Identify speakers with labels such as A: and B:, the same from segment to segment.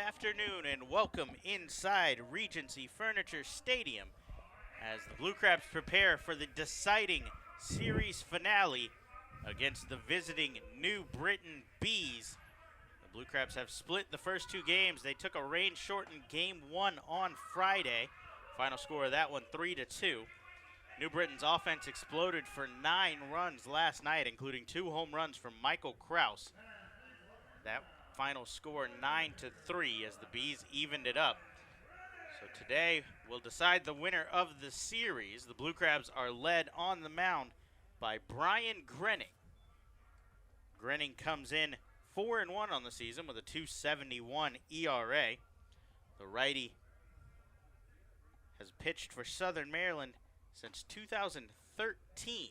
A: afternoon and welcome inside Regency Furniture Stadium as the Blue Crabs prepare for the deciding series finale against the visiting New Britain Bees. The Blue Crabs have split the first two games. They took a rain-shortened Game 1 on Friday. Final score of that one, 3-2. New Britain's offense exploded for 9 runs last night, including 2 home runs from Michael Kraus. That final score 9-3 as the Bees evened it up. So today we'll decide the winner of the series. The Blue Crabs are led on the mound by Brian Grenning. Grenning comes in 4-1 on the season with a .271 ERA. The righty has pitched for Southern Maryland since 2013.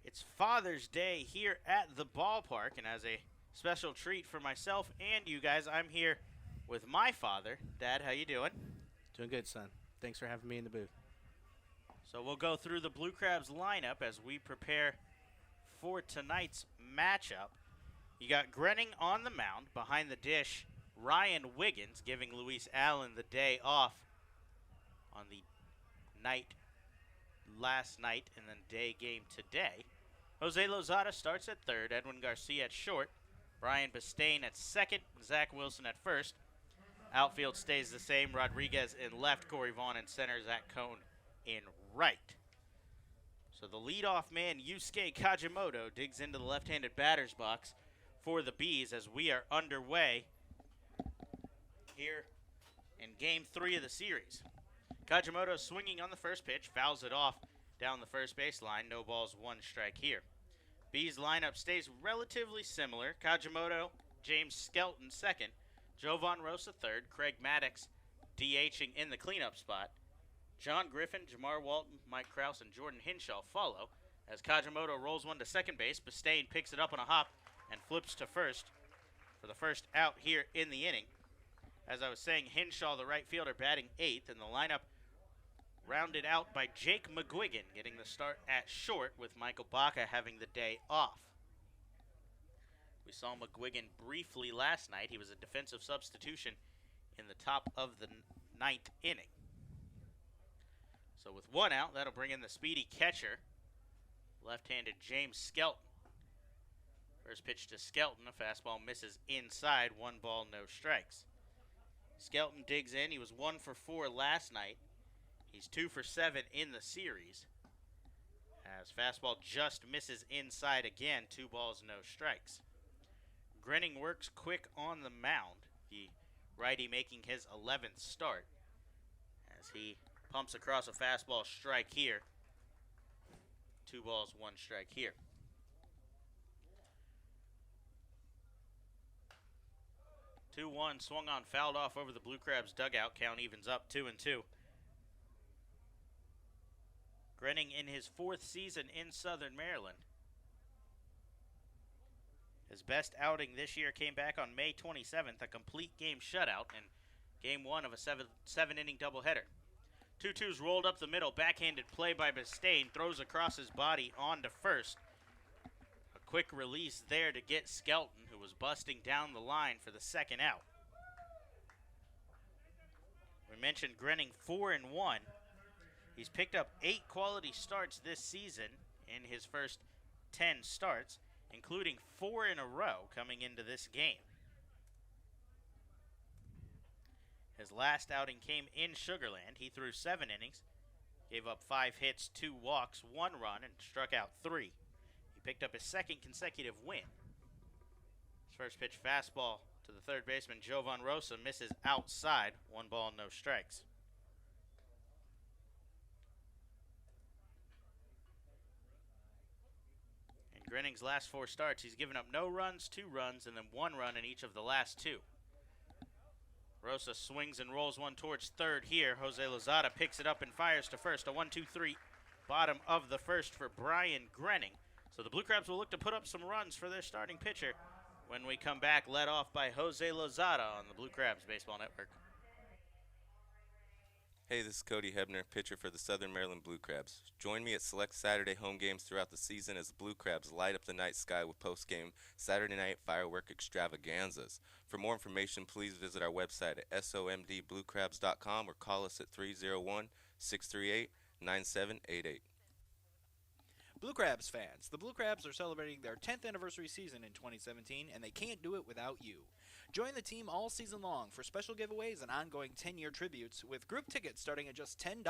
A: It's Father's Day here at the ballpark, and as a special treat for myself and you guys, I'm here with my father. Dad, how you doing?
B: Doing good, son. Thanks for having me in the booth.
A: So we'll go through the Blue Crabs lineup as we prepare for tonight's matchup. You got Grenning on the mound. Behind the dish, Ryan Wiggins, giving Luis Allen the day off on the night last night and then day game today. Jose Lazada starts at third, Edwin Garcia at short, Brian Bistain at second, Zach Wilson at first. Outfield stays the same, Rodriguez in left, Cory Vaughn in center, Zach Cohn in right. So the leadoff man, Yusuke Kajimoto, digs into the left-handed batter's box for the Bees as we are underway here in Game 3 of the series. Kajimoto swinging on the first pitch, fouls it off down the first baseline. No balls, 1 strike here. Bees lineup stays relatively similar. Kajimoto, James Skelton second, Jovan Rosa third, Craig Maddox DHing in the cleanup spot. John Griffin, Jamar Walton, Mike Kraus, and Jordan Hinshaw follow. As Kajimoto rolls one to second base, Bistain picks it up on a hop and flips to first for the first out here in the inning. As I was saying, Hinshaw, the right fielder, batting 8th, and the lineup rounded out by Jake McGuigan getting the start at short with Michael Baca having the day off. We saw McGuigan briefly last night. He was a defensive substitution in the top of the 9th inning. So with 1 out, that'll bring in the speedy catcher, left-handed James Skelton. First pitch to Skelton, a fastball misses inside, 1 ball, no strikes. Skelton digs in. He was 1 for 4 last night. He's 2 for 7 in the series. As fastball just misses inside again, 2 balls, no strikes. Grenning works quick on the mound. The righty making his 11th start as he pumps across a fastball strike here. 2 balls, 1 strike here. Two-1 swung on, fouled off over the Blue Crabs dugout. Count evens up 2-2. Grenning in his 4th season in Southern Maryland. His best outing this year came back on May 27th, a complete game shutout in Game 1 of a 7-inning doubleheader. 2-2's rolled up the middle, backhanded play by Bistain, throws across his body onto first. A quick release there to get Skelton, who was busting down the line for the second out. We mentioned Grenning 4-1. He's picked up 8 quality starts this season in his first 10 starts, including 4 in a row coming into this game. His last outing came in Sugarland. He threw 7 innings, gave up 5 hits, 2 walks, 1 run, and struck out 3. He picked up his 2nd consecutive win. His first pitch fastball to the third baseman, Jovan Rosa, misses outside, 1 ball, no strikes. Grenning's last 4 starts, he's given up no runs, 2 runs, and then 1 run in each of the last 2. Rosa swings and rolls one towards third here. Jose Lazada picks it up and fires to first. A 1-2-3 bottom of the first for Brian Grenning. So the Blue Crabs will look to put up some runs for their starting pitcher when we come back, led off by Jose Lazada on the Blue Crabs Baseball Network.
C: Hey, this is Cody Hebner, pitcher for the Southern Maryland Blue Crabs. Join me at select Saturday home games throughout the season as the Blue Crabs light up the night sky with post-game Saturday night firework extravaganzas. For more information, please visit our website at somdbluecrabs.com or call us at 301-638-9788.
D: Blue Crabs fans, the Blue Crabs are celebrating their 10th anniversary season in 2017, and they can't do it without you. Join the team all season long for special giveaways and ongoing 10-year tributes with group tickets starting at just $10.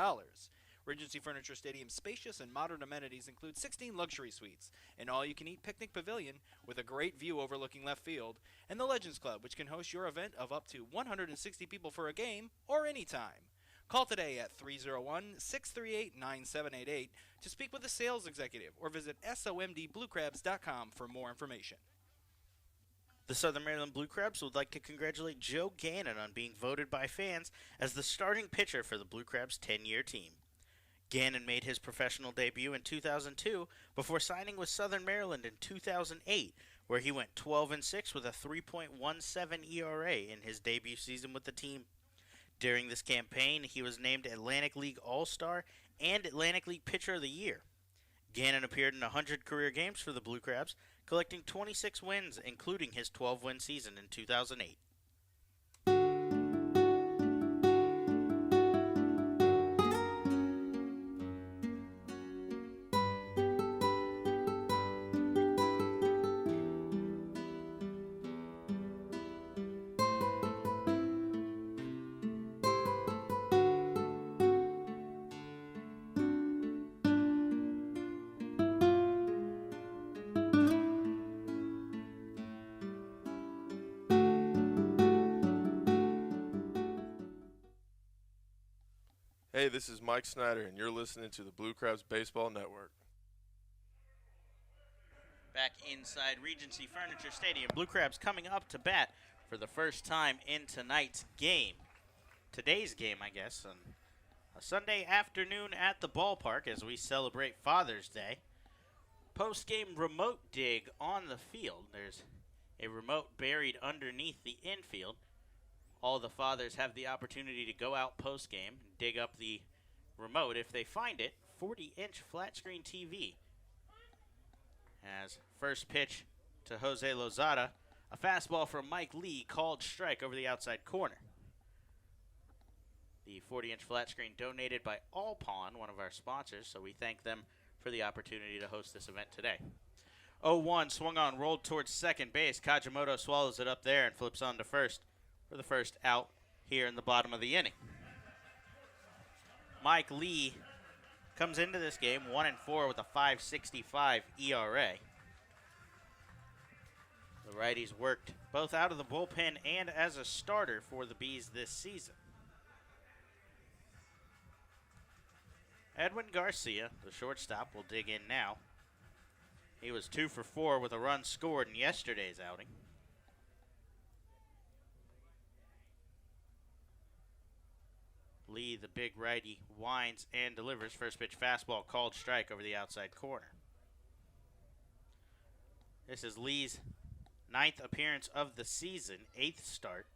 D: Regency Furniture Stadium's spacious and modern amenities include 16 luxury suites, an all-you-can-eat picnic pavilion with a great view overlooking left field, and the Legends Club, which can host your event of up to 160 people for a game or anytime. Call today at 301-638-9788 to speak with a sales executive or visit somdbluecrabs.com for more information.
A: The Southern Maryland Blue Crabs would like to congratulate Joe Gannon on being voted by fans as the starting pitcher for the Blue Crabs' 10-year team. Gannon made his professional debut in 2002 before signing with Southern Maryland in 2008, where he went 12-6 with a 3.17 ERA in his debut season with the team. During this campaign, he was named Atlantic League All-Star and Atlantic League Pitcher of the Year. Gannon appeared in 100 career games for the Blue Crabs, collecting 26 wins, including his 12-win season in 2008.
E: Hey, this is Mike Snyder, and you're listening to the Blue Crabs Baseball Network.
A: Back inside Regency Furniture Stadium, Blue Crabs coming up to bat for the first time in tonight's game. Today's game, I guess, on a Sunday afternoon at the ballpark as we celebrate Father's Day. Post-game remote dig on the field. There's a remote buried underneath the infield. All the fathers have the opportunity to go out post-game and dig up the remote. If they find it, 40-inch flat-screen TV. As first pitch to Jose Lazada, a fastball from Mike Lee called strike over the outside corner. The 40-inch flat screen donated by All Pawn, one of our sponsors, so we thank them for the opportunity to host this event today. 0-1, swung on, rolled towards second base. Kajimoto swallows it up there and flips on to first for the first out here in the bottom of the inning. Mike Lee comes into this game 1-4 with a 5.65 ERA. The righties worked both out of the bullpen and as a starter for the Bees this season. Edwin Garcia, the shortstop, will dig in now. He was 2 for 4 with a run scored in yesterday's outing. Lee, the big righty, winds and delivers. First pitch fastball called strike over the outside corner. This is Lee's 9th appearance of the season, 8th start.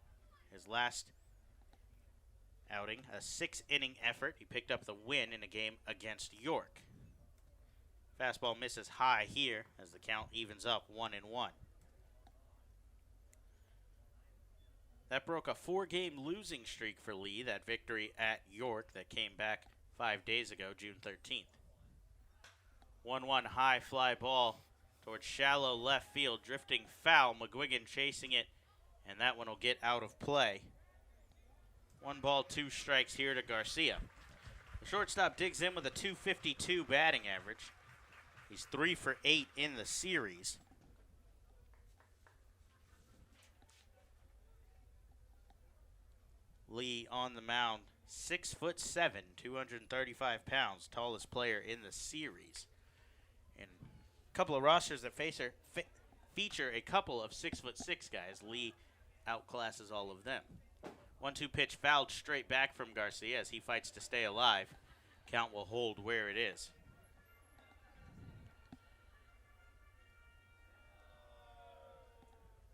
A: His last outing, a 6-inning effort. He picked up the win in a game against York. Fastball misses high here as the count evens up 1-1. That broke a 4-game losing streak for Lee, that victory at York that came back 5 days ago, June 13th. 1-1 high fly ball towards shallow left field, drifting foul. McGuigan chasing it, and that one will get out of play. 1 ball, 2 strikes here to Garcia. The shortstop digs in with a .252 batting average. He's 3 for 8 in the series. Lee on the mound, 6'7", 235 pounds, tallest player in the series. And a couple of rosters that feature a couple of 6'6" guys. Lee outclasses all of them. 1-2 pitch fouled straight back from Garcia as he fights to stay alive. Count will hold where it is.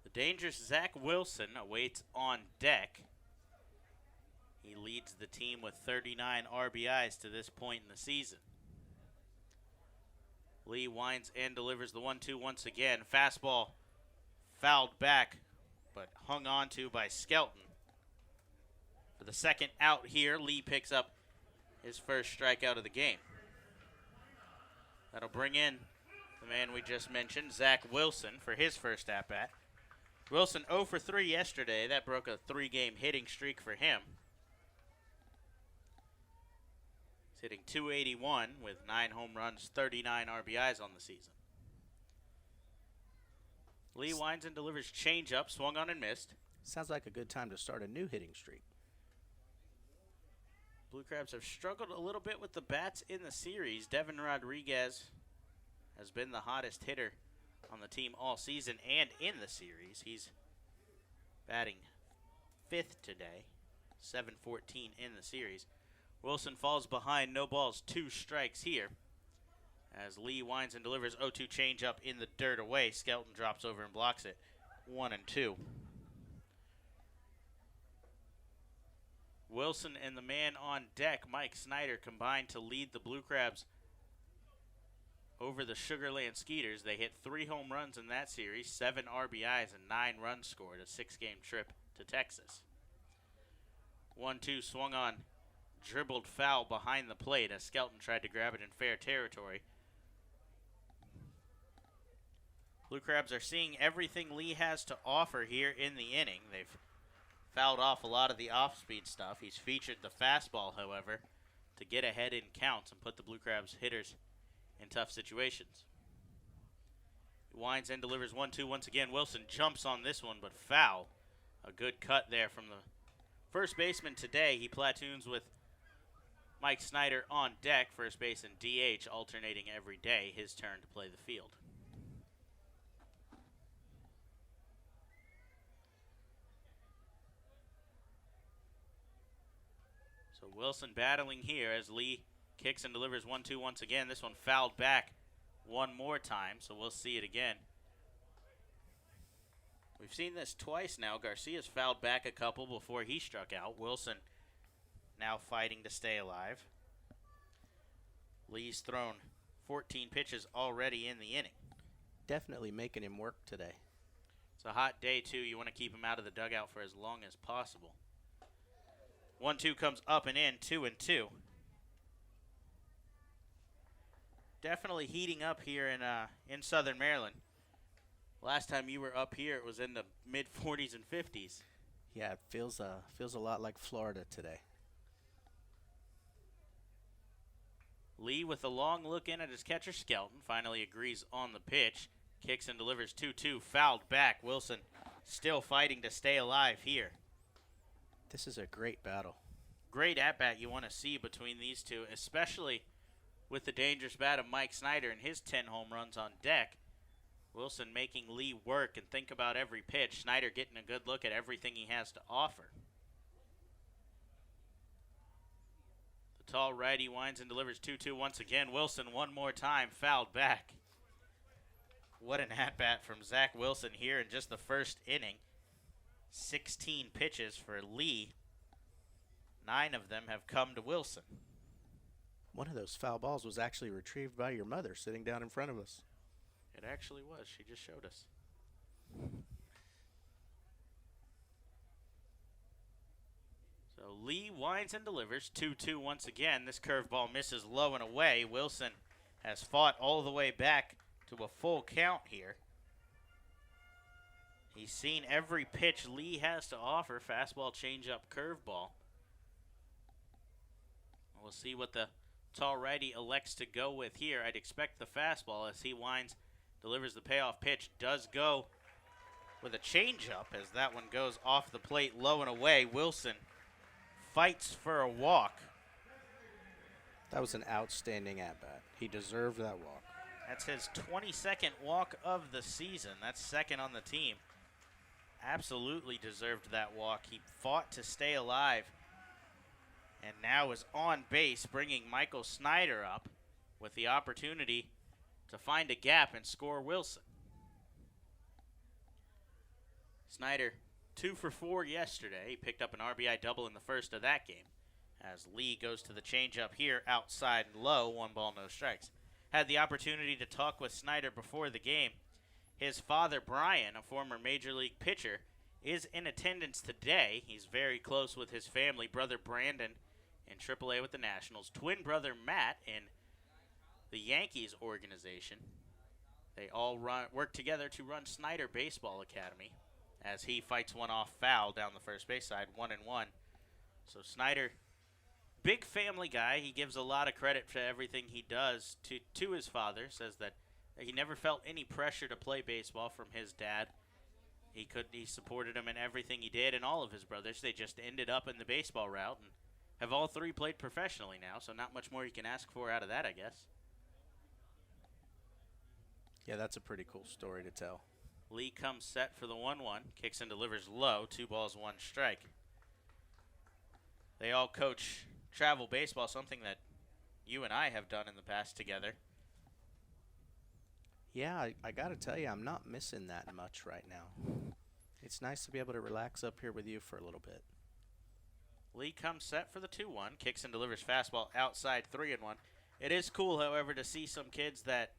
A: The dangerous Zach Wilson awaits on deck. He leads the team with 39 RBIs to this point in the season. Lee winds and delivers the 1-2 once again. Fastball fouled back, but hung on to by Skelton. For the second out here, Lee picks up his first strikeout of the game. That'll bring in the man we just mentioned, Zach Wilson, for his first at-bat. Wilson 0 for 3 yesterday. That broke a 3-game hitting streak for him. He's hitting .281 with 9 home runs, 39 RBIs on the season. Lee winds and delivers changeup, swung on and missed.
B: Sounds like a good time to start a new hitting streak.
A: Blue Crabs have struggled a little bit with the bats in the series. Devon Rodriguez has been the hottest hitter on the team all season and in the series. He's batting 5th today, 7-14 in the series. Wilson falls behind, no balls, 2 strikes here. As Lee winds and delivers 0-2 changeup in the dirt away. Skelton drops over and blocks it. 1-2. Wilson and the man on deck, Mike Snyder, combined to lead the Blue Crabs over the Sugarland Skeeters. They hit 3 home runs in that series, 7 RBIs, and 9 runs scored, a 6-game trip to Texas. 1-2 swung on, dribbled foul behind the plate as Skelton tried to grab it in fair territory. Blue Crabs are seeing everything Lee has to offer here in the inning. They've fouled off a lot of the off-speed stuff. He's featured the fastball, however, to get ahead in counts and put the Blue Crabs hitters in tough situations. He winds and delivers 1-2 once again. Wilson jumps on this one, but foul. A good cut there from the first baseman today. He platoons with Mike Snyder on deck, first base and DH, alternating every day. His turn to play the field. So Wilson battling here as Lee kicks and delivers 1-2 once again. This one fouled back one more time, so we'll see it again. We've seen this twice now. Garcia's fouled back a couple before he struck out. Wilson now fighting to stay alive. Lee's thrown 14 pitches already in the inning.
B: Definitely making him work today.
A: It's a hot day, too. You want to keep him out of the dugout for as long as possible. 1-2 comes up and in, 2-2. Definitely heating up here in Southern Maryland. Last time you were up here, it was in the mid-40s and 50s.
B: Yeah, it feels a lot like Florida today.
A: Lee with a long look in at his catcher, Skelton, finally agrees on the pitch. Kicks and delivers 2-2, fouled back. Wilson still fighting to stay alive here.
B: This is a great battle.
A: Great at-bat you want to see between these two, especially with the dangerous bat of Mike Snyder and his 10 home runs on deck. Wilson making Lee work and think about every pitch. Snyder getting a good look at everything he has to offer. The tall righty winds and delivers 2-2 once again. Wilson one more time, fouled back. What an at-bat from Zach Wilson here in just the first inning. 16 pitches for Lee. 9 of them have come to Wilson.
B: One of those foul balls was actually retrieved by your mother sitting down in front of us.
A: It actually was. She just showed us. So Lee winds and delivers 2-2 once again. This curveball misses low and away. Wilson has fought all the way back to a full count here. He's seen every pitch Lee has to offer. Fastball, changeup, curveball. We'll see what the tall righty elects to go with here. I'd expect the fastball as he winds, delivers the payoff pitch. Does go with a changeup as that one goes off the plate low and away. Wilson fights for a walk.
B: That was an outstanding at-bat. He deserved that walk.
A: That's his 22nd walk of the season. That's second on the team. Absolutely deserved that walk. He fought to stay alive and now is on base, bringing Michael Snyder up with the opportunity to find a gap and score Wilson. Snyder 2 for 4 yesterday. He picked up an RBI double in the first of that game. As Lee goes to the changeup here, outside and low, 1 ball, no strikes. Had the opportunity to talk with Snyder before the game. His father, Brian, a former Major League pitcher, is in attendance today. He's very close with his family. Brother Brandon in AAA with the Nationals. Twin brother Matt in the Yankees organization. They all work together to run Snyder Baseball Academy as he fights one off foul down the first base side, 1-1. So Snyder, big family guy. He gives a lot of credit for everything he does to his father. Says that he never felt any pressure to play baseball from his dad. He supported him in everything he did, and all of his brothers. They just ended up in the baseball route and have all three played professionally now, so not much more you can ask for out of that, I guess.
B: Yeah, that's a pretty cool story to tell.
A: Lee comes set for the 1-1. Kicks and delivers low. 2 balls, 1 strike. They all coach travel baseball, something that you and I have done in the past together.
B: Yeah, I got to tell you, I'm not missing that much right now. It's nice to be able to relax up here with you for a little bit.
A: Lee comes set for the 2-1. Kicks and delivers fastball outside, 3-1. It is cool, however, to see some kids that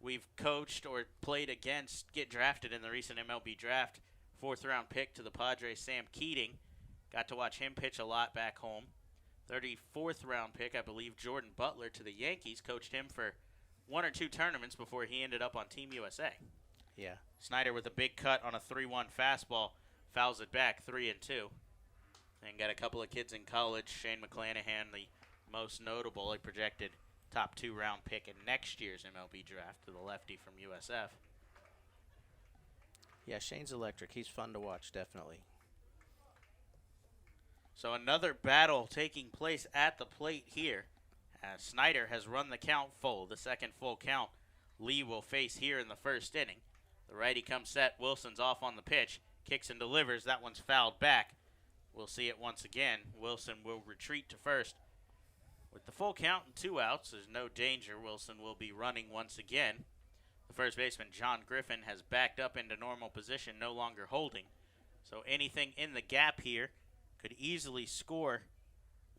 A: we've coached or played against get drafted in the recent MLB draft. 4th-round pick to the Padres, Sam Keating. Got to watch him pitch a lot back home. 34th-round pick, I believe, Jordan Butler to the Yankees. Coached him for 1 or 2 tournaments before he ended up on Team USA.
B: Yeah.
A: Snyder with a big cut on a 3-1 fastball. Fouls it back, 3-2. And got a couple of kids in college. Shane McClanahan, the most notable, a projected top 2-round pick in next year's MLB draft to the lefty from USF.
B: Yeah, Shane's electric. He's fun to watch, definitely.
A: So another battle taking place at the plate here. As Snyder has run the count full, the second full count Lee will face here in the first inning. The righty comes set. Wilson's off on the pitch. Kicks and delivers. That one's fouled back. We'll see it once again. Wilson will retreat to first. With the full count and 2 outs, there's no danger. Wilson will be running once again. The first baseman, John Griffin, has backed up into normal position, no longer holding. So anything in the gap here could easily score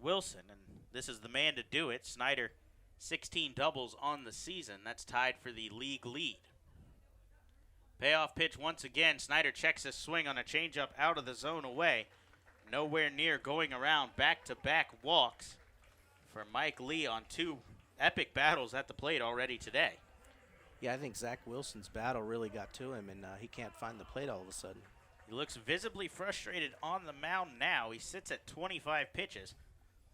A: Wilson, and this is the man to do it. Snyder, 16 doubles on the season. That's tied for the league lead. Payoff pitch once again. Snyder checks his swing on a changeup out of the zone away. Nowhere near going around. Back-to-back walks for Mike Lee on 2 epic battles at the plate already today.
B: Yeah, I think Zach Wilson's battle really got to him, and he can't find the plate all of a sudden.
A: He looks visibly frustrated on the mound now. He sits at 25 pitches.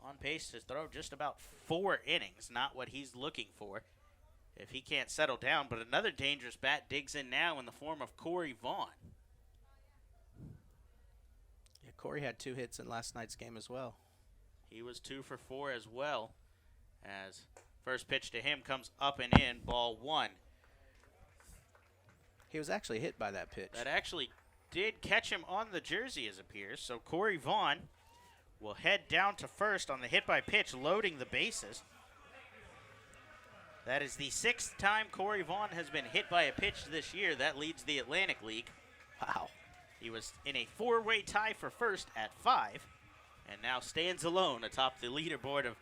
A: On pace to throw just about 4 innings. Not what he's looking for if he can't settle down. But another dangerous bat digs in now in the form of Cory Vaughn.
B: Yeah, Cory had 2 hits in last night's game as well.
A: He was 2 for 4 as well. As first pitch to him comes up and in, ball 1.
B: He was actually hit by that pitch.
A: That actually did catch him on the jersey, as it appears. So Cory Vaughn will head down to first on the hit by pitch, loading the bases. That is the 6th time Cory Vaughn has been hit by a pitch this year. That leads the Atlantic League.
B: Wow.
A: He was in a 4-way tie for first at 5, and now stands alone atop the leaderboard of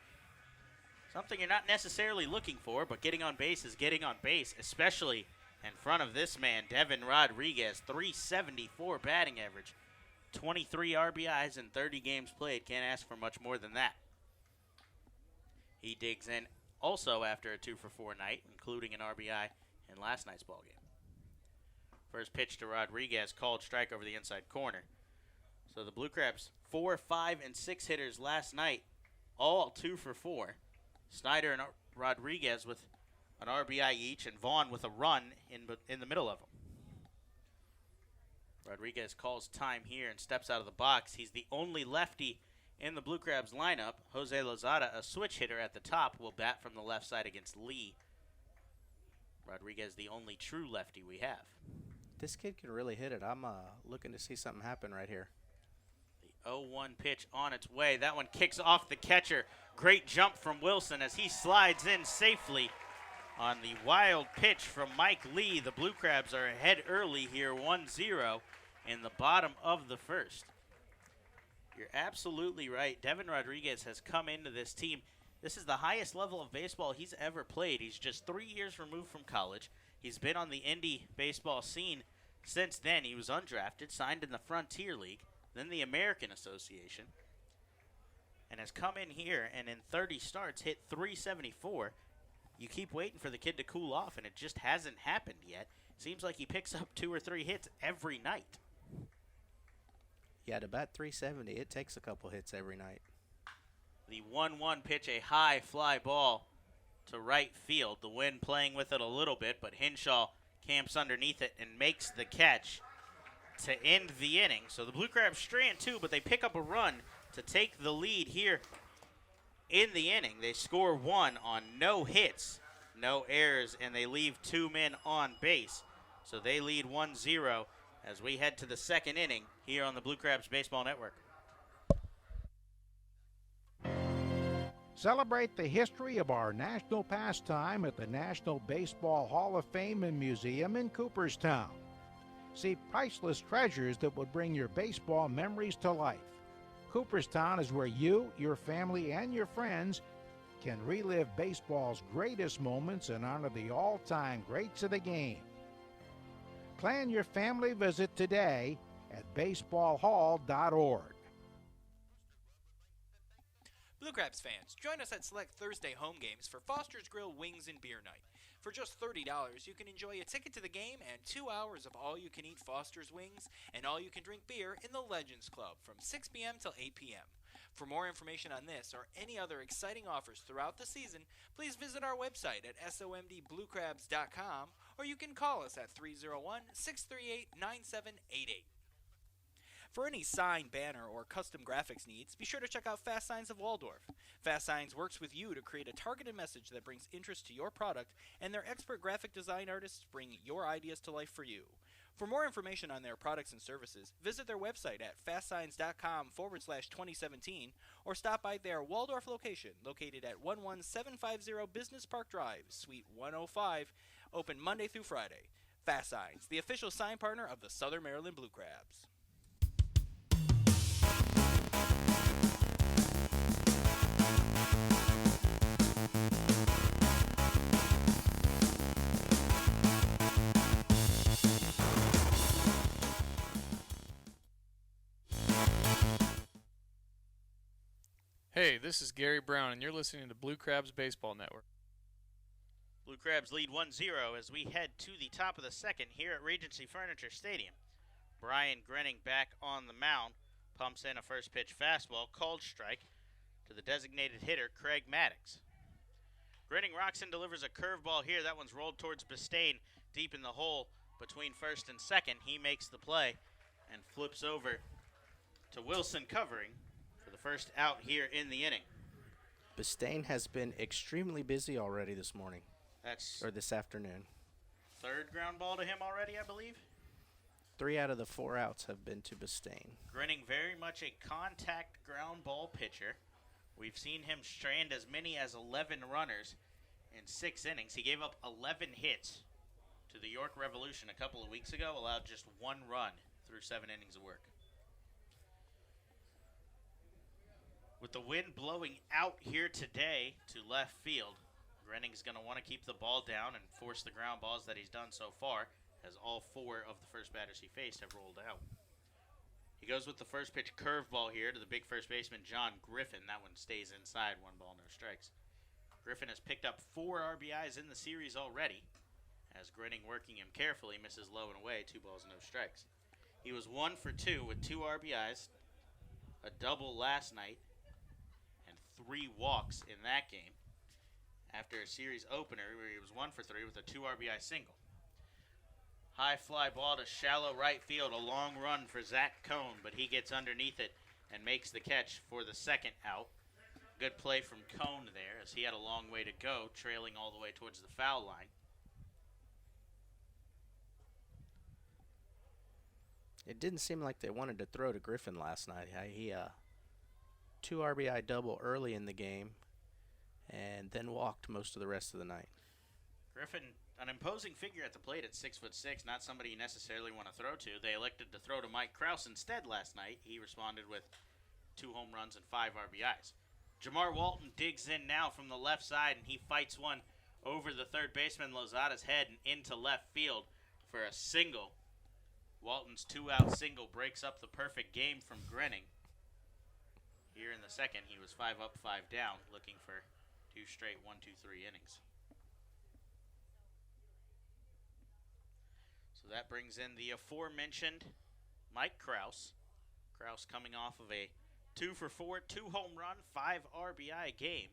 A: something you're not necessarily looking for, but getting on base is getting on base, especially in front of this man, Devon Rodriguez, 374 batting average. 23 RBIs in 30 games played. Can't ask for much more than that. He digs in also after a 2 for 4 night, including an RBI in last night's ballgame. First pitch to Rodriguez, called strike over the inside corner. So the Blue Crabs, 4, 5, and 6 hitters last night, all 2 for 4. Snyder and Rodriguez with an RBI each, and Vaughn with a run in the middle of them. Rodriguez calls time here and steps out of the box. He's the only lefty in the Blue Crabs lineup. Jose Lazada, a switch hitter at the top, will bat from the left side against Lee. Rodriguez, the only true lefty we have.
B: This kid can really hit it. I'm looking to see something happen right here.
A: The 0-1 pitch on its way. That one kicks off the catcher. Great jump from Wilson as he slides in safely on the wild pitch from Mike Lee. The Blue Crabs are ahead early here, 1-0. in the bottom of the first. You're absolutely right. Devon Rodriguez has come into this team. This is the highest level of baseball he's ever played. He's just 3 years removed from college. He's been on the indie baseball scene since then. He was undrafted, signed in the Frontier League, then the American Association, and has come in here and in 30 starts hit .374. You keep waiting for the kid to cool off, and it just hasn't happened yet. Seems like he picks up 2 or 3 hits every night.
B: Yeah, to bat .370, it takes a couple hits every night.
A: The 1-1 pitch, a high fly ball to right field. The wind playing with it a little bit, but Hinshaw camps underneath it and makes the catch to end the inning. So the Blue Crabs strand 2, but they pick up a run to take the lead here in the inning. They score 1 on no hits, no errors, and they leave 2 men on base. So they lead 1-0 as we head to the second inning here on the Blue Crabs Baseball Network.
F: Celebrate the history of our national pastime at the National Baseball Hall of Fame and Museum in Cooperstown. See priceless treasures that will bring your baseball memories to life. Cooperstown is where you, your family, and your friends can relive baseball's greatest moments and honor the all-time greats of the game. Plan your family visit today at baseballhall.org.
D: Blue Crabs fans, join us at select Thursday home games for Foster's Grill Wings and Beer Night. For just $30, you can enjoy a ticket to the game and 2 hours of all-you-can-eat Foster's Wings and all-you-can-drink beer in the Legends Club from 6 p.m. till 8 p.m. For more information on this or any other exciting offers throughout the season, please visit our website at somdbluecrabs.com or you can call us at 301-638-9788. For any sign, banner, or custom graphics needs, be sure to check out Fast Signs of Waldorf. Fast Signs works with you to create a targeted message that brings interest to your product, and their expert graphic design artists bring your ideas to life for you. For more information on their products and services, visit their website at fastsigns.com/2017 or stop by their Waldorf location located at 11750 Business Park Drive, Suite 105, open Monday through Friday. Fast Signs, the official sign partner of the Southern Maryland Blue Crabs.
G: Hey, this is Gary Brown, and you're listening to Blue Crabs Baseball Network.
A: Blue Crabs lead 1-0 as we head to the top of the second here at Regency Furniture Stadium. Brian Grenning back on the mound, pumps in a first pitch fastball, called strike to the designated hitter, Craig Maddox. Grenning rocks and delivers a curveball here. That one's rolled towards Bistain, deep in the hole between first and second. He makes the play and flips over to Wilson covering for the first out here in the inning.
B: Bistain has been extremely busy already this morning,
A: That's
B: or this afternoon.
A: third ground ball to him already, I believe.
B: 3 out of the 4 outs have been to Bistain.
A: Grenning very much a contact ground ball pitcher. We've seen him strand as many as 11 runners in 6 innings. He gave up 11 hits to the York Revolution a couple of weeks ago, allowed just 1 run through 7 innings of work. With the wind blowing out here today to left field, Grenning's going to want to keep the ball down and force the ground balls that he's done so far, as all 4 of the first batters he faced have rolled out. He goes with the first pitch curveball here to the big first baseman, John Griffin. That one stays inside, 1 ball, no strikes. Griffin has picked up 4 RBIs in the series already, as Grenning, working him carefully, misses low and away, 2 balls, no strikes. He was 1 for 2 with 2 RBIs, a double last night, and 3 walks in that game, after a series opener where he was 1 for 3 with a 2 RBI single. High fly ball to shallow right field, a long run for Zach Cohn, but he gets underneath it and makes the catch for the second out. Good play from Cohn there, as he had a long way to go, trailing all the way towards the foul line.
B: It didn't seem like they wanted to throw to Griffin last night. He 2 RBI double early in the game and then walked most of the rest of the night.
A: Griffin, an imposing figure at the plate at 6'6", not somebody you necessarily want to throw to. They elected to throw to Mike Krause instead last night. He responded with 2 home runs and 5 RBIs. Jamar Walton digs in now from the left side, and he fights one over the third baseman Lazada's head and into left field for a single. Walton's 2-out single breaks up the perfect game from Grenning. Here in the second, he was 5 up, 5 down, looking for 2 straight 1-2-3 innings. So that brings in the aforementioned Mike Krause. Krause coming off of a 2-for-4, 2 home run, 5 RBI game.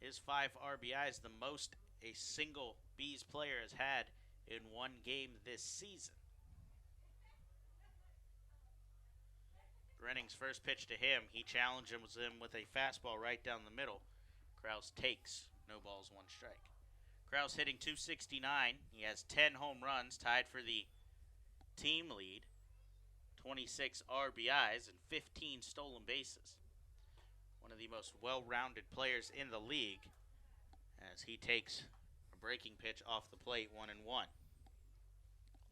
A: His 5 RBIs, the most a single Bees player has had in one game this season. Grenning's first pitch to him, he challenges him with a fastball right down the middle. Krause takes, no balls, 1 strike. Krause hitting .269. He has 10 home runs, tied for the team lead, 26 RBIs, and 15 stolen bases. One of the most well-rounded players in the league as he takes a breaking pitch off the plate, 1-1.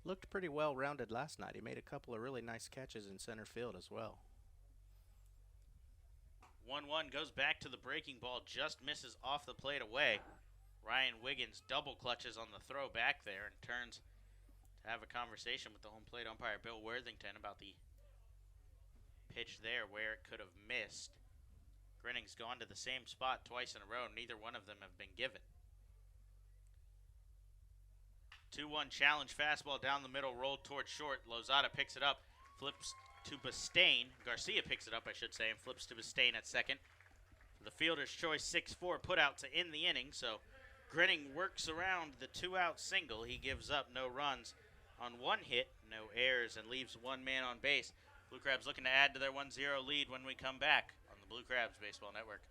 B: Looked pretty well-rounded last night. He made a couple of really nice catches in center field as well.
A: 1-1 goes back to the breaking ball, just misses off the plate away. Ryan Wiggins double clutches on the throw back there and turns to have a conversation with the home plate umpire, Bill Worthington, about the pitch there where it could have missed. Grenning's gone to the same spot twice in a row. Neither one of them have been given. 2-1 challenge fastball down the middle, rolled towards short. Lozada picks it up, flips to Bastain. Garcia picks it up, I should say, and flips to Bastain at second. The fielder's choice 6-4 put out to end the inning, so Grenning works around the 2-out single. He gives up no runs on 1 hit, no errors, and leaves 1 man on base. Blue Crabs looking to add to their 1-0 lead when we come back on the Blue Crabs Baseball Network.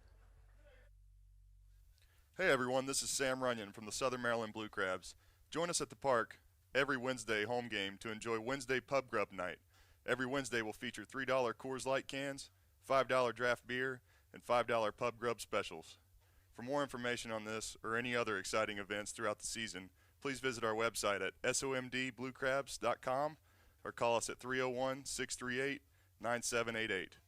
H: Hey everyone, this is Sam Runyon from the Southern Maryland Blue Crabs. Join us at the park every Wednesday home game to enjoy Wednesday Pub Grub Night. Every Wednesday will feature $3 Coors Light cans, $5 draft beer, and $5 Pub Grub specials. For more information on this or any other exciting events throughout the season, please visit our website at somdbluecrabs.com or call us at 301-638-9788.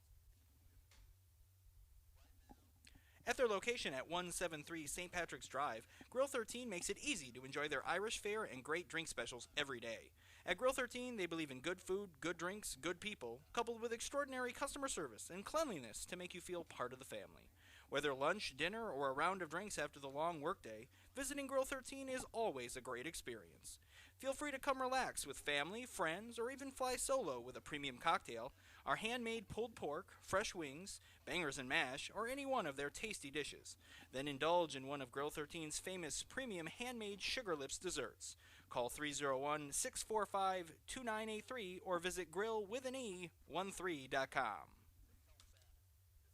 D: At their location at 173 St. Patrick's Drive, Grill 13 makes it easy to enjoy their Irish fare and great drink specials every day. At Grill 13, they believe in good food, good drinks, good people, coupled with extraordinary customer service and cleanliness to make you feel part of the family. Whether lunch, dinner, or a round of drinks after the long workday, visiting Grill 13 is always a great experience. Feel free to come relax with family, friends, or even fly solo with a premium cocktail, our handmade pulled pork, fresh wings, bangers and mash, or any one of their tasty dishes. Then indulge in one of Grill 13's famous premium handmade Sugar Lips desserts. Call 301-645-2983 or visit grillwithane13.com.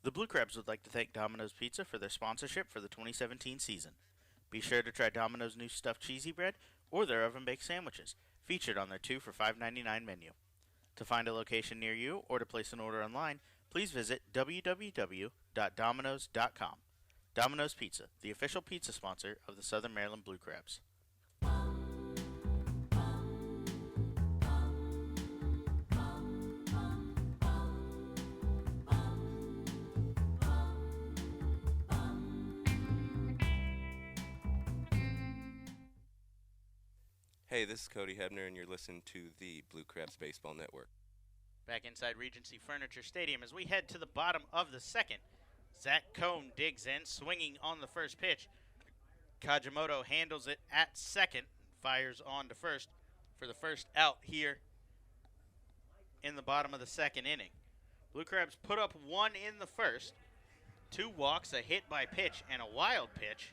A: The Blue Crabs would like to thank Domino's Pizza for their sponsorship for the 2017 season. Be sure to try Domino's new stuffed cheesy bread or their oven-baked sandwiches, featured on their 2 for $5.99 menu. To find a location near you or to place an order online, please visit www.dominos.com. Domino's Pizza, the official pizza sponsor of the Southern Maryland Blue Crabs.
C: Hey, this is Cody Hebner, and you're listening to the Blue Crabs Baseball Network.
A: Back inside Regency Furniture Stadium as we head to the bottom of the second. Zach Cohn digs in, swinging on the first pitch. Kajimoto handles it at second, fires on to first for the first out here in the bottom of the second inning. Blue Crabs put up 1 in the first, 2 walks, a hit by pitch, and a wild pitch.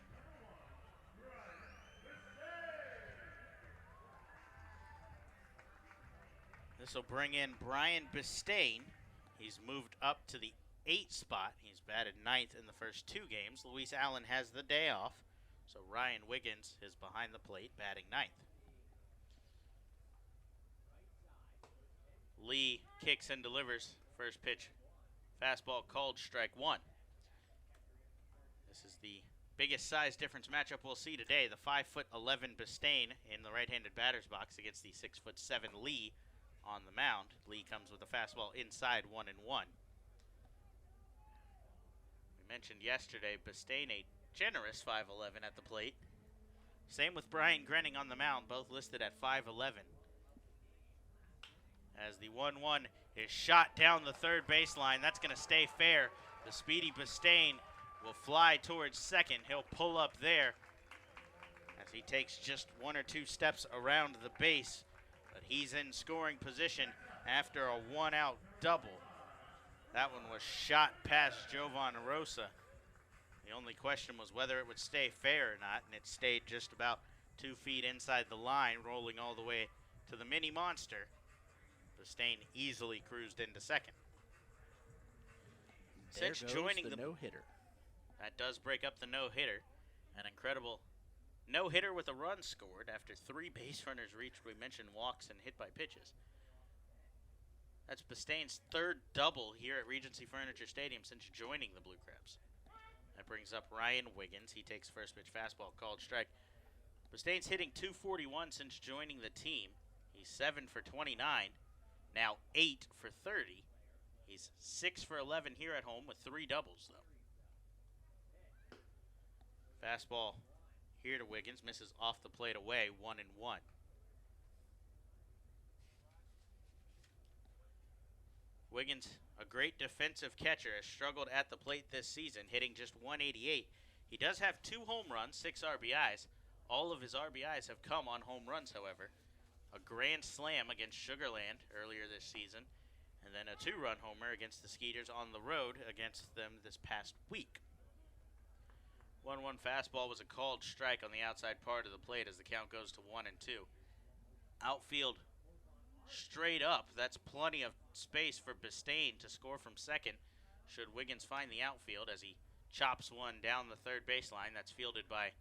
A: This will bring in Brian Bastain. He's moved up to the 8th spot. He's batted 9th in the first 2 games. Luis Allen has the day off, so Ryan Wiggins is behind the plate, batting 9th. Lee kicks and delivers. First pitch, fastball called, strike 1. This is the Biggest size difference matchup we'll see today, the 5'11" Bistain in the right-handed batter's box against the 6'7" Lee on the mound. Lee comes with a fastball inside 1-1. We mentioned yesterday Bistain a generous 5'11" at the plate. Same with Brian Grenning on the mound, both listed at 5'11". As the 1-1 is shot down the third baseline, that's going to stay fair. The speedy Bistain will fly towards second. He'll pull up there as he takes just 1 or 2 steps around the base, but he's in scoring position after a 1-out double. That one was shot past Jovan Rosa. The only question was whether it would stay fair or not, and it stayed just about 2 feet inside the line, rolling all the way to the mini monster. Bistain easily cruised into second.
B: There
A: Since
B: goes
A: joining
B: the no-hitter.
A: That does break up the no-hitter. An incredible no-hitter with a run scored after 3 base runners reached. We mentioned walks and hit by pitches. That's Bistain's 3rd double here at Regency Furniture Stadium since joining the Blue Crabs. That brings up Ryan Wiggins. He takes first pitch fastball, called strike. Bistain's hitting .241 since joining the team. He's 7 for 29, now 8 for 30. He's 6 for 11 here at home with 3 doubles, though. Fastball here to Wiggins, misses off the plate away, 1-1. Wiggins, a great defensive catcher, has struggled at the plate this season, hitting just .188. He does have 2 home runs, 6 RBIs. All of his RBIs have come on home runs, however. A grand slam against Sugar Land earlier this season, and then a 2-run homer against the Skeeters on the road against them this past week. 1-1 fastball was a called strike on the outside part of the plate as the count goes to 1-2. Outfield straight up. That's plenty of space for Bistain to score from second should Wiggins find the outfield as he chops one down the third baseline. That's fielded by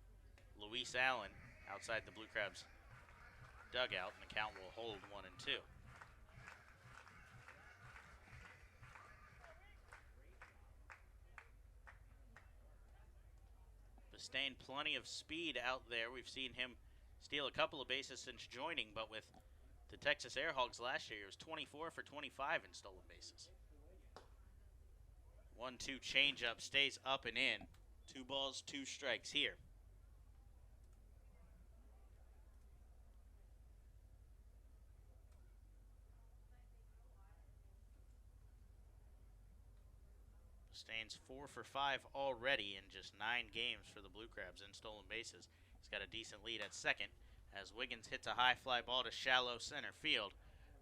A: Luis Allen outside the Blue Crabs dugout, and the count will hold 1-2. Bistain, plenty of speed out there. We've seen him steal a couple of bases since joining, but with the Texas Air Hogs last year, he was 24 for 25 in stolen bases. 1-2 changeup stays up and in. 2 balls, 2 strikes here. Bistain's 4 for 5 already in just 9 games for the Blue Crabs in stolen bases. He's got a decent lead at second as Wiggins hits a high fly ball to shallow center field.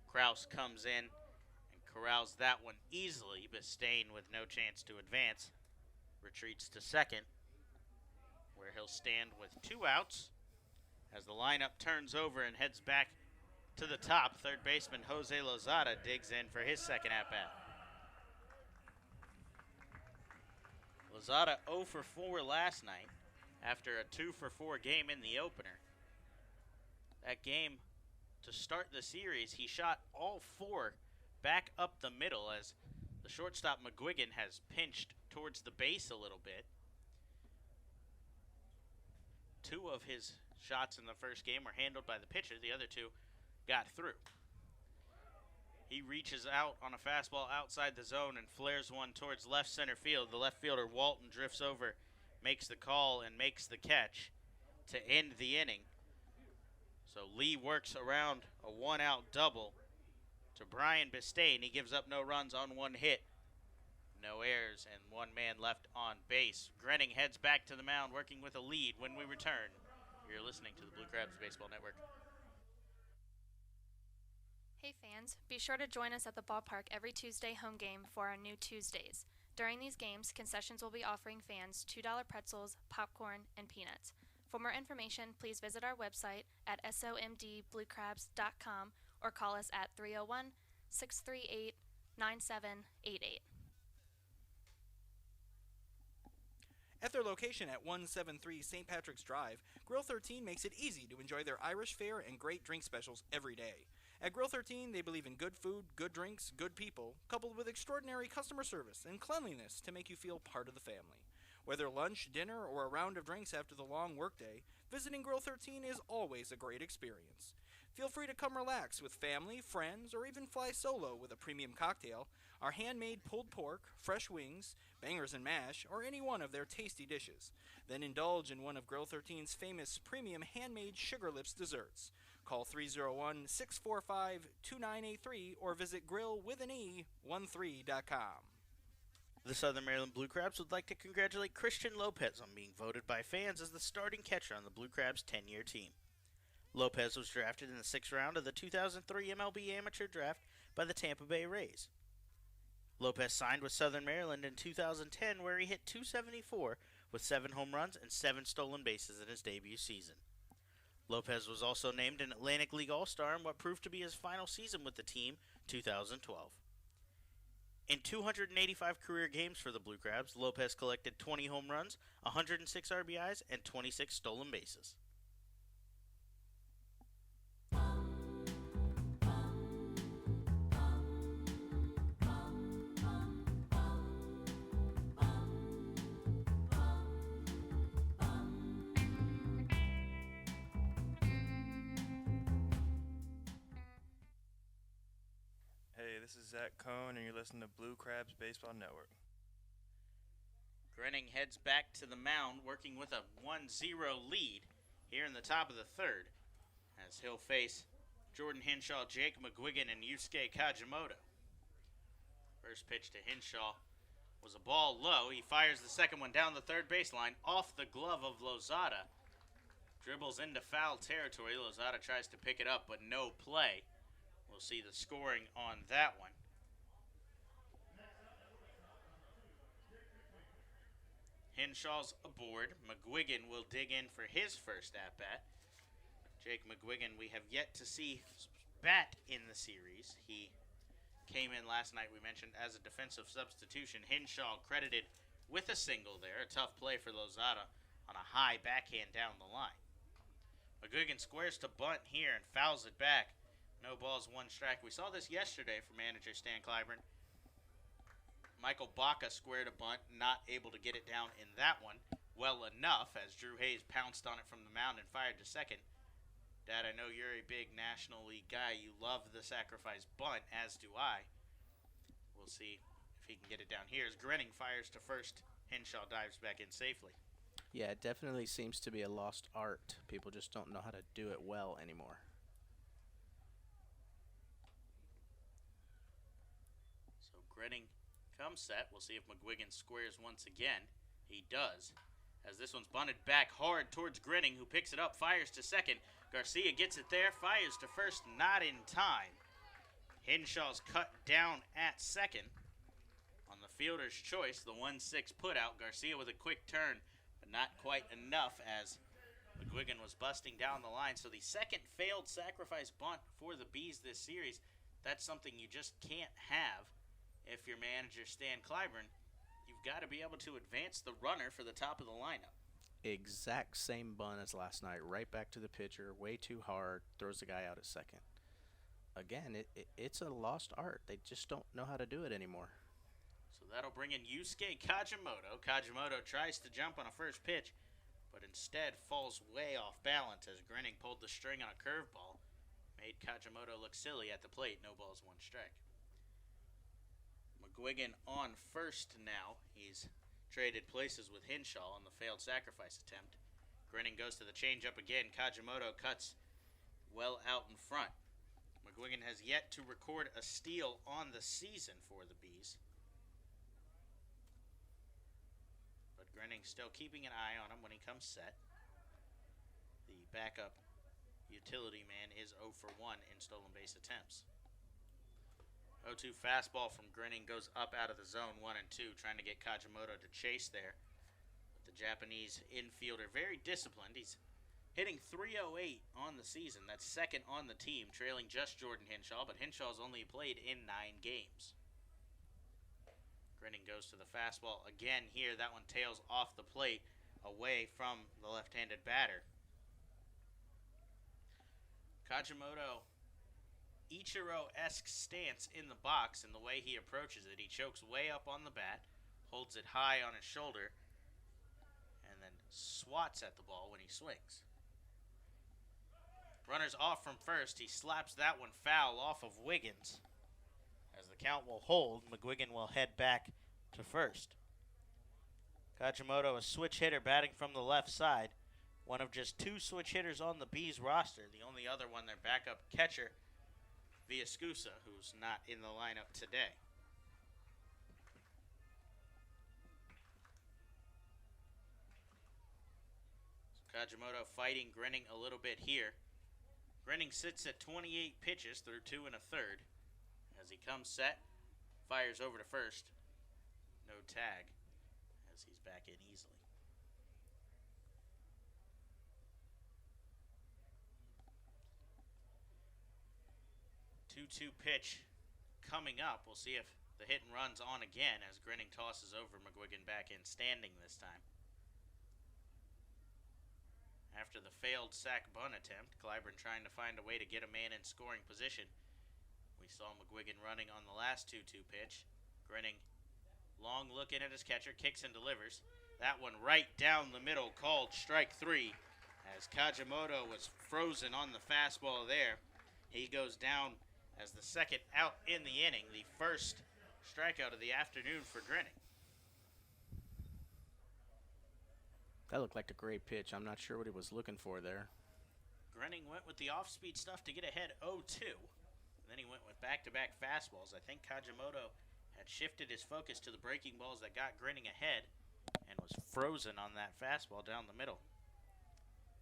A: Kraus comes in and corrals that one easily. Bistain, with no chance to advance, retreats to second, where he'll stand with 2 outs as the lineup turns over and heads back to the top. Third baseman Jose Lazada digs in for his second at-bat. Lazada 0 for 4 last night after a 2 for 4 game in the opener. That game, to start the series, he shot all 4 back up the middle as the shortstop McGuigan has pinched towards the base a little bit. 2 of his shots in the first game were handled by the pitcher. The other 2 got through. He reaches out on a fastball outside the zone and flares one towards left center field. The left fielder Walton drifts over, makes the call, and makes the catch to end the inning. So Lee works around a 1-out double to Brian Bistain. He gives up no runs on 1 hit, no errors, and 1 man left on base. Grenning heads back to the mound, working with a lead when we return. You're listening to the Blue Crabs Baseball Network.
I: Hey fans, be sure to join us at the ballpark every Tuesday home game for our new Tuesdays. During these games, concessions will be offering fans $2 pretzels, popcorn, and peanuts. For more information, please visit our website at somdbluecrabs.com or call us at 301-638-9788.
D: At their location at 173 St. Patrick's Drive, Grill 13 makes it easy to enjoy their Irish fare and great drink specials every day. At Grill 13, they believe in good food, good drinks, good people, coupled with extraordinary customer service and cleanliness to make you feel part of the family. Whether lunch, dinner, or a round of drinks after the long workday, visiting Grill 13 is always a great experience. Feel free to come relax with family, friends, or even fly solo with a premium cocktail, our handmade pulled pork, fresh wings, bangers and mash, or any one of their tasty dishes. Then indulge in one of Grill 13's famous premium handmade Sugar Lips desserts. Call 301-645-2983 or visit grillwithane13.com.
A: The Southern Maryland Blue Crabs would like to congratulate Christian Lopez on being voted by fans as the starting catcher on the Blue Crabs' 10-year team. Lopez was drafted in the 6th round of the 2003 MLB Amateur Draft by the Tampa Bay Rays. Lopez signed with Southern Maryland in 2010, where he hit .274 with 7 home runs and 7 stolen bases in his debut season. Lopez was also named an Atlantic League All-Star in what proved to be his final season with the team, 2012. In 285 career games for the Blue Crabs, Lopez collected 20 home runs, 106 RBIs, and 26 stolen bases.
J: Hey, this is Zach Cohn, and you're listening to Blue Crabs Baseball Network.
A: Grenning heads back to the mound, working with a 1-0 lead here in the top of the 3rd, as he'll face Jordan Hinshaw, Jake McGuigan, and Yusuke Kajimoto. First pitch to Hinshaw was a ball low. He fires the second one down the third baseline off the glove of Lazada. Dribbles into foul territory. Lazada tries to pick it up, but no play. We'll see the scoring on that one. Hinshaw's aboard. McGuigan will dig in for his first at-bat. Jake McGuigan, we have yet to see bat in the series. He came in last night, we mentioned, as a defensive substitution. Hinshaw credited with a single there. A tough play for Lozada on a high backhand down the line. McGuigan squares to bunt here and fouls it back. No balls, 1 strike. We saw this yesterday for manager Stan Clyburn. Michael Baca squared a bunt, not able to get it down in that one well enough as Drew Hayes pounced on it from the mound and fired to second. Dad, I know you're a big National League guy. You love the sacrifice bunt, as do I. We'll see if he can get it down here as Grenning fires to first. Hinshaw dives back in safely.
B: Yeah, it definitely seems to be a lost art. People just don't know how to do it well anymore.
A: So Grenning comes set. We'll see if McGuigan squares once again. He does, as this one's bunted back hard towards Grenning, who picks it up, fires to second. Garcia gets it there, fires to first, not in time. Hinshaw's cut down at second. On the fielder's choice, the 1-6 putout. Garcia with a quick turn, but not quite enough as McGuigan was busting down the line. So the second failed sacrifice bunt for the Bees this series. That's something you just can't have if you're manager Stan Clyburn. You've got to be able to advance the runner for the top of the lineup.
B: Exact same bunt as last night. Right back to the pitcher. Way too hard. Throws the guy out at second. Again, it's a lost art. They just don't know how to do it anymore.
A: So that'll bring in Yusuke Kajimoto. Kajimoto tries to jump on a first pitch, but instead falls way off balance as Grenning pulled the string on a curveball. Made Kajimoto look silly at the plate. No balls, 1 strike. McGuigan on first now. He's traded places with Hinshaw on the failed sacrifice attempt. Grenning goes to the changeup again. Kajimoto cuts well out in front. McGuigan has yet to record a steal on the season for the Bees. But Grenning still keeping an eye on him when he comes set. The backup utility man is 0 for 1 in stolen base attempts. 0-2 fastball from Grenning goes up out of the zone, 1-2, trying to get Kajimoto to chase there. But the Japanese infielder, very disciplined. He's hitting .308 on the season. That's second on the team, trailing just Jordan Hinshaw, but Hinshaw's only played in 9 games. Grenning goes to the fastball again here. That one tails off the plate, away from the left-handed batter. Kajimoto, Ichiro-esque stance in the box, and the way he approaches it, he chokes way up on the bat, holds it high on his shoulder, swats at the ball when he swings. Runner's off from first. He slaps that one foul off of Wiggins. As the count will hold, McGuigan will head back to first. Kajimoto, a switch hitter batting from the left side. One of just 2 switch hitters on the Bees roster. The only other one, their backup catcher, Villascusa, who's not in the lineup today. So Kajimoto fighting Grinning a little bit here. Grinning sits at 28 pitches through 2 1/3. As he comes set, fires over to first. No tag as he's back in easily. 2-2 pitch coming up. We'll see if the hit and run's on again as Grinning tosses over McGuigan back in standing this time. After the failed sac bunt attempt, Clyburn trying to find a way to get a man in scoring position. We saw McGuigan running on the last 2-2 pitch. Grinning, long looking at his catcher, kicks and delivers. That one right down the middle, called strike 3, as Kajimoto was frozen on the fastball there. He goes down as the second out in the inning, the first strikeout of the afternoon for Grinning.
B: That looked like a great pitch. I'm not sure what he was looking for there.
A: Grinning went with the off-speed stuff to get ahead 0-2. Then he went with back-to-back fastballs. I think Kajimoto had shifted his focus to the breaking balls that got Grinning ahead and was frozen on that fastball down the middle.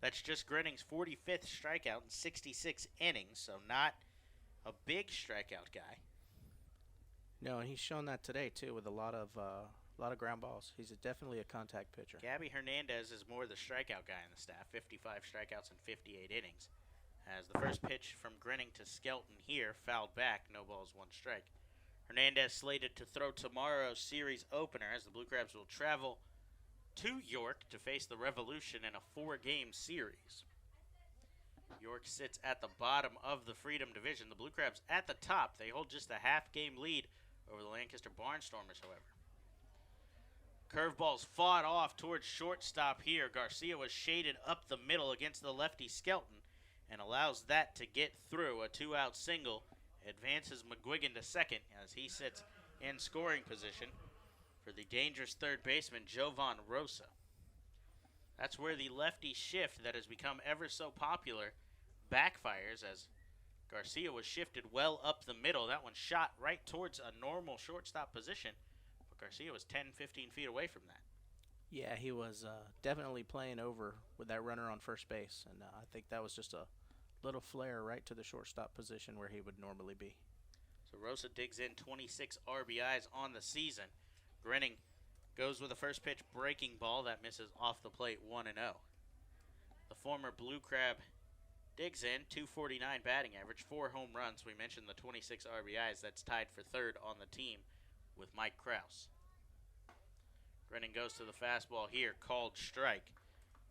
A: That's just Grinning's 45th strikeout in 66 innings, so not a big strikeout guy.
B: No, and he's shown that today too with a lot of ground balls. He's definitely a contact pitcher.
A: Gabby Hernandez is more the strikeout guy in the staff, 55 strikeouts in 58 innings. As the first pitch from Grinning to Skelton here, fouled back, no balls, 1 strike. Hernandez slated to throw tomorrow's series opener as the Blue Crabs will travel to York to face the Revolution in a 4-game series. York sits at the bottom of the Freedom Division. The Blue Crabs at the top. They hold just a half-game lead over the Lancaster Barnstormers, however. Curveballs fought off towards shortstop here. Garcia was shaded up the middle against the lefty Skelton and allows that to get through. A 2-out single advances McGuigan to second as he sits in scoring position for the dangerous third baseman, Jovan Rosa. That's where the lefty shift that has become ever so popular backfires as Garcia was shifted well up the middle. That one shot right towards a normal shortstop position, but Garcia was 10-15 feet away from that.
B: Yeah, he was definitely playing over with that runner on first base, and I think that was just a little flare right to the shortstop position where he would normally be.
A: So Rosa digs in 26 RBIs on the season. Grinning goes with a first pitch breaking ball that misses off the plate 1-0. The former Blue Crab digs in 249 batting average, 4 home runs. We mentioned the 26 RBIs. That's tied for third on the team with Mike Krause. Grinning goes to the fastball here, called strike.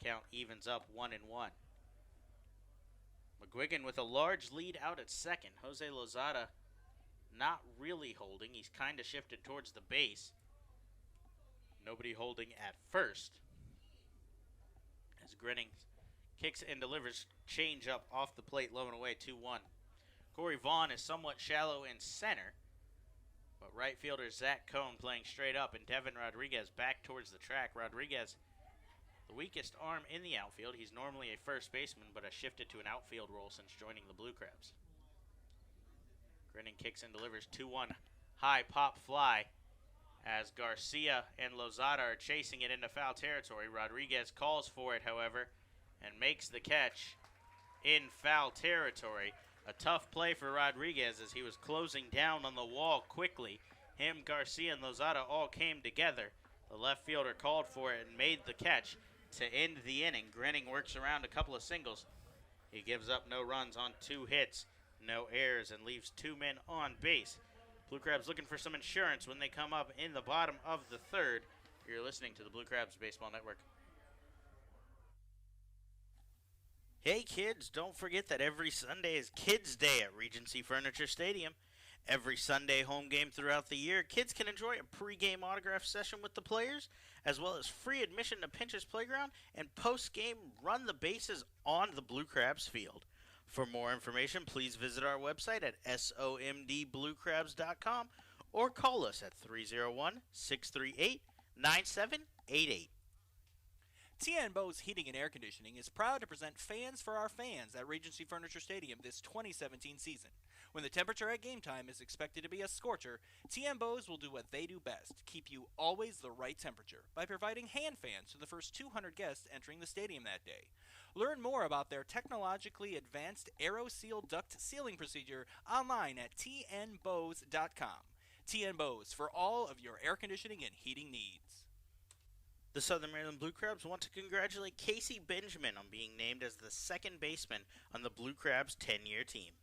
A: Count evens up 1-1. McGuigan with a large lead out at second. Jose Lazada not really holding. He's kind of shifted towards the base. Nobody holding at first. As Grinning kicks and delivers change up off the plate, low and away, 2-1. Cory Vaughn is somewhat shallow in center, but right fielder Zach Cohn playing straight up, and Devon Rodriguez back towards the track. Rodriguez, the weakest arm in the outfield. He's normally a first baseman, but has shifted to an outfield role since joining the Blue Crabs. Grinning kicks and delivers 2-1 high pop fly as Garcia and Lozada are chasing it into foul territory. Rodriguez calls for it, however, and makes the catch in foul territory. A tough play for Rodriguez as he was closing down on the wall quickly. Him, Garcia, and Lozada all came together. The left fielder called for it and made the catch to end the inning. Grinning works around a couple of singles. He gives up no runs on 2 hits, no errors, and leaves 2 men on base. Blue Crabs looking for some insurance when they come up in the bottom of the third. You're listening to the Blue Crabs Baseball Network. Hey kids, don't forget that every Sunday is Kids Day at Regency Furniture Stadium. Every Sunday home game throughout the year, kids can enjoy a pregame autograph session with the players, as well as free admission to Pinch's Playground and post-game run the bases on the Blue Crabs field. For more information, please visit our website at somdbluecrabs.com or call us at 301-638-9788.
D: TN Bose Heating and Air Conditioning is proud to present Fans for Our Fans at Regency Furniture Stadium this 2017 season. When the temperature at game time is expected to be a scorcher, TN Bose will do what they do best, keep you always the right temperature, by providing hand fans to the first 200 guests entering the stadium that day. Learn more about their technologically advanced AeroSeal duct sealing procedure online at tnbose.com. TN Bose for all of your air conditioning and heating needs.
A: The Southern Maryland Blue Crabs want to congratulate Casey Benjamin on being named as the second baseman on the Blue Crabs' 10-year team.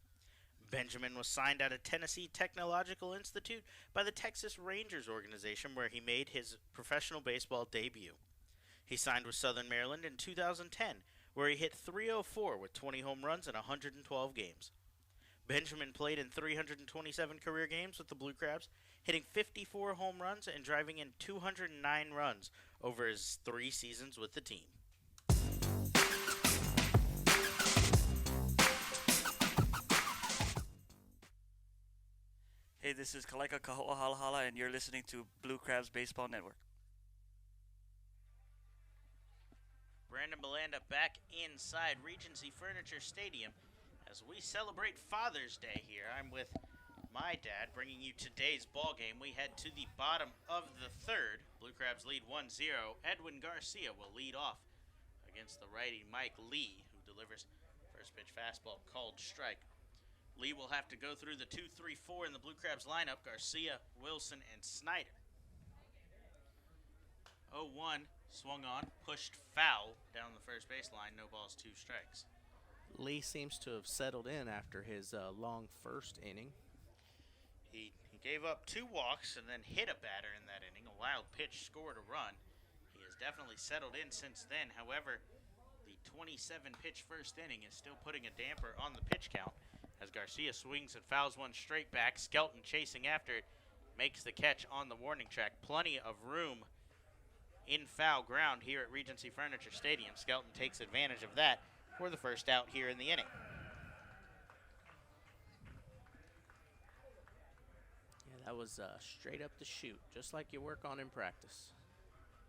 A: Benjamin was signed out of Tennessee Technological Institute by the Texas Rangers organization, where he made his professional baseball debut. He signed with Southern Maryland in 2010, where he hit .304 with 20 home runs in 112 games. Benjamin played in 327 career games with the Blue Crabs, hitting 54 home runs and driving in 209 runs over his 3 seasons with the team.
K: Hey, this is Kalaika Kaho'a Halahala, and you're listening to Blue Crabs Baseball Network.
A: Brandon Belanda back inside Regency Furniture Stadium as we celebrate Father's Day here. I'm with my dad bringing you today's ball game. We head to the bottom of the third. Blue Crabs lead 1-0. Edwin Garcia will lead off against the righty Mike Lee, who delivers first pitch fastball called strike. Lee will have to go through the 2-3-4 in the Blue Crabs lineup: Garcia, Wilson, and Snyder. 0-1, swung on, pushed foul down the first baseline. No balls, 2 strikes.
B: Lee seems to have settled in after his long first inning.
A: He gave up 2 walks and then hit a batter in that inning. A wild pitch scored a run. He has definitely settled in since then. However, the 27-pitch first inning is still putting a damper on the pitch count as Garcia swings and fouls one straight back. Skelton chasing after it, makes the catch on the warning track. Plenty of room in foul ground here at Regency Furniture Stadium. Skelton takes advantage of that for the first out here in the inning.
B: Yeah, that was straight up the chute, just like you work on in practice.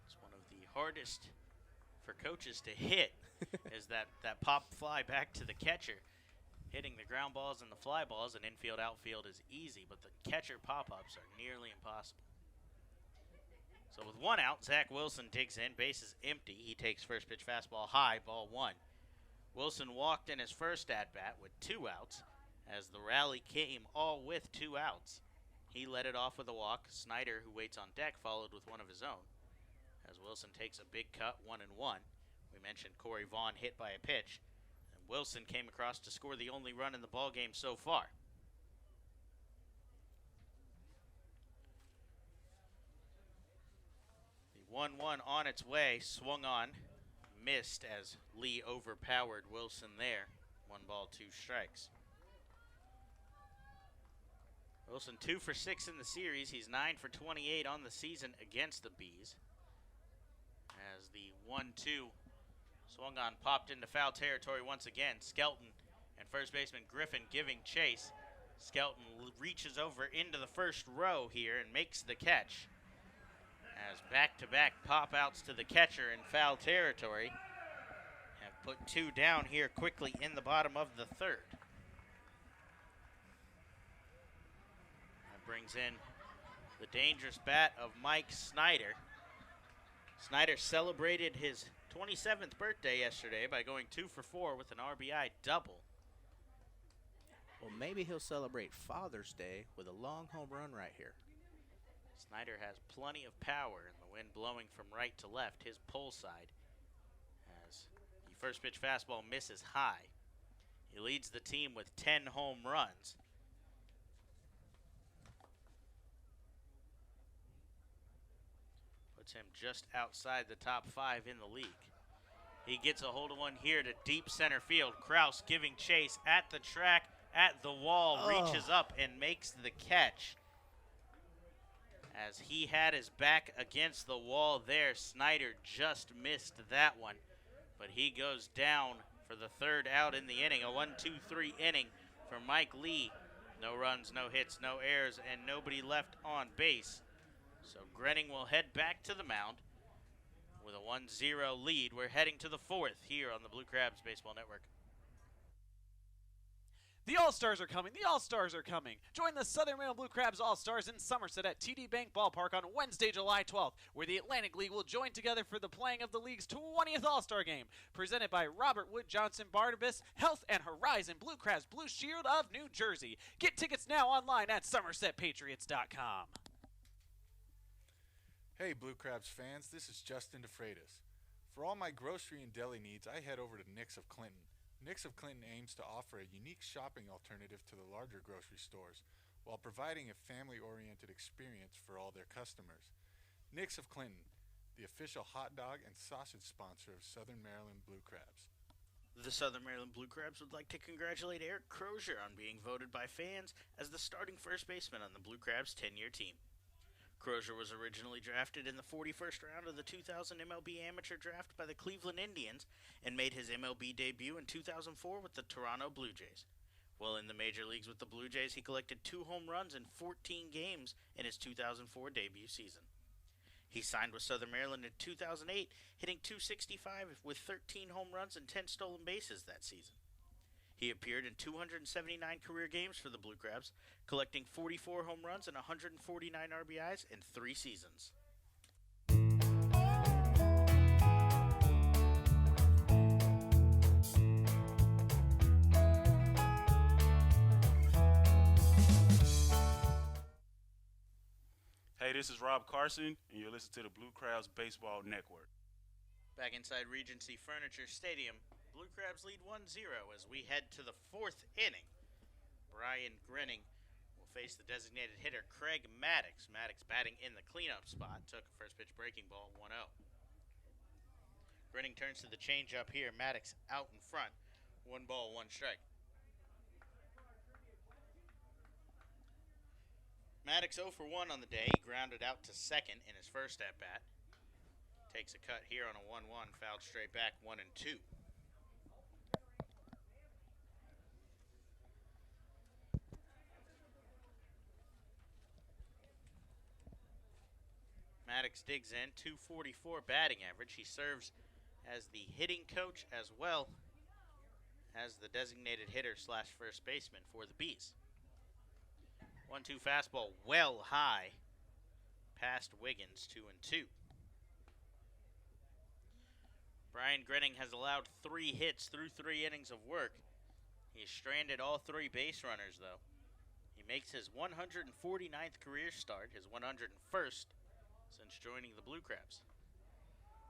A: It's one of the hardest for coaches to hit is that pop fly back to the catcher. Hitting the ground balls and the fly balls and infield outfield is easy, but the catcher pop-ups are nearly impossible. So with 1 out, Zach Wilson digs in, bases empty. He takes first pitch fastball high, ball 1. Wilson walked in his first at-bat with 2 outs as the rally came all with 2 outs. He led it off with a walk. Snyder, who waits on deck, followed with one of his own as Wilson takes a big cut, 1-1. We mentioned Cory Vaughn hit by a pitch. Wilson came across to score the only run in the ball game so far. The 1-1 on its way, swung on, missed as Lee overpowered Wilson there. 1 ball, 2 strikes. Wilson 2 for 6 in the series. He's 9 for 28 on the season against the Bees. As the 1-2 swung on, popped into foul territory once again. Skelton and first baseman Griffin giving chase. Skelton reaches over into the first row here and makes the catch. As back-to-back pop-outs to the catcher in foul territory have put 2 down here quickly in the bottom of the third. That brings in the dangerous bat of Mike Snyder. Snyder celebrated his 27th birthday yesterday by going 2 for 4 with an RBI double.
B: Well, maybe he'll celebrate Father's Day with a long home run right here.
A: Snyder has plenty of power, and the wind blowing from right to left, his pull side, as the first pitch fastball misses high. He leads the team with 10 home runs. Puts him just outside the top 5 in the league. He gets a hold of one here to deep center field. Kraus giving chase at the track. at the wall, reaches up and makes the catch. As he had his back against the wall there, Snyder just missed that one. But he goes down for the third out in the inning. A 1-2-3 inning for Mike Lee. No runs, no hits, no errors, and nobody left on base. So Grenning will head back to the mound with a 1-0 lead. We're heading to the fourth here on the Blue Crabs Baseball Network.
L: The All-Stars are coming. The All-Stars are coming. Join the Southern Maryland Blue Crabs All-Stars in Somerset at TD Bank Ballpark on Wednesday, July 12th, where the Atlantic League will join together for the playing of the league's 20th All-Star Game. Presented by Robert Wood Johnson Barnabas, Health and Horizon Blue Crabs Blue Shield of New Jersey. Get tickets now online at SomersetPatriots.com.
M: Hey Blue Crabs fans, this is Justin DeFreitas. For all my grocery and deli needs, I head over to Nick's of Clinton. Nick's of Clinton aims to offer a unique shopping alternative to the larger grocery stores while providing a family-oriented experience for all their customers. Nick's of Clinton, the official hot dog and sausage sponsor of Southern Maryland Blue Crabs.
A: The Southern Maryland Blue Crabs would like to congratulate Eric Crozier on being voted by fans as the starting first baseman on the Blue Crabs 10-year team. Crozier was originally drafted in the 41st round of the 2000 MLB Amateur Draft by the Cleveland Indians and made his MLB debut in 2004 with the Toronto Blue Jays. While in the major leagues with the Blue Jays, he collected 2 home runs in 14 games in his 2004 debut season. He signed with Southern Maryland in 2008, hitting .265 with 13 home runs and 10 stolen bases that season. He appeared in 279 career games for the Blue Crabs, collecting 44 home runs and 149 RBIs in 3 seasons.
N: Hey, this is Rob Carson, and you're listening to the Blue Crabs Baseball Network.
A: Back inside Regency Furniture Stadium, Blue Crabs lead 1-0 as we head to the fourth inning. Brian Grenning will face the designated hitter Craig Maddox. Maddox batting in the cleanup spot, took a first pitch breaking ball, 1-0. Grenning turns to the changeup here. Maddox out in front. 1 ball, 1 strike. Maddox 0 for 1 on the day. He grounded out to second in his first at bat. Takes a cut here on a 1-1, fouled straight back, 1-2. Maddox digs in, .244 batting average. He serves as the hitting coach as well as the designated hitter slash first baseman for the Bees. 1-2 fastball well high past Wiggins, 2-2. Brian Grenning has allowed 3 hits through 3 innings of work. He's stranded all 3 base runners, though. He makes his 149th career start, his 101st since joining the Blue Crabs.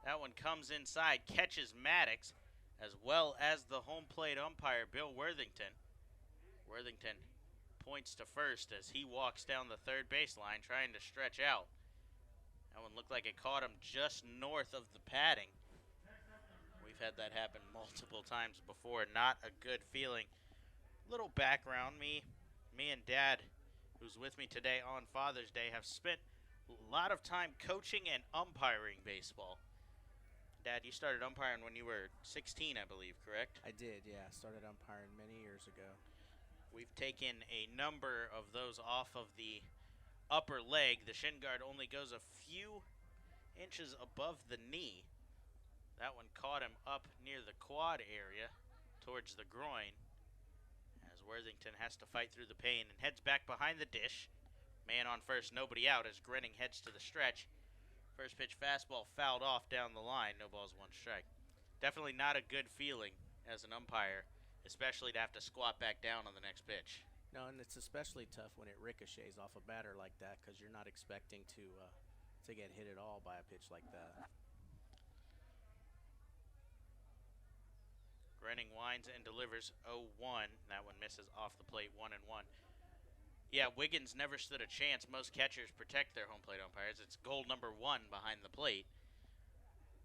A: That one comes inside, catches Maddox, as well as the home plate umpire, Bill Worthington. Worthington points to first as he walks down the third baseline trying to stretch out. That one looked like it caught him just north of the padding. We've had that happen multiple times before. Not a good feeling. Little background, me and Dad, who's with me today on Father's Day, have spent a lot of time coaching and umpiring baseball. Dad, you started umpiring when you were 16, I believe, correct?
B: I did, yeah. Started umpiring many years ago.
A: We've taken a number of those off of the upper leg. The shin guard only goes a few inches above the knee. That one caught him up near the quad area towards the groin as Worthington has to fight through the pain and heads back behind the dish. Man on first, nobody out as Grenning heads to the stretch. First pitch fastball fouled off down the line. No balls, 1 strike. Definitely not a good feeling as an umpire, especially to have to squat back down on the next pitch.
B: No, and it's especially tough when it ricochets off a batter like that because you're not expecting to get hit at all by a pitch like that.
A: Grenning winds and delivers 0-1. That one misses off the plate, 1-1. Yeah, Wiggins never stood a chance. Most catchers protect their home plate umpires. It's goal number 1 behind the plate.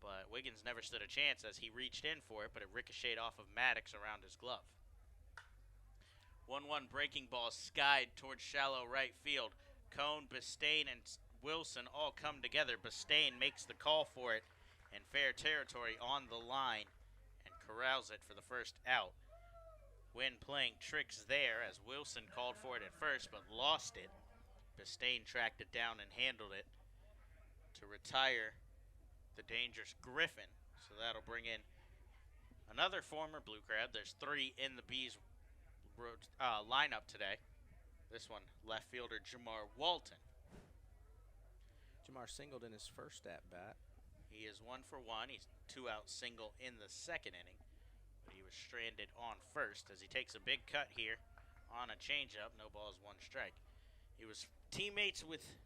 A: But Wiggins never stood a chance as he reached in for it, but it ricocheted off of Maddox around his glove. 1-1 breaking ball skied towards shallow right field. Cone, Bistain, and Wilson all come together. Bistain makes the call for it in fair territory on the line and corrals it for the first out. Wynn playing tricks there as Wilson called for it at first but lost it. Bistain tracked it down and handled it to retire the dangerous Griffin. So that'll bring in another former Blue Crab. There's 3 in the Bees lineup today. This one, left fielder Jamar Walton.
B: Jamar singled in his first at-bat.
A: He is 1 for 1. He's 2-out single in the second inning. But he was stranded on first as he takes a big cut here on a changeup. No balls, 1 strike. He was teammates with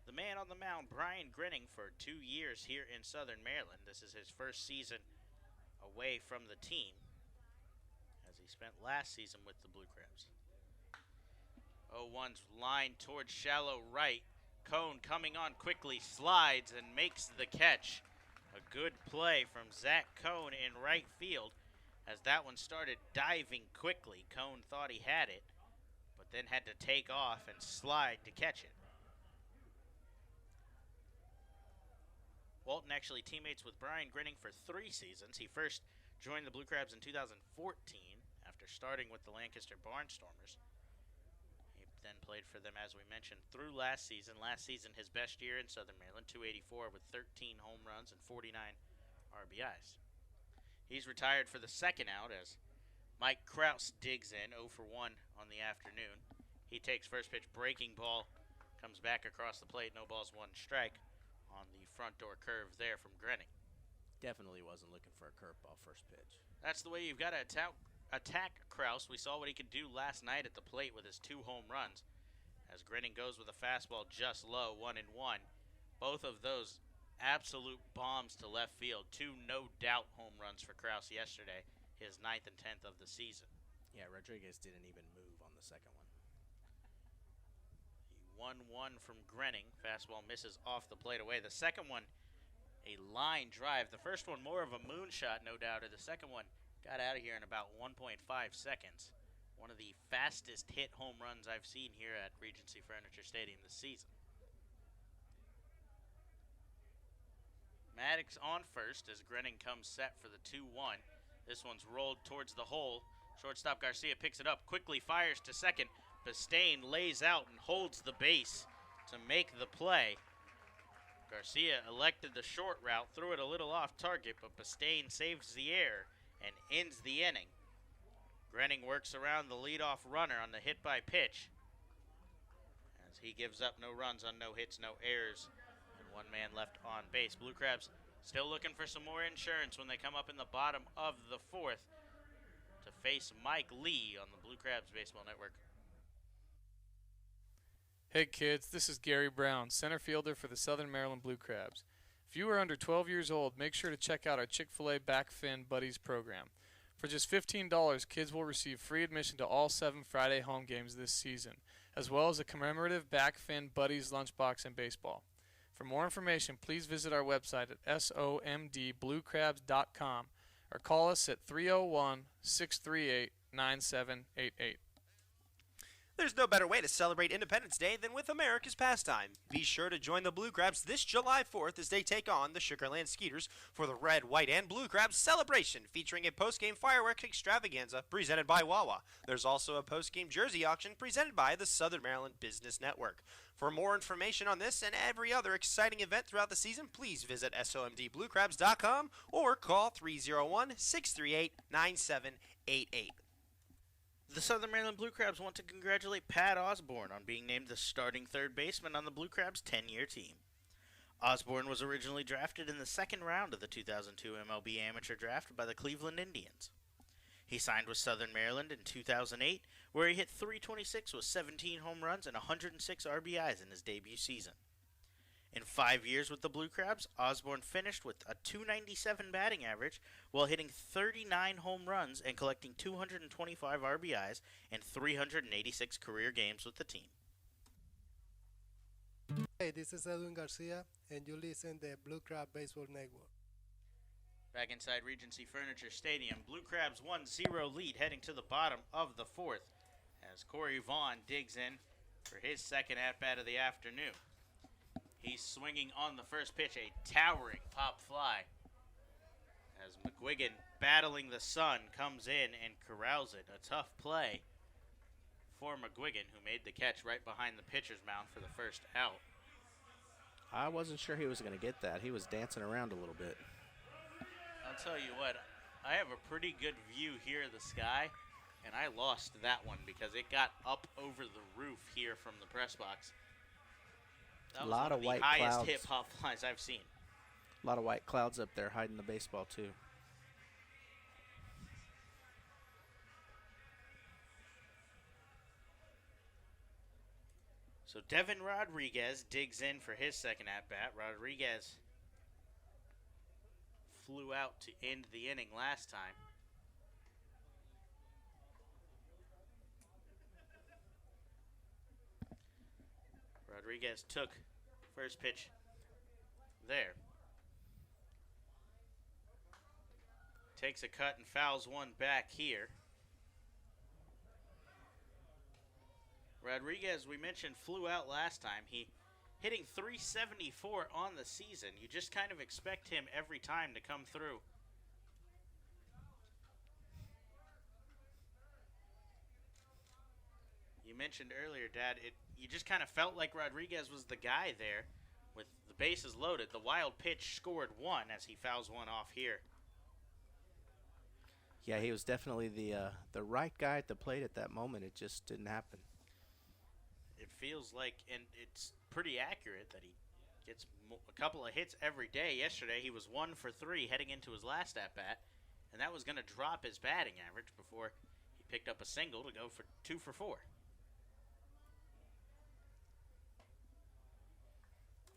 A: the man on the mound, Brian Grinning, for 2 years here in Southern Maryland. This is his first season away from the team, as he spent last season with the Blue Crabs. 0-1's line towards shallow right. Cone coming on quickly, slides and makes the catch. A good play from Zach Cone in right field, as that one started diving quickly. Cone thought he had it, but then had to take off and slide to catch it. Walton actually teammates with Brian Grinning for 3 seasons. He first joined the Blue Crabs in 2014 after starting with the Lancaster Barnstormers. He then played for them, as we mentioned, through last season. Last season, his best year in Southern Maryland, 284 with 13 home runs and 49 RBIs. He's retired for the second out as Mike Kraus digs in 0 for 1 on the afternoon. He takes first pitch, breaking ball, comes back across the plate, no balls, 1 strike on the front door curve there from Grinning.
B: Definitely wasn't looking for a curveball first pitch.
A: That's the way you've got to attack Kraus. We saw what he could do last night at the plate with his 2 home runs, as Grinning goes with a fastball just low, 1-1. Both of those absolute bombs to left field. 2 no-doubt home runs for Kraus yesterday, his 9th and 10th of the season.
B: Yeah, Rodriguez didn't even move on the second one.
A: 1-1 from Grinning. Fastball misses off the plate away. The second one, a line drive. The first one, more of a moonshot, no doubter. The second one got out of here in about 1.5 seconds. One of the fastest hit home runs I've seen here at Regency Furniture Stadium this season. Maddox on first as Grinning comes set for the 2-1. This one's rolled towards the hole. Shortstop Garcia picks it up, quickly fires to second. Bistain lays out and holds the base to make the play. Garcia elected the short route, threw it a little off target, but Bistain saves the error and ends the inning. Grinning works around the leadoff runner on the hit by pitch, as he gives up no runs on no hits, no errors, and 1 man left on base. Blue Crabs still looking for some more insurance when they come up in the bottom of the 4th to face Mike Lee on the Blue Crabs Baseball Network.
G: Hey kids, this is Gary Brown, center fielder for the Southern Maryland Blue Crabs. If you are under 12 years old, make sure to check out our Chick-fil-A Back Fin Buddies program. For just $15, kids will receive free admission to all 7 Friday home games this season, as well as a commemorative Back Fin Buddies lunchbox and baseball. For more information, please visit our website at somdbluecrabs.com or call us at 301-638-9788.
O: There's no better way to celebrate Independence Day than with America's pastime. Be sure to join the Blue Crabs this July 4th as they take on the Sugarland Skeeters for the Red, White, and Blue Crabs celebration, featuring a post-game fireworks extravaganza presented by Wawa. There's also a post-game jersey auction presented by the Southern Maryland Business Network. For more information on this and every other exciting event throughout the season, please visit somdbluecrabs.com or call 301-638-9788.
A: The Southern Maryland Blue Crabs want to congratulate Pat Osborne on being named the starting third baseman on the Blue Crabs' 10-year team. Osborne was originally drafted in the second round of the 2002 MLB Amateur Draft by the Cleveland Indians. He signed with Southern Maryland in 2008, where he hit .326 with 17 home runs and 106 RBIs in his debut season. In 5 years with the Blue Crabs, Osborne finished with a .297 batting average while hitting 39 home runs and collecting 225 RBIs in 386 career games with the team.
P: Hey, this is Edwin Garcia, and you listen to the Blue Crab Baseball Network.
A: Back inside Regency Furniture Stadium, Blue Crabs 1-0 lead heading to the bottom of the 4th as Cory Vaughn digs in for his second at-bat of the afternoon. He's swinging on the first pitch, a towering pop fly, as McGuigan, battling the sun, comes in and corrals it. A tough play for McGuigan, who made the catch right behind the pitcher's mound for the first out.
B: I wasn't sure he was going to get that. He was dancing around a little bit.
A: I'll tell you what, I have a pretty good view here of the sky, and I lost that one because it got up over the roof here from the press box. That
B: A
A: was
B: lot
A: one
B: of
A: the
B: white
A: highest
B: clouds.
A: hit pop flies I've seen.
B: A lot of white clouds up there hiding the baseball, too.
A: So Devon Rodriguez digs in for his second at-bat. Rodriguez flew out to end the inning last time. Rodriguez took first pitch there. Takes a cut and fouls one back here. Rodriguez, we mentioned, flew out last time. He hitting .374 on the season. You just kind of expect him every time to come through. You mentioned earlier, Dad, you just kind of felt like Rodriguez was the guy there with the bases loaded. The wild pitch scored one as he fouls one off here.
B: Yeah, he was definitely the right guy at the plate at that moment. It just didn't happen.
A: It feels like, and it's pretty accurate, that he gets a couple of hits every day. Yesterday, he was 1 for 3 heading into his last at-bat, and that was going to drop his batting average before he picked up a single to go for 2 for 4.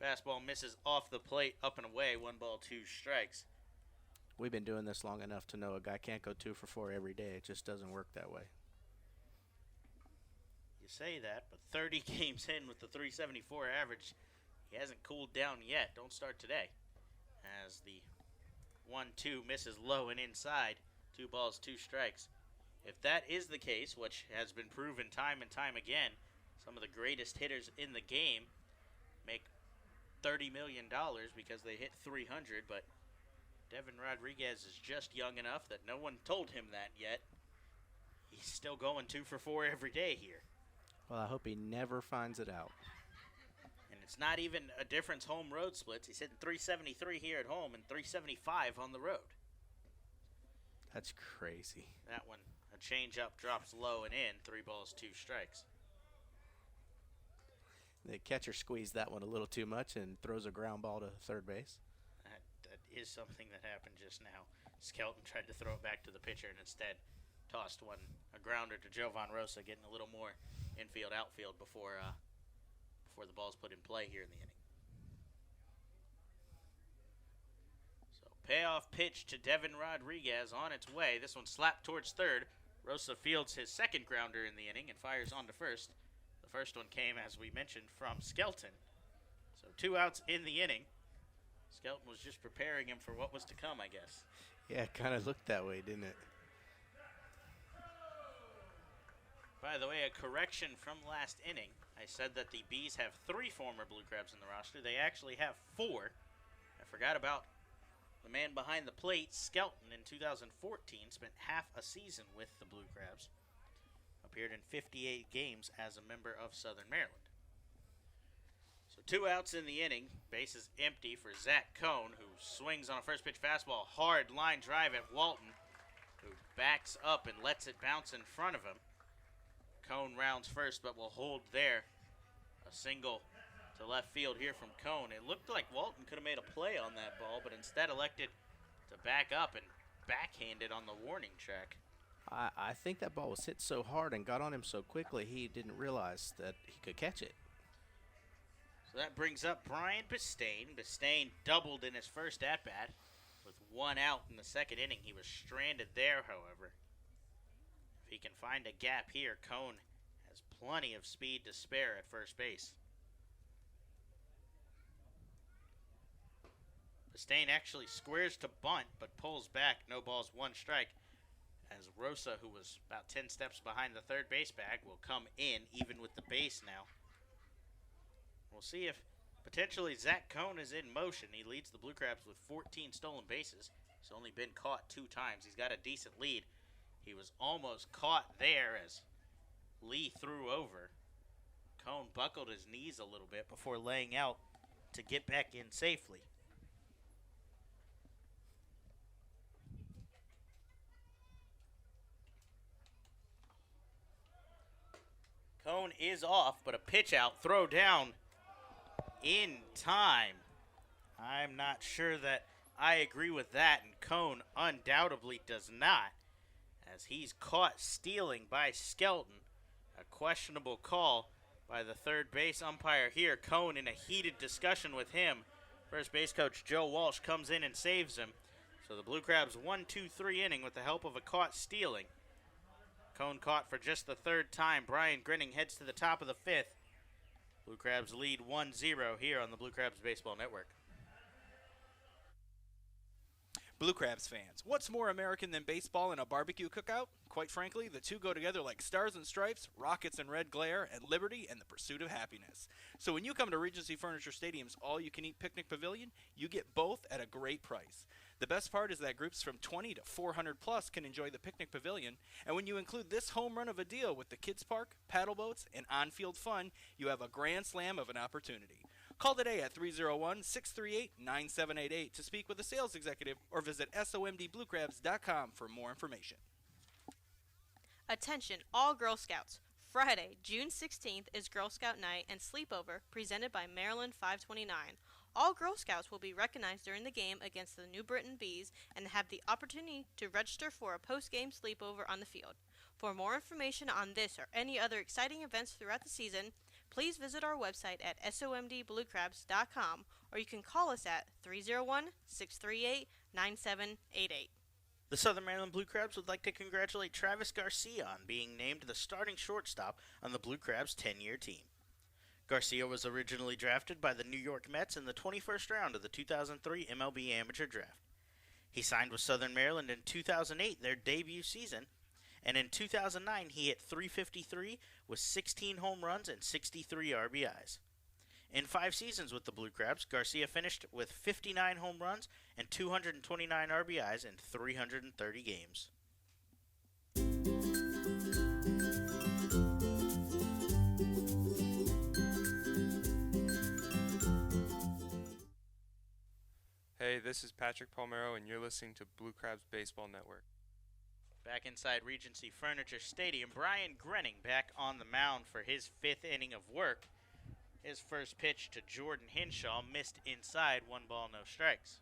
A: Fastball misses off the plate, up and away, 1 ball, 2 strikes.
B: We've been doing this long enough to know a guy can't go 2 for 4 every day. It just doesn't work that way.
A: You say that, but 30 games in with the .374 average, he hasn't cooled down yet. Don't start today. As the 1-2 misses low and inside, 2 balls, 2 strikes. If that is the case, which has been proven time and time again, some of the greatest hitters in the game make $30 million because they hit 300, but Devon Rodriguez is just young enough that no one told him that yet. He's still going 2 for 4 every day here.
B: Well, I hope he never finds it out.
A: And it's not even a difference home road splits. He's hitting .373 here at home and .375 on the road.
B: That's crazy.
A: That one, a changeup drops low and in, 3 balls, 2 strikes.
B: The catcher squeezed that one a little too much and throws a ground ball to third base.
A: That is something that happened just now. Skelton tried to throw it back to the pitcher and instead tossed a grounder to Jovan Rosa, getting a little more infield, outfield before the ball's put in play here in the inning. So payoff pitch to Devon Rodriguez on its way. This one slapped towards third. Rosa fields his second grounder in the inning and fires on to first. The first one came, as we mentioned, from Skelton. So 2 outs in the inning. Skelton was just preparing him for what was to come, I guess.
B: Yeah, it kind of looked that way, didn't it?
A: By the way, a correction from last inning. I said that the Bees have 3 former Blue Crabs in the roster. They actually have 4. I forgot about the man behind the plate, Skelton, in 2014. Spent half a season with the Blue Crabs. Appeared in 58 games as a member of Southern Maryland. So 2 outs in the inning. Bases empty for Zach Cohn, who swings on a first pitch fastball. Hard line drive at Walton, who backs up and lets it bounce in front of him. Cohn rounds first, but will hold there. A single to left field here from Cohn. It looked like Walton could have made a play on that ball, but instead elected to back up and backhand it on the warning track.
B: I think that ball was hit so hard and got on him so quickly he didn't realize that he could catch it.
A: So that brings up Brian Bistain. Bistain doubled in his first at-bat with 1 out in the second inning. He was stranded there, however. If he can find a gap here, Cohn has plenty of speed to spare at first base. Bistain actually squares to bunt, but pulls back. No balls, 1 strike. as Rosa, who was about 10 steps behind the third base bag, will come in, even with the base now. We'll see if potentially Zach Cohn is in motion. He leads the Blue Crabs with 14 stolen bases. He's only been caught 2 times. He's got a decent lead. He was almost caught there as Lee threw over. Cohn buckled his knees a little bit before laying out to get back in safely. Cohn is off, but a pitch out, throw down in time. I'm not sure that I agree with that, and Cohn undoubtedly does not, as he's caught stealing by Skelton. A questionable call by the third base umpire here. Cohn in a heated discussion with him. First base coach Joe Walsh comes in and saves him. So the Blue Crabs 1-2-3 inning with the help of a caught stealing. Cohn caught for just the third time. Brian Grinning heads to the top of the 5th. Blue Crabs lead 1-0 here on the Blue Crabs Baseball Network.
D: Blue Crabs fans, what's more American than baseball and a barbecue cookout? Quite frankly, the two go together like stars and stripes, rockets and red glare, and liberty and the pursuit of happiness. So when you come to Regency Furniture Stadium's all-you-can-eat picnic pavilion, you get both at a great price. The best part is that groups from 20 to 400 plus can enjoy the picnic pavilion, and when you include this home run of a deal with the kids park, paddle boats, and on-field fun, you have a grand slam of an opportunity. Call today at 301-638-9788 to speak with a sales executive or visit somdbluecrabs.com for more information.
Q: Attention all Girl Scouts. Friday, June 16th is Girl Scout Night and Sleepover presented by Maryland 529. All Girl Scouts will be recognized during the game against the New Britain Bees and have the opportunity to register for a post-game sleepover on the field. For more information on this or any other exciting events throughout the season, please visit our website at somdbluecrabs.com or you can call us at 301-638-9788.
A: The Southern Maryland Blue Crabs would like to congratulate Travis Garcia on being named the starting shortstop on the Blue Crabs' 10-year team. Garcia was originally drafted by the New York Mets in the 21st round of the 2003 MLB Amateur Draft. He signed with Southern Maryland in 2008, their debut season, and in 2009 he hit .353 with 16 home runs and 63 RBIs. In 5 seasons with the Blue Crabs, Garcia finished with 59 home runs and 229 RBIs in 330 games.
R: Hey, this is Patrick Palmero, and you're listening to Blue Crabs Baseball Network.
A: Back inside Regency Furniture Stadium, Brian Grinning back on the mound for his 5th inning of work. His first pitch to Jordan Hinshaw missed inside, 1 ball, no strikes.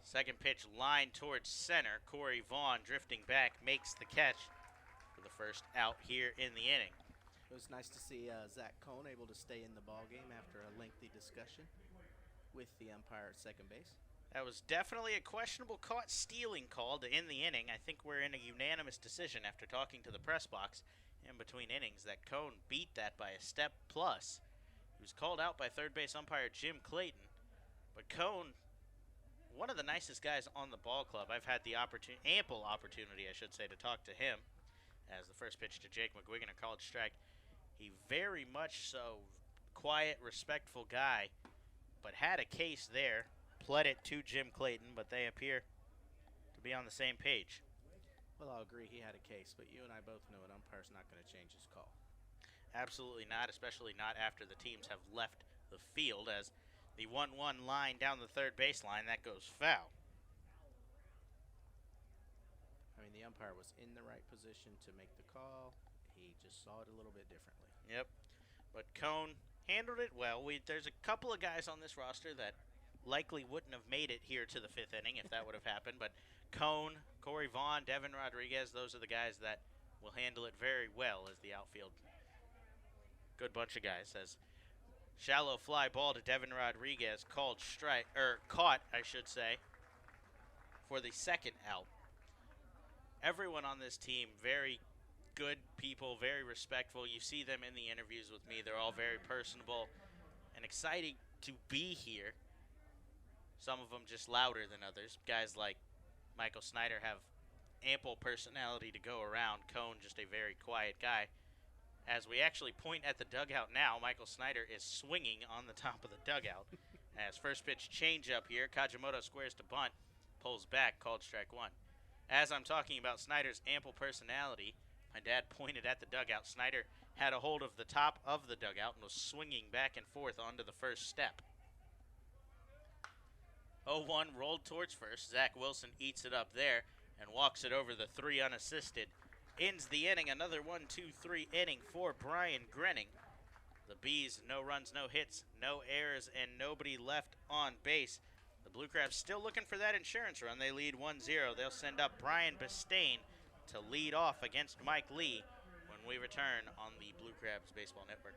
A: Second pitch line towards center. Cory Vaughn drifting back makes the catch for the first out here in the inning.
B: It was nice to see Zach Cohn able to stay in the ballgame after a lengthy discussion with the umpire at second base.
A: That was definitely a questionable caught stealing call to end the inning. I think we're in a unanimous decision after talking to the press box in between innings that Cohn beat that by a step plus. He was called out by third base umpire Jim Clayton. But Cohn, one of the nicest guys on the ball club. I've had the ample opportunity, I should say, to talk to him as the first pitch to Jake McGuigan, a called strike. He very much so, quiet, respectful guy, but had a case there. Pled it to Jim Clayton, but they appear to be on the same page.
B: Well, I'll agree he had a case, but you and I both know an umpire's not going to change his call.
A: Absolutely not, especially not after the teams have left the field, as the 1-1 line down the third baseline, that goes foul.
B: I mean, the umpire was in the right position to make the call. He just saw it a little bit differently.
A: Yep, but Cohn handled it well. There's a couple of guys on this roster that likely wouldn't have made it here to the 5th inning if that would have happened, but Cohn, Cory Vaughn, Devon Rodriguez, those are the guys that will handle it very well as the outfield. Good bunch of guys. As shallow fly ball to Devon Rodriguez, caught, I should say, for the second out. Everyone on this team, very good people, very respectful. You see them in the interviews with me. They're all very personable and exciting to be here. Some of them just louder than others. Guys like Michael Snyder have ample personality to go around. Cone, just a very quiet guy. As we actually point at the dugout now, Michael Snyder is swinging on the top of the dugout. As first pitch change up here, Kajimoto squares to bunt, pulls back, called strike one. As I'm talking about Snyder's ample personality, my dad pointed at the dugout. Snyder had a hold of the top of the dugout and was swinging back and forth onto the first step. 0-1 rolled towards first. Zach Wilson eats it up there and walks it over the three unassisted. Ends the inning, another 1-2-3 inning for Brian Grenning. The Bees, no runs, no hits, no errors, and nobody left on base. The Blue Crabs still looking for that insurance run. They lead 1-0. They'll send up Brian Bistain to lead off against Mike Lee when we return on the Blue Crabs Baseball Network.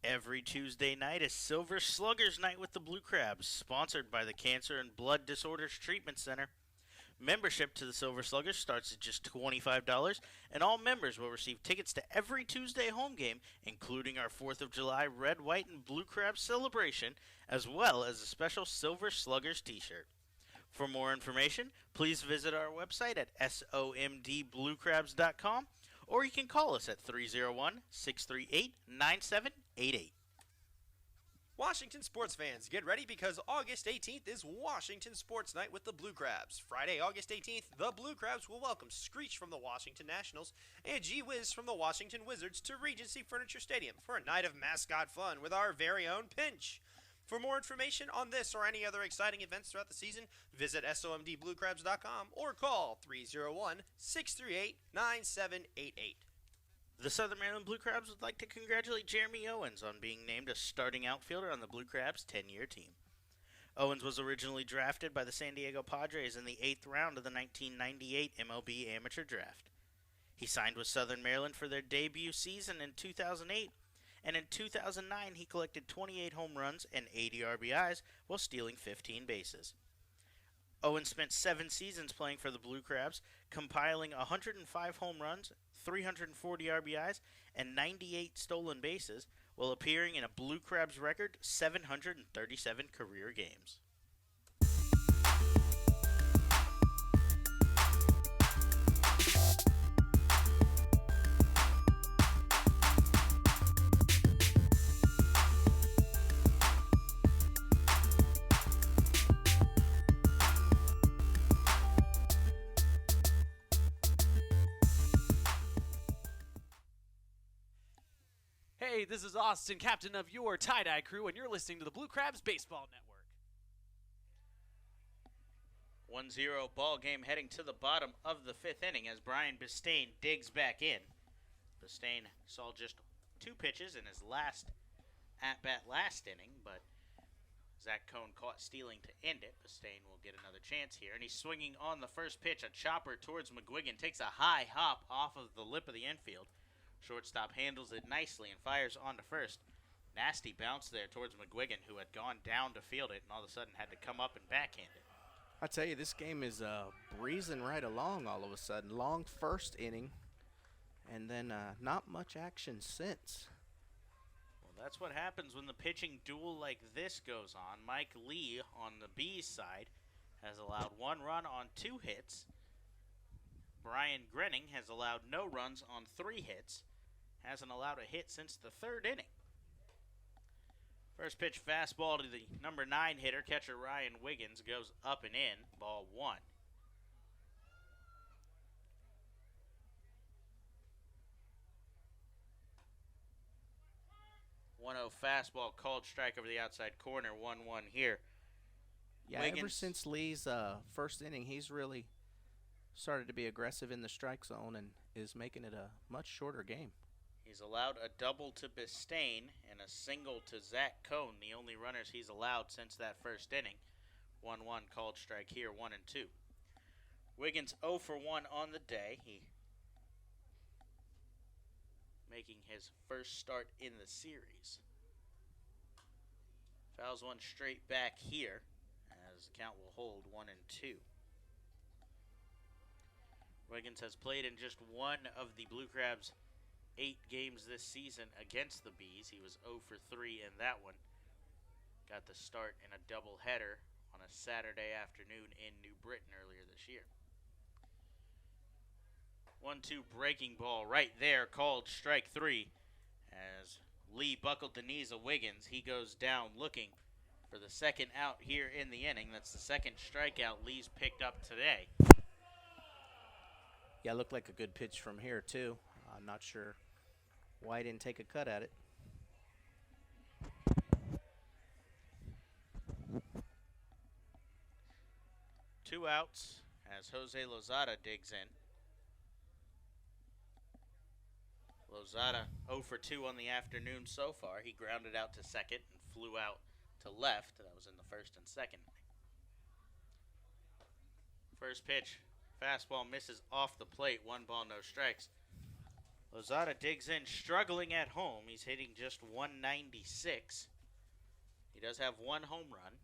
A: Every Tuesday night is Silver Sluggers Night with the Blue Crabs, sponsored by the Cancer and Blood Disorders Treatment Center. Membership to the Silver Sluggers starts at just $25, and all members will receive tickets to every Tuesday home game, including our 4th of July Red, White, and Blue Crabs celebration, as well as a special Silver Sluggers t-shirt. For more information, please visit our website at somdbluecrabs.com, or you can call us at 301-638-9788.
O: Washington sports fans, get ready because August 18th is Washington Sports Night with the Blue Crabs. Friday, August 18th, the Blue Crabs will welcome Screech from the Washington Nationals and Gee Whiz from the Washington Wizards to Regency Furniture Stadium for a night of mascot fun with our very own Pinch. For more information on this or any other exciting events throughout the season, visit somdbluecrabs.com or call 301-638-9788.
A: The Southern Maryland Blue Crabs would like to congratulate Jeremy Owens on being named a starting outfielder on the Blue Crabs' 10-year team. Owens was originally drafted by the San Diego Padres in the 8th round of the 1998 MLB Amateur Draft. He signed with Southern Maryland for their debut season in 2008, and in 2009 he collected 28 home runs and 80 RBIs while stealing 15 bases. Owens spent 7 seasons playing for the Blue Crabs, compiling 105 home runs, 340 RBIs, and 98 stolen bases, while appearing in a Blue Crabs record 737 career games.
L: Hey, this is Austin, captain of your tie-dye crew, and you're listening to the Blue Crabs Baseball Network.
A: 1-0 ball game heading to the bottom of the 5th inning as Brian Bistain digs back in. Bistain saw just 2 pitches in his last at-bat last inning, but Zach Cone caught stealing to end it. Bistain will get another chance here, and he's swinging on the first pitch. A chopper towards McGuigan, takes a high hop off of the lip of the infield. Shortstop handles it nicely and fires on to first. Nasty bounce there towards McGuigan, who had gone down to field it and all of a sudden had to come up and backhand it.
B: I tell you, this game is breezing right along all of a sudden. Long first inning, and then not much action since.
A: Well, that's what happens when the pitching duel like this goes on. Mike Lee on the Bees side has allowed 1 run on 2 hits. Brian Grenning has allowed no runs on 3 hits. Hasn't allowed a hit since the 3rd inning. First pitch fastball to the number 9 hitter, catcher Ryan Wiggins, goes up and in, ball 1. 1-0 fastball, called strike over the outside corner, 1-1 here.
B: Yeah,
A: Wiggins,
B: ever since Lee's first inning, he's really started to be aggressive in the strike zone and is making it a much shorter game.
A: He's allowed a double to Bistain and a single to Zach Cone, the only runners he's allowed since that first inning. 1-1 called strike here, 1-2. Wiggins 0 for 1 on the day. He making his first start in the series. Fouls one straight back here as the count will hold 1-2. Wiggins has played in just one of the Blue Crabs' 8 games this season against the Bees. He was 0 for 3 in that one. Got the start in a doubleheader on a Saturday afternoon in New Britain earlier this year. 1-2 breaking ball right there, called strike 3. As Lee buckled the knees of Wiggins, he goes down looking for the second out here in the inning. That's the second strikeout Lee's picked up today.
B: Yeah, looked like a good pitch from here, too. I'm not sure why he didn't take a cut at it.
A: Two outs as Jose Lazada digs in. Lazada 0 for 2 on the afternoon so far. He grounded out to second and flew out to left. That was in the first and second. First pitch, fastball misses off the plate. 1 ball, no strikes. Lazada digs in, struggling at home. He's hitting just 196. He does have 1 home run.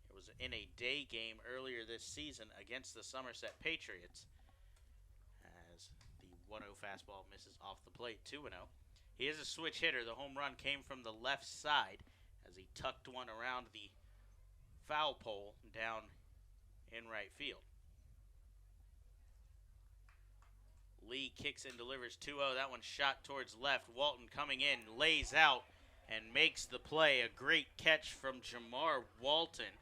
A: It was in a day game earlier this season against the Somerset Patriots. As the 1-0 fastball misses off the plate, 2-0. He is a switch hitter. The home run came from the left side as he tucked one around the foul pole down in right field. Lee kicks and delivers 2-0. That one shot towards left. Walton coming in, lays out, and makes the play. A great catch from Jamar Walton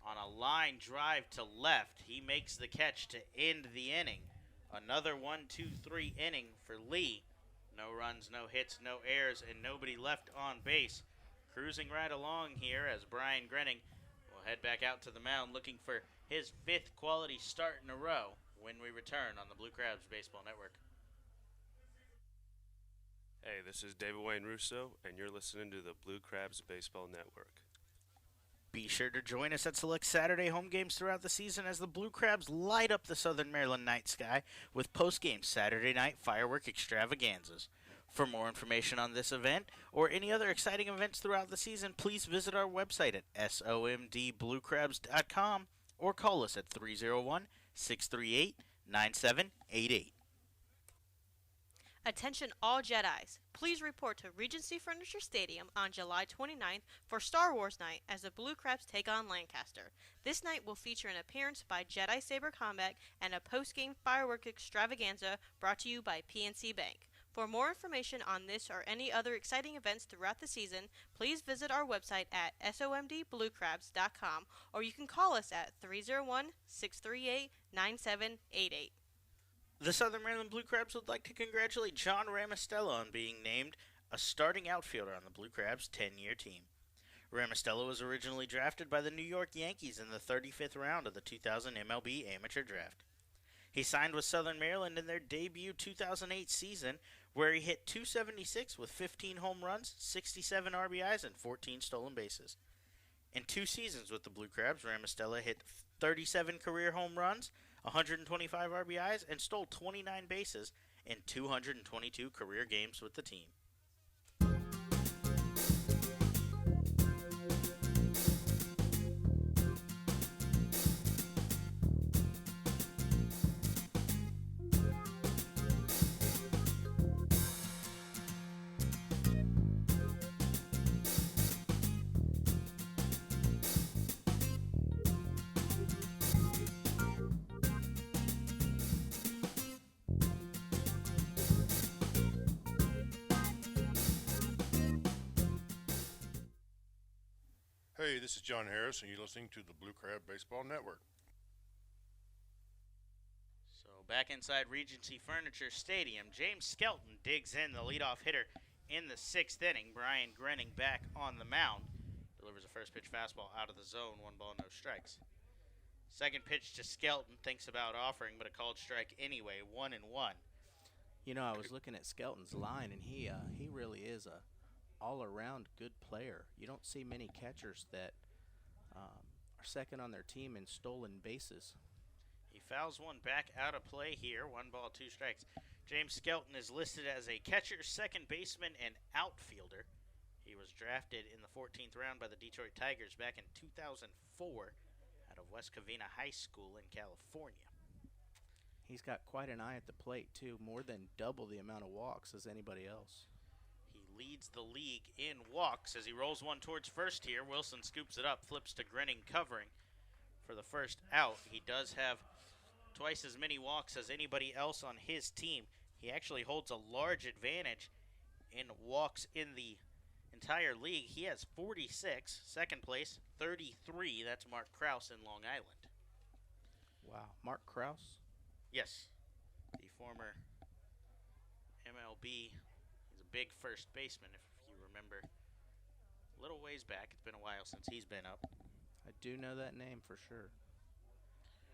A: on a line drive to left. He makes the catch to end the inning. Another 1-2-3 inning for Lee. No runs, no hits, no errors, and nobody left on base. Cruising right along here as Brian Grenning will head back out to the mound looking for his 5th quality start in a row when we return on the Blue Crabs Baseball Network.
S: Hey, this is David Wayne Russo, and you're listening to the Blue Crabs Baseball Network.
A: Be sure to join us at select Saturday home games throughout the season as the Blue Crabs light up the Southern Maryland night sky with post-game Saturday night firework extravaganzas. For more information on this event or any other exciting events throughout the season, please visit our website at somdbluecrabs.com or call us at 301-638-9788.
Q: Attention all Jedis. Please report to Regency Furniture Stadium on July 29th for Star Wars Night as the Blue Crabs take on Lancaster. This night will feature an appearance by Jedi Saber Combat and a post-game firework extravaganza brought to you by PNC Bank. For more information on this or any other exciting events throughout the season, please visit our website at somdbluecrabs.com or you can call us at 301-638-9788.
A: The Southern Maryland Blue Crabs would like to congratulate John Ramostella on being named a starting outfielder on the Blue Crabs' 10-year team. Ramostella was originally drafted by the New York Yankees in the 35th round of the 2000 MLB Amateur Draft. He signed with Southern Maryland in their debut 2008 season, where he hit .276 with 15 home runs, 67 RBIs, and 14 stolen bases. In 2 seasons with the Blue Crabs, Ramostella hit 37 career home runs, 125 RBIs, and stole 29 bases in 222 career games with the team.
T: Hey, this is John Harris, and you're listening to the Blue Crab Baseball Network.
A: So back inside Regency Furniture Stadium, James Skelton digs in, the leadoff hitter in the 6th inning. Brian Grenning back on the mound. Delivers a first pitch fastball out of the zone, 1 ball, no strikes. Second pitch to Skelton, thinks about offering, but a called strike anyway, 1-1.
B: You know, I was looking at Skelton's line, and he really is a all-around good player. You don't see many catchers that are second on their team in stolen bases.
A: He fouls one back out of play here. 1 ball, 2 strikes. James Skelton is listed as a catcher, second baseman, and outfielder. He was drafted in the 14th round by the Detroit Tigers back in 2004 out of West Covina High School in California.
B: He's got quite an eye at the plate, too, more than double the amount of walks as anybody else.
A: He leads the league in walks as he rolls one towards first here. Wilson scoops it up, flips to Grenning covering for the first out. He does have twice as many walks as anybody else on his team. He actually holds a large advantage in walks in the entire league. He has 46. Second place, 33. That's Mark Krause in Long Island.
B: Wow. Mark Krause?
A: Yes. The former MLB. He's a big first baseman, if you remember. A little ways back. It's been a while since he's been up.
B: I do know that name for sure.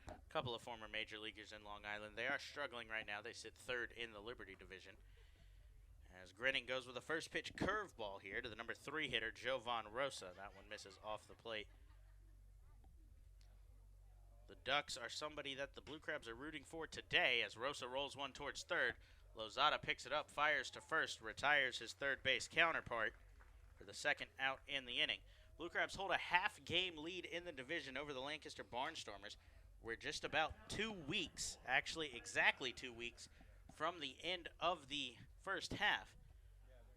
A: A couple of former major leaguers in Long Island. They are struggling right now. They sit third in the Liberty division. As Grenning goes with a first pitch curveball here to the number 3 hitter, Jovan Rosa. That one misses off the plate. The Ducks are somebody that the Blue Crabs are rooting for today as Rosa rolls one towards third. Lazada picks it up, fires to first, retires his third base counterpart for the second out in the inning. Blue Crabs hold a half-game lead in the division over the Lancaster Barnstormers. We're just about 2 weeks, actually exactly 2 weeks, from the end of the first half.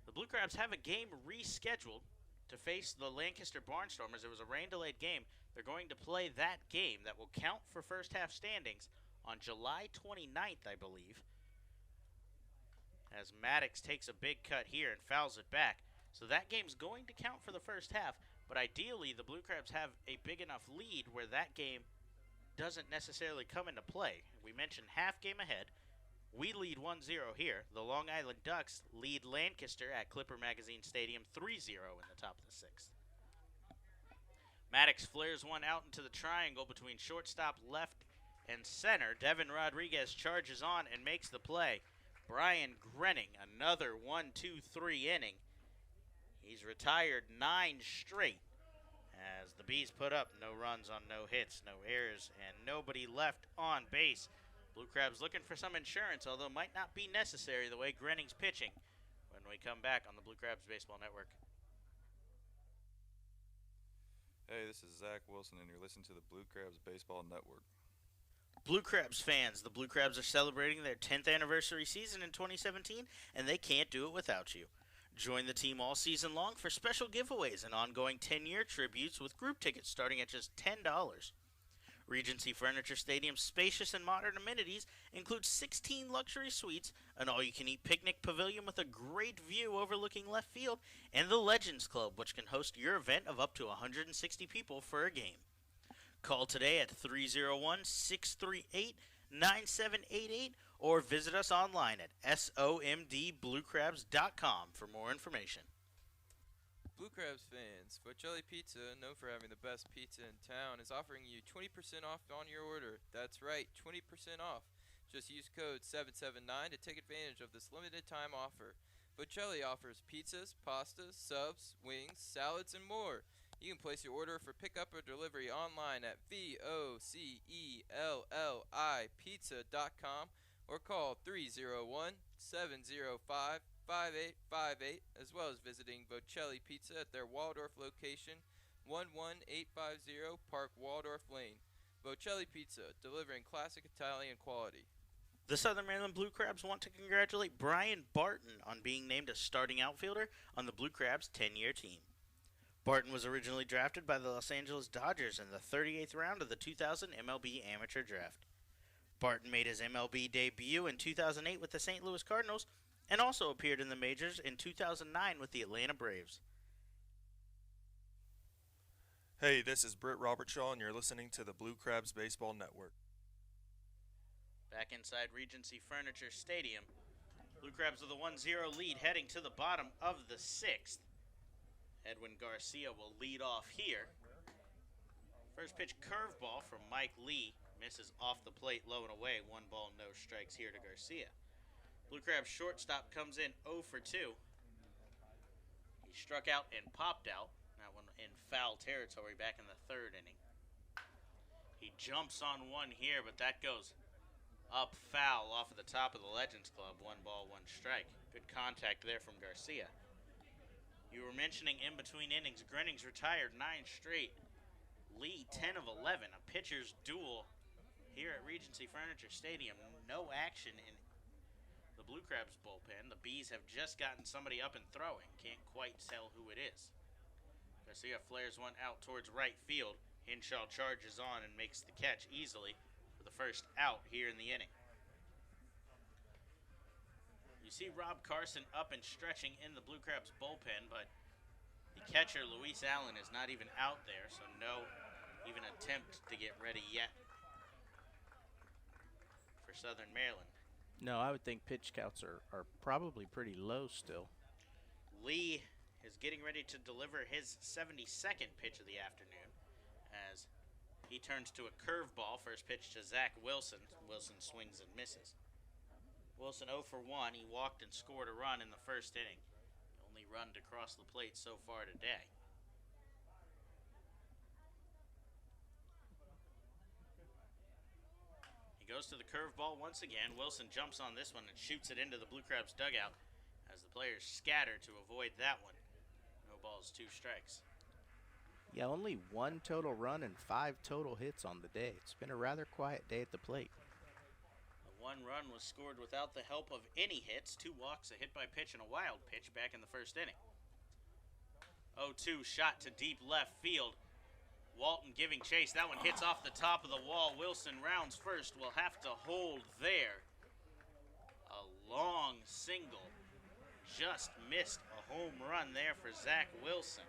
A: The Blue Crabs have a game rescheduled to face the Lancaster Barnstormers. It was a rain-delayed game. They're going to play that game that will count for first half standings on July 29th, I believe, as Maddox takes a big cut here and fouls it back. So that game's going to count for the first half, but ideally the Blue Crabs have a big enough lead where that game doesn't necessarily come into play. We mentioned half game ahead. We lead 1-0 here. The Long Island Ducks lead Lancaster at Clipper Magazine Stadium 3-0 in the top of the 6th. Maddox flares one out into the triangle between shortstop left and center. Devon Rodriguez charges on and makes the play. Brian Grenning, another 1-2-3 inning. He's retired 9 straight as the Bees put up no runs on no hits, no errors, and nobody left on base. Blue Crabs looking for some insurance, although might not be necessary the way Grenning's pitching when we come back on the Blue Crabs Baseball Network.
U: Hey, this is Zach Wilson, and you're listening to the Blue Crabs Baseball Network.
A: Blue Crabs fans, the Blue Crabs are celebrating their 10th anniversary season in 2017, and they can't do it without you. Join the team all season long for special giveaways and ongoing 10-year tributes with group tickets starting at just $10. Regency Furniture Stadium's spacious and modern amenities include 16 luxury suites, an all-you-can-eat picnic pavilion with a great view overlooking left field, and the Legends Club, which can host your event of up to 160 people for a game. Call today at 301-638-9788 or visit us online at somdbluecrabs.com for more information.
V: Blue Crabs fans, Bocelli Pizza, known for having the best pizza in town, is offering you 20% off on your order. That's right, 20% off. Just use code 779 to take advantage of this limited time offer. Bocelli offers pizzas, pastas, subs, wings, salads, and more. You can place your order for pickup or delivery online at VOCELLIPizza.com or call 301-705-5858, as well as visiting Bocelli Pizza at their Waldorf location, 11850 Park Waldorf Lane. Bocelli Pizza, delivering classic Italian quality.
A: The Southern Maryland Blue Crabs want to congratulate Brian Barton on being named a starting outfielder on the Blue Crabs' 10-year team. Barton was originally drafted by the Los Angeles Dodgers in the 38th round of the 2000 MLB Amateur Draft. Barton made his MLB debut in 2008 with the St. Louis Cardinals and also appeared in the majors in 2009 with the Atlanta Braves.
W: Hey, this is Britt Robertshaw, and you're listening to the Blue Crabs Baseball Network.
A: Back inside Regency Furniture Stadium, Blue Crabs with a 1-0 lead heading to the bottom of the 6th. Edwin Garcia will lead off here. First pitch curveball from Mike Lee. Misses off the plate, low and away. 1 ball, no strikes here to Garcia. Blue Crabs shortstop comes in 0 for 2. He struck out and popped out. That one in foul territory back in the 3rd inning. He jumps on one here, but that goes up foul off of the top of the Legends Club. 1 ball, 1 strike. Good contact there from Garcia. You were mentioning in between innings, Grenning's retired 9 straight. Lee 10 of 11, a pitcher's duel here at Regency Furniture Stadium. No action in the Blue Crabs bullpen. The Bees have just gotten somebody up and throwing. Can't quite tell who it is. Garcia flares one out towards right field. Hinshaw charges on and makes the catch easily. for the first out here in the inning. You see Rob Carson up and stretching in the Blue Crabs bullpen, but the catcher, Luis Allen, is not even out there, so no even attempt to get ready yet for Southern Maryland.
B: No, I would think pitch counts are probably pretty low still.
A: Lee is getting ready to deliver his 72nd pitch of the afternoon as he turns to a curveball. First pitch to Zach Wilson. Wilson swings and misses. Wilson 0 for 1. He walked and scored a run in the first inning. The only run to cross the plate so far today. Goes to the curveball once again. Wilson jumps on this one and shoots it into the Blue Crabs dugout as the players scatter to avoid that one. No balls, 2 strikes.
B: Yeah, only 1 total run and 5 total hits on the day. It's been a rather quiet day at the plate.
A: The 1 run was scored without the help of any hits. 2 walks, a hit by pitch, and a wild pitch back in the first inning. 0-2 shot to deep left field. Walton giving chase. That one hits off the top of the wall. Wilson rounds first. Will have to hold there. A long single. Just missed a home run there for Zach Wilson.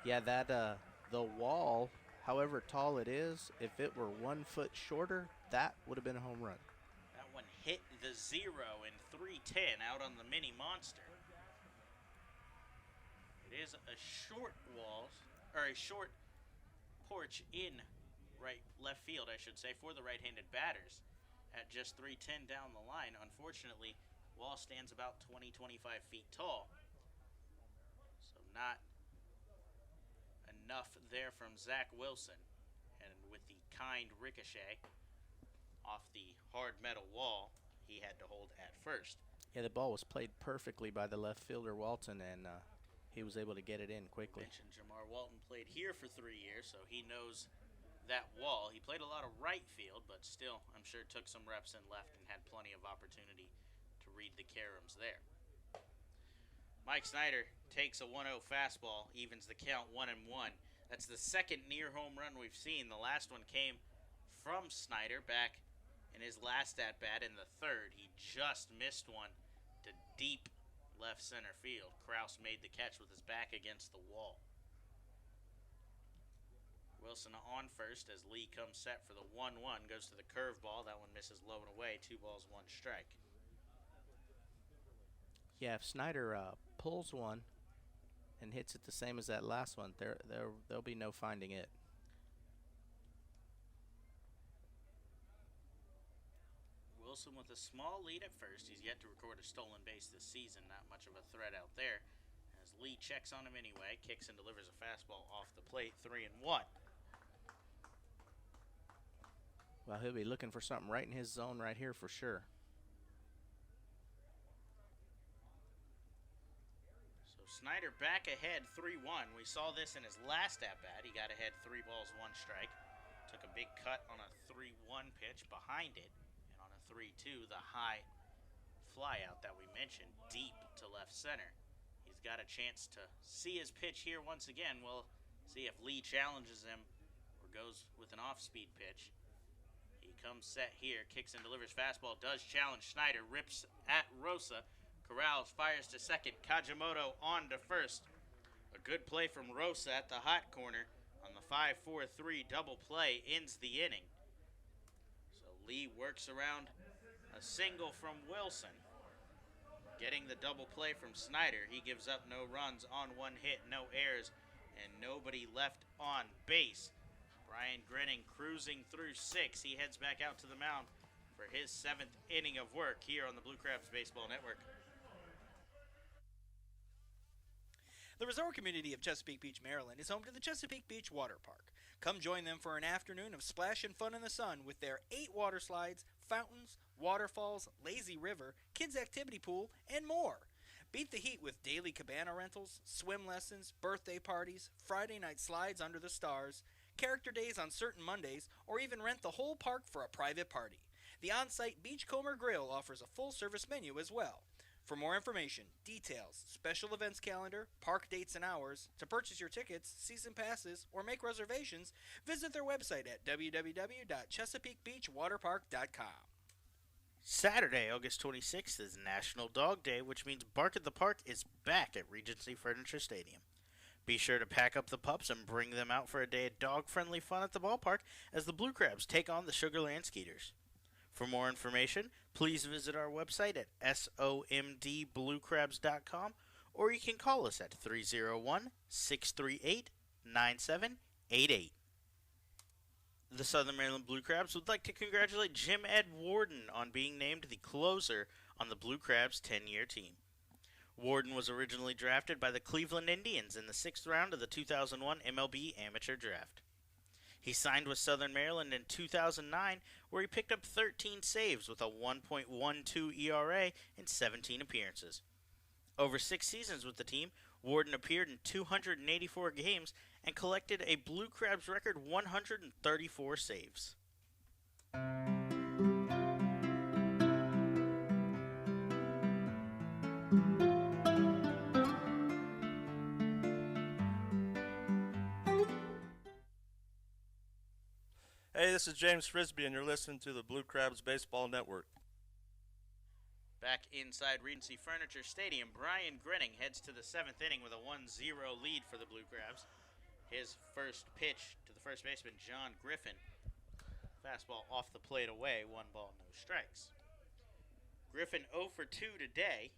B: Yeah, that the wall, however tall it is, if it were 1 foot shorter, that would have been a home run.
A: That one hit the 0 in 310 out on the mini monster. It is a short wall, or a short porch in left field, I should say, for the right-handed batters at just 310 down the line. Unfortunately, wall stands about 20-25 feet tall, so not enough there from Zach Wilson, and with the kind ricochet off the hard metal wall, he had to hold at first.
B: Yeah, the ball was played perfectly by the left fielder Walton, and he was able to get it in quickly.
A: Mentioned Jamar Walton played here for 3 years, so he knows that wall. He played a lot of right field, but still, I'm sure took some reps in left and had plenty of opportunity to read the caroms there. Mike Snyder takes a 1-0 fastball, evens the count 1-1. That's the second near home run we've seen. The last one came from Snyder back in his last at-bat in the third. He just missed one to deep left center field. Kraus made the catch with his back against the wall. Wilson on first as Lee comes set for the 1-1. Goes to the curveball. That one misses low and away. 2 balls, 1 strike.
B: Yeah, if Snyder pulls one and hits it the same as that last one, there'll be no finding it.
A: Wilson with a small lead at first. He's yet to record a stolen base this season. Not much of a threat out there. As Lee checks on him anyway, kicks and delivers a fastball off the plate, 3-1.
B: Well, he'll be looking for something right in his zone right here for sure.
A: So Snyder back ahead 3-1. We saw this in his last at-bat. He got ahead 3 balls, 1 strike. Took a big cut on a 3-1 pitch behind it. 3-2, the high flyout that we mentioned, deep to left center. He's got a chance to see his pitch here once again. We'll see if Lee challenges him or goes with an off-speed pitch. He comes set here, kicks and delivers fastball, does challenge Snyder, rips at Rosa. Corrals fires to second, Kajimoto on to first. A good play from Rosa at the hot corner on the 5-4-3 double play ends the inning. Lee works around a single from Wilson. Getting the double play from Snyder. He gives up no runs on 1 hit, no errors, and nobody left on base. Brian Grinning cruising through 6. He heads back out to the mound for his 7th inning of work here on the Blue Crabs Baseball Network.
D: The resort community of Chesapeake Beach, Maryland is home to the Chesapeake Beach Waterpark. Come join them for an afternoon of splash and fun in the sun with their 8 water slides, fountains, waterfalls, lazy river, kids activity pool, and more. Beat the heat with daily cabana rentals, swim lessons, birthday parties, Friday night slides under the stars, character days on certain Mondays, or even rent the whole park for a private party. The on-site Beachcomber Grill offers a full-service menu as well. For more information, details, special events calendar, park dates and hours, to purchase your tickets, season passes, or make reservations, visit their website at www.chesapeakebeachwaterpark.com.
A: Saturday, August 26th is National Dog Day, which means Bark at the Park is back at Regency Furniture Stadium. Be sure to pack up the pups and bring them out for a day of dog-friendly fun at the ballpark as the Blue Crabs take on the Sugarland Skeeters. For more information, please visit our website at somdbluecrabs.com, or you can call us at 301-638-9788. The Southern Maryland Blue Crabs would like to congratulate Jim Ed Warden on being named the closer on the Blue Crabs' 10-year team. Warden was originally drafted by the Cleveland Indians in the 6th round of the 2001 MLB Amateur Draft. He signed with Southern Maryland in 2009, where he picked up 13 saves with a 1.12 ERA in 17 appearances. Over 6 seasons with the team, Warden appeared in 284 games and collected a Blue Crabs record 134 saves.
W: Hey, this is James Frisbee, and you're listening to the Blue Crabs Baseball Network.
A: Back inside Regency Furniture Stadium, Brian Grinning heads to the 7th inning with a 1-0 lead for the Blue Crabs. His first pitch to the first baseman, John Griffin. Fastball off the plate away, 1 ball, no strikes. Griffin 0 for 2 today.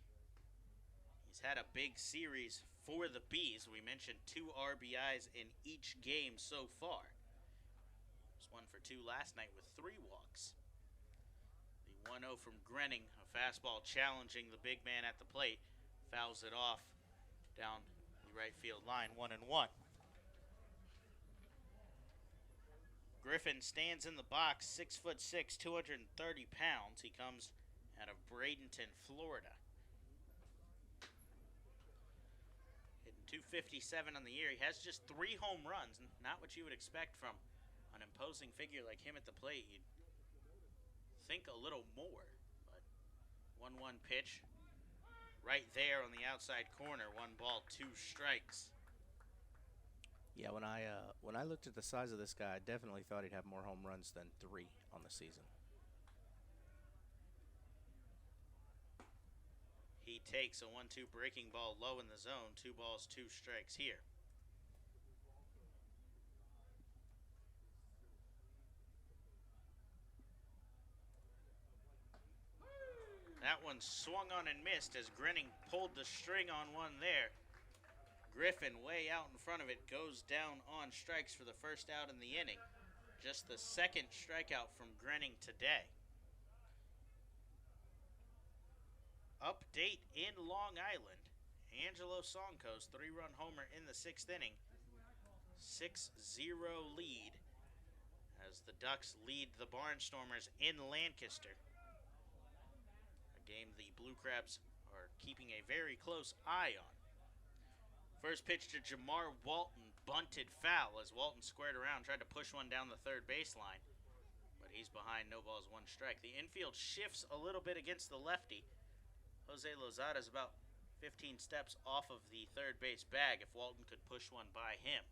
A: He's had a big series for the Bees. We mentioned 2 RBIs in each game so far. He was 1 for 2 last night with 3 walks. The 1-0 from Grinning, a fastball challenging the big man at the plate, fouls it off down the right field line, 1-1. Griffin stands in the box, 6'6", 230 pounds. He comes out of Bradenton, Florida. Hitting .257 on the year. He has just 3 home runs, not what you would expect from an imposing figure like him at the plate. You'd think a little more, but 1-1 pitch right there on the outside corner. 1 ball, 2 strikes.
B: Yeah, when I looked at the size of this guy, I definitely thought he'd have more home runs than 3 on the season.
A: He takes a 1-2 breaking ball low in the zone. 2 balls, 2 strikes here. That one swung on and missed as Grinning pulled the string on one there. Griffin, way out in front of it, goes down on strikes for the first out in the inning. Just the 2nd strikeout from Grinning today. Update in Long Island. Angelo Sonko's 3-run homer in the 6th inning. 6-0 lead as the Ducks lead the Barnstormers in Lancaster. A game the Blue Crabs are keeping a very close eye on. First pitch to Jamar Walton, bunted foul as Walton squared around, tried to push one down the 3rd baseline. But he's behind, no balls, 1 strike. The infield shifts a little bit against the lefty. Jose Lozada is about 15 steps off of the 3rd base bag if Walton could push one by him.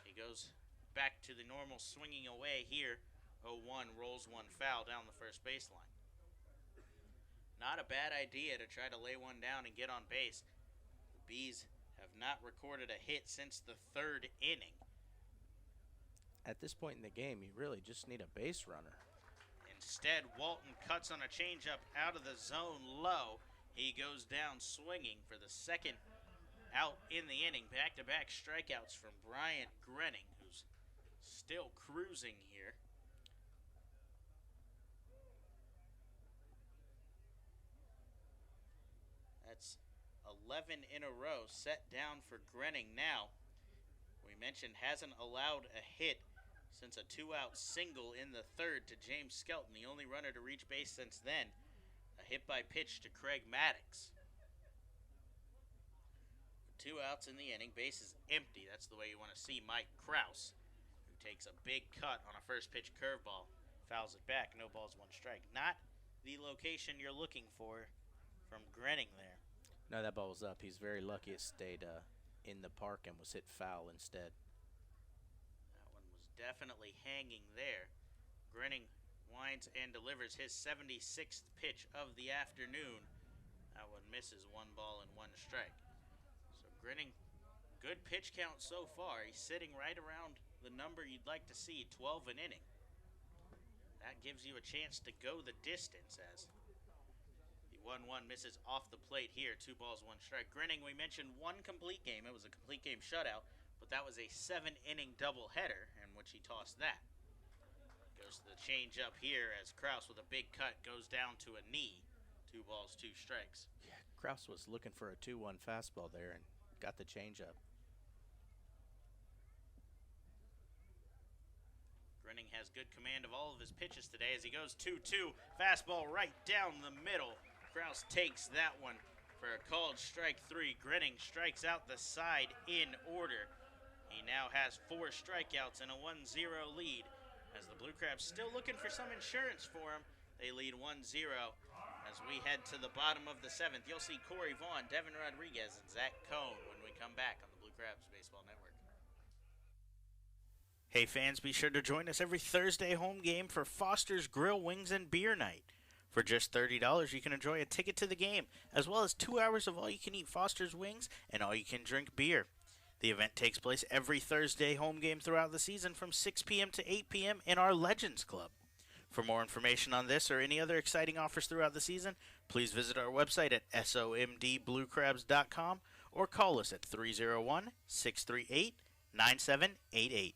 A: He goes back to the normal swinging away here. 0-1, rolls 1 foul down the 1st baseline. Not a bad idea to try to lay one down and get on base. Bees have not recorded a hit since the 3rd inning.
B: At this point in the game, you really just need a base runner.
A: Instead, Walton cuts on a changeup out of the zone low. He goes down swinging for the 2nd out in the inning. Back-to-back strikeouts from Bryant Grinning, who's still cruising here. That's 11 in a row set down for Grinning now. We mentioned hasn't allowed a hit since a 2-out single in the 3rd to James Skelton, the only runner to reach base since then. A hit by pitch to Craig Maddox. With 2 outs in the inning, base is empty. That's the way you want to see Mike Kraus, who takes a big cut on a first pitch curveball. Fouls it back, no balls, 1 strike. Not the location you're looking for from Grenning there.
B: No, that ball was up. He's very lucky it stayed in the park and was hit foul instead.
A: That one was definitely hanging there. Grenning winds and delivers his 76th pitch of the afternoon. That one misses, 1 ball and 1 strike. So Grenning, good pitch count so far. He's sitting right around the number you'd like to see, 12 an inning. That gives you a chance to go the distance as the 1-1 misses off the plate here. 2 balls, 1 strike. Grenning, we mentioned 1 complete game. It was a complete game shutout, but that was a 7-inning doubleheader in which he tossed that. Goes to the change up here as Kraus with a big cut goes down to a knee. 2 balls, 2 strikes.
B: Yeah, Kraus was looking for a 2-1 fastball there and got the changeup.
A: Grenning has good command of all of his pitches today as he goes 2-2. Fastball right down the middle. Kraus takes that one for a called strike 3. Grenning strikes out the side in order. He now has 4 strikeouts and a 1-0 lead. As the Blue Crabs still looking for some insurance for him, they lead 1-0. As we head to the bottom of the 7th, you'll see Cory Vaughn, Devon Rodriguez, and Zach Cohn when we come back on the Blue Crabs Baseball Network. Hey fans, be sure to join us every Thursday home game for Foster's Grill Wings and Beer Night. For just $30, you can enjoy a ticket to the game, as well as 2 hours of all-you-can-eat Foster's Wings and all-you-can-drink beer. The event takes place every Thursday home game throughout the season from 6 p.m. to 8 p.m. in our Legends Club. For more information on this or any other exciting offers throughout the season, please visit our website at somdbluecrabs.com or call us at 301-638-9788.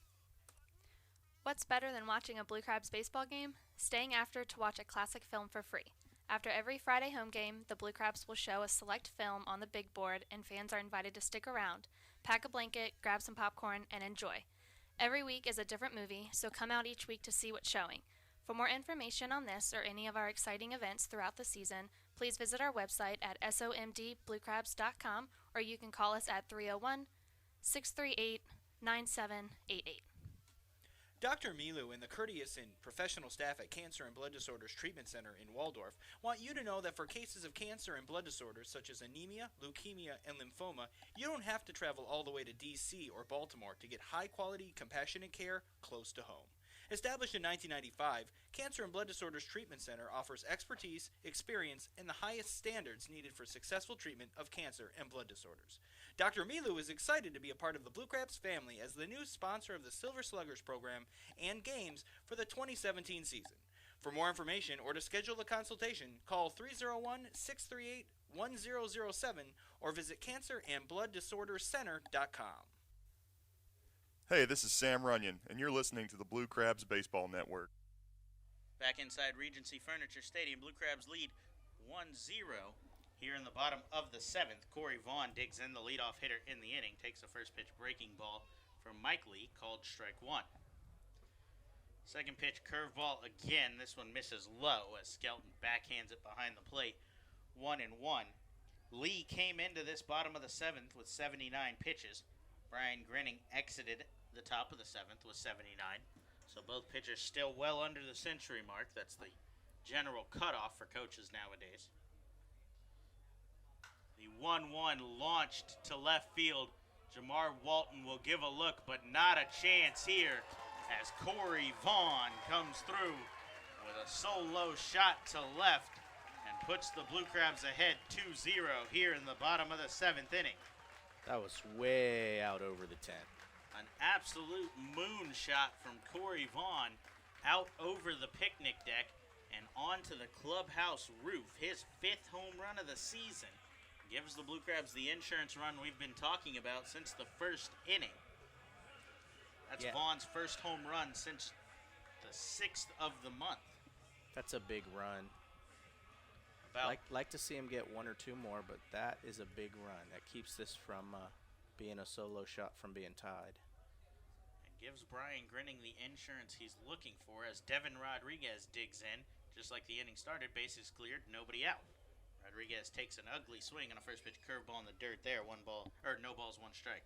I: What's better than watching a Blue Crabs baseball game? Staying after to watch a classic film for free. After every Friday home game, the Blue Crabs will show a select film on the big board, and fans are invited to stick around, pack a blanket, grab some popcorn, and enjoy. Every week is a different movie, so come out each week to see what's showing. For more information on this or any of our exciting events throughout the season, please visit our website at somdbluecrabs.com, or you can call us at 301-638-9788.
D: Dr. Milu and the courteous and professional staff at Cancer and Blood Disorders Treatment Center in Waldorf want you to know that for cases of cancer and blood disorders such as anemia, leukemia, and lymphoma, you don't have to travel all the way to D.C. or Baltimore to get high-quality, compassionate care close to home. Established in 1995, Cancer and Blood Disorders Treatment Center offers expertise, experience, and the highest standards needed for successful treatment of cancer and blood disorders. Dr. Milu is excited to be a part of the Blue Crabs family as the new sponsor of the Silver Sluggers program and games for the 2017 season. For more information or to schedule a consultation, call 301-638-1007 or visit cancerandblooddisorderscenter.com.
W: Hey, this is Sam Runyon, and you're listening to the Blue Crabs Baseball Network.
A: Back inside Regency Furniture Stadium, Blue Crabs lead 1-0. Here in the bottom of the 7th, Cory Vaughn digs in, the leadoff hitter in the inning, takes a first pitch breaking ball from Mike Lee, called strike 1. Second pitch, curveball again. This one misses low as Skelton backhands it behind the plate. 1-1. Lee came into this bottom of the 7th with 79 pitches. Brian Grenning exited the top of the 7th with 79. So both pitchers still well under the century mark. That's the general cutoff for coaches nowadays. The 1-1 launched to left field. Jamar Walton will give a look, but not a chance here as Cory Vaughn comes through with a solo shot to left and puts the Blue Crabs ahead 2-0 here in the bottom of the 7th inning.
B: That was way out over the 10.
A: An absolute moonshot from Cory Vaughn out over the picnic deck and onto the clubhouse roof. His 5th home run of the season gives the Blue Crabs the insurance run we've been talking about since the first inning. That's Vaughn's first home run since the 6th of the month.
B: That's a big run. Like to see him get 1 or 2 more, but that is a big run. That keeps this from being a solo shot from being tied.
A: It gives Brian Grenning the insurance he's looking for as Devon Rodriguez digs in. Just like the inning started, bases cleared, nobody out. Rodriguez takes an ugly swing on a first pitch curveball in the dirt there. No balls, 1 strike.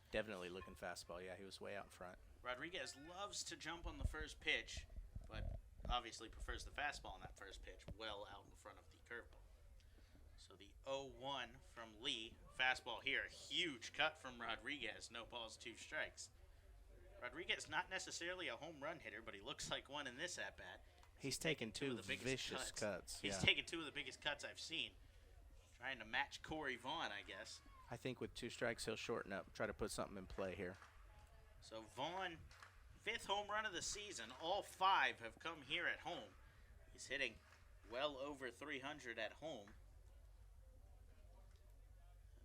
B: Definitely looking fastball. Yeah, he was way out in front.
A: Rodriguez loves to jump on the first pitch, but obviously prefers the fastball on that first pitch well out in front of the curveball. So the 0-1 from Lee. Fastball here. A huge cut from Rodriguez. No balls, 2 strikes. Rodriguez not necessarily a home run hitter, but he looks like one in this at-bat.
B: He's taken two
A: of the biggest
B: vicious cuts.
A: He's taken 2 of the biggest cuts I've seen. Trying to match Cory Vaughn, I guess.
B: I think with 2 strikes, he'll shorten up, try to put something in play here.
A: So Vaughn, 5th home run of the season. All 5 have come here at home. He's hitting well over 300 at home.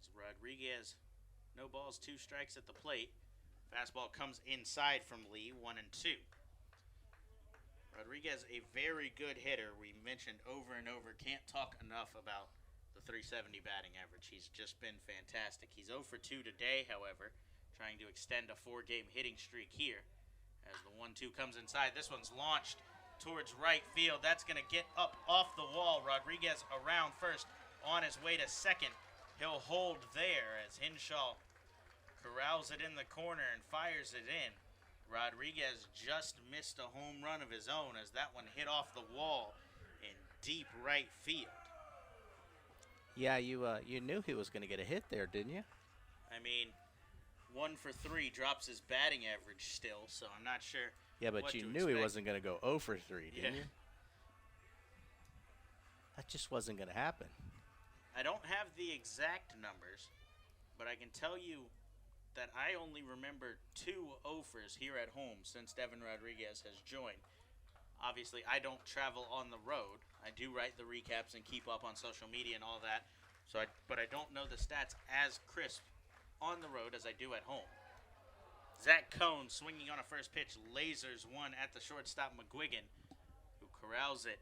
A: As Rodriguez, no balls, 2 strikes at the plate. Fastball comes inside from Lee, 1-2. Rodriguez, a very good hitter. We mentioned over and over, can't talk enough about the 370 batting average. He's just been fantastic. He's 0 for 2 today, however, trying to extend a 4-game hitting streak here. As the 1-2 comes inside, this one's launched towards right field. That's going to get up off the wall. Rodriguez around first, on his way to second. He'll hold there as Hinshaw corrals it in the corner and fires it in. Rodriguez just missed a home run of his own as that one hit off the wall in deep right field.
B: Yeah, you knew he was going to get a hit there, didn't you?
A: I mean, 1 for 3 drops his batting average still, so I'm not sure.
B: Yeah, but you knew he wasn't going to go 0 for 3, didn't you? That just wasn't going to happen.
A: I don't have the exact numbers, but I can tell you that I only remember 2 offers here at home since Devon Rodriguez has joined. Obviously, I don't travel on the road. I do write the recaps and keep up on social media and all that. But I don't know the stats as crisp on the road as I do at home. Zach Cohn swinging on a first pitch, lasers one at the shortstop McGuigan, who corrals it.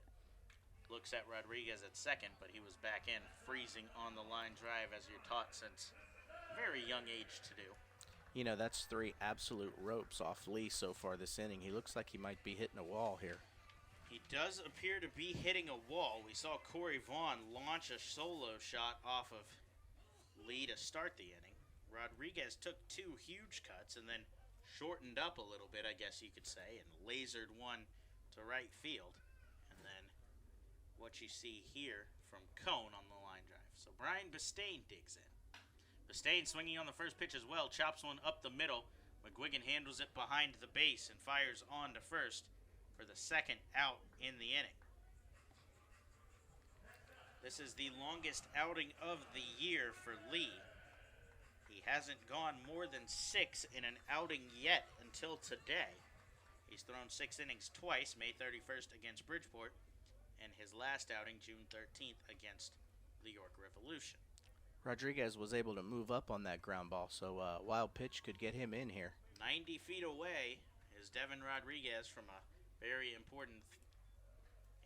A: Looks at Rodriguez at second, but he was back in, freezing on the line drive as you're taught since very young age to do.
B: You know, that's 3 absolute ropes off Lee so far this inning. He looks like he might be hitting a wall here.
A: He does appear to be hitting a wall. We saw Cory Vaughn launch a solo shot off of Lee to start the inning. Rodriguez took 2 huge cuts and then shortened up a little bit, I guess you could say, and lasered one to right field. And then what you see here from Cone on the line drive. So Brian Bistain digs in. Bistain swinging on the first pitch as well, chops one up the middle. McGuigan handles it behind the base and fires on to first for the second out in the inning. This is the longest outing of the year for Lee. He hasn't gone more than 6 in an outing yet until today. He's thrown 6 innings twice, May 31st against Bridgeport, and his last outing, June 13th, against the York Revolution.
B: Rodriguez was able to move up on that ground ball, so wild pitch could get him in here.
A: 90 feet away is Devon Rodriguez from a very important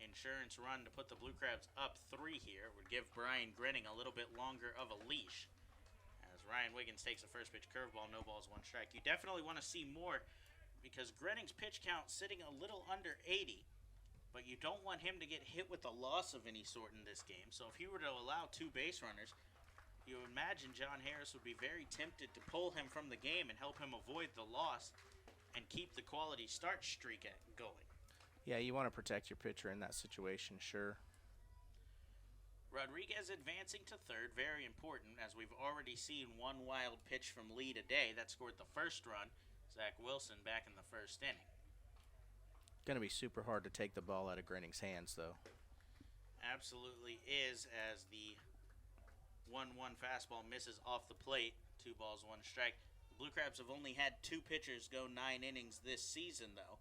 A: insurance run to put the Blue Crabs up 3 here. It would give Brian Grinning a little bit longer of a leash. As Ryan Wiggins takes a first pitch curveball, no balls, 1 strike. You definitely want to see more because Grinning's pitch count sitting a little under 80, but you don't want him to get hit with a loss of any sort in this game. So if you were to allow 2 base runners, you imagine John Harris would be very tempted to pull him from the game and help him avoid the loss and keep the quality start streak going.
B: Yeah, you want to protect your pitcher in that situation, sure.
A: Rodriguez advancing to third, very important, as we've already seen 1 wild pitch from Lee today. That scored the first run. Zach Wilson back in the first inning.
B: Going to be super hard to take the ball out of Grinning's hands, though.
A: Absolutely is, as the 1-1 fastball misses off the plate. 2 balls, 1 strike. The Blue Crabs have only had 2 pitchers go 9 innings this season, though.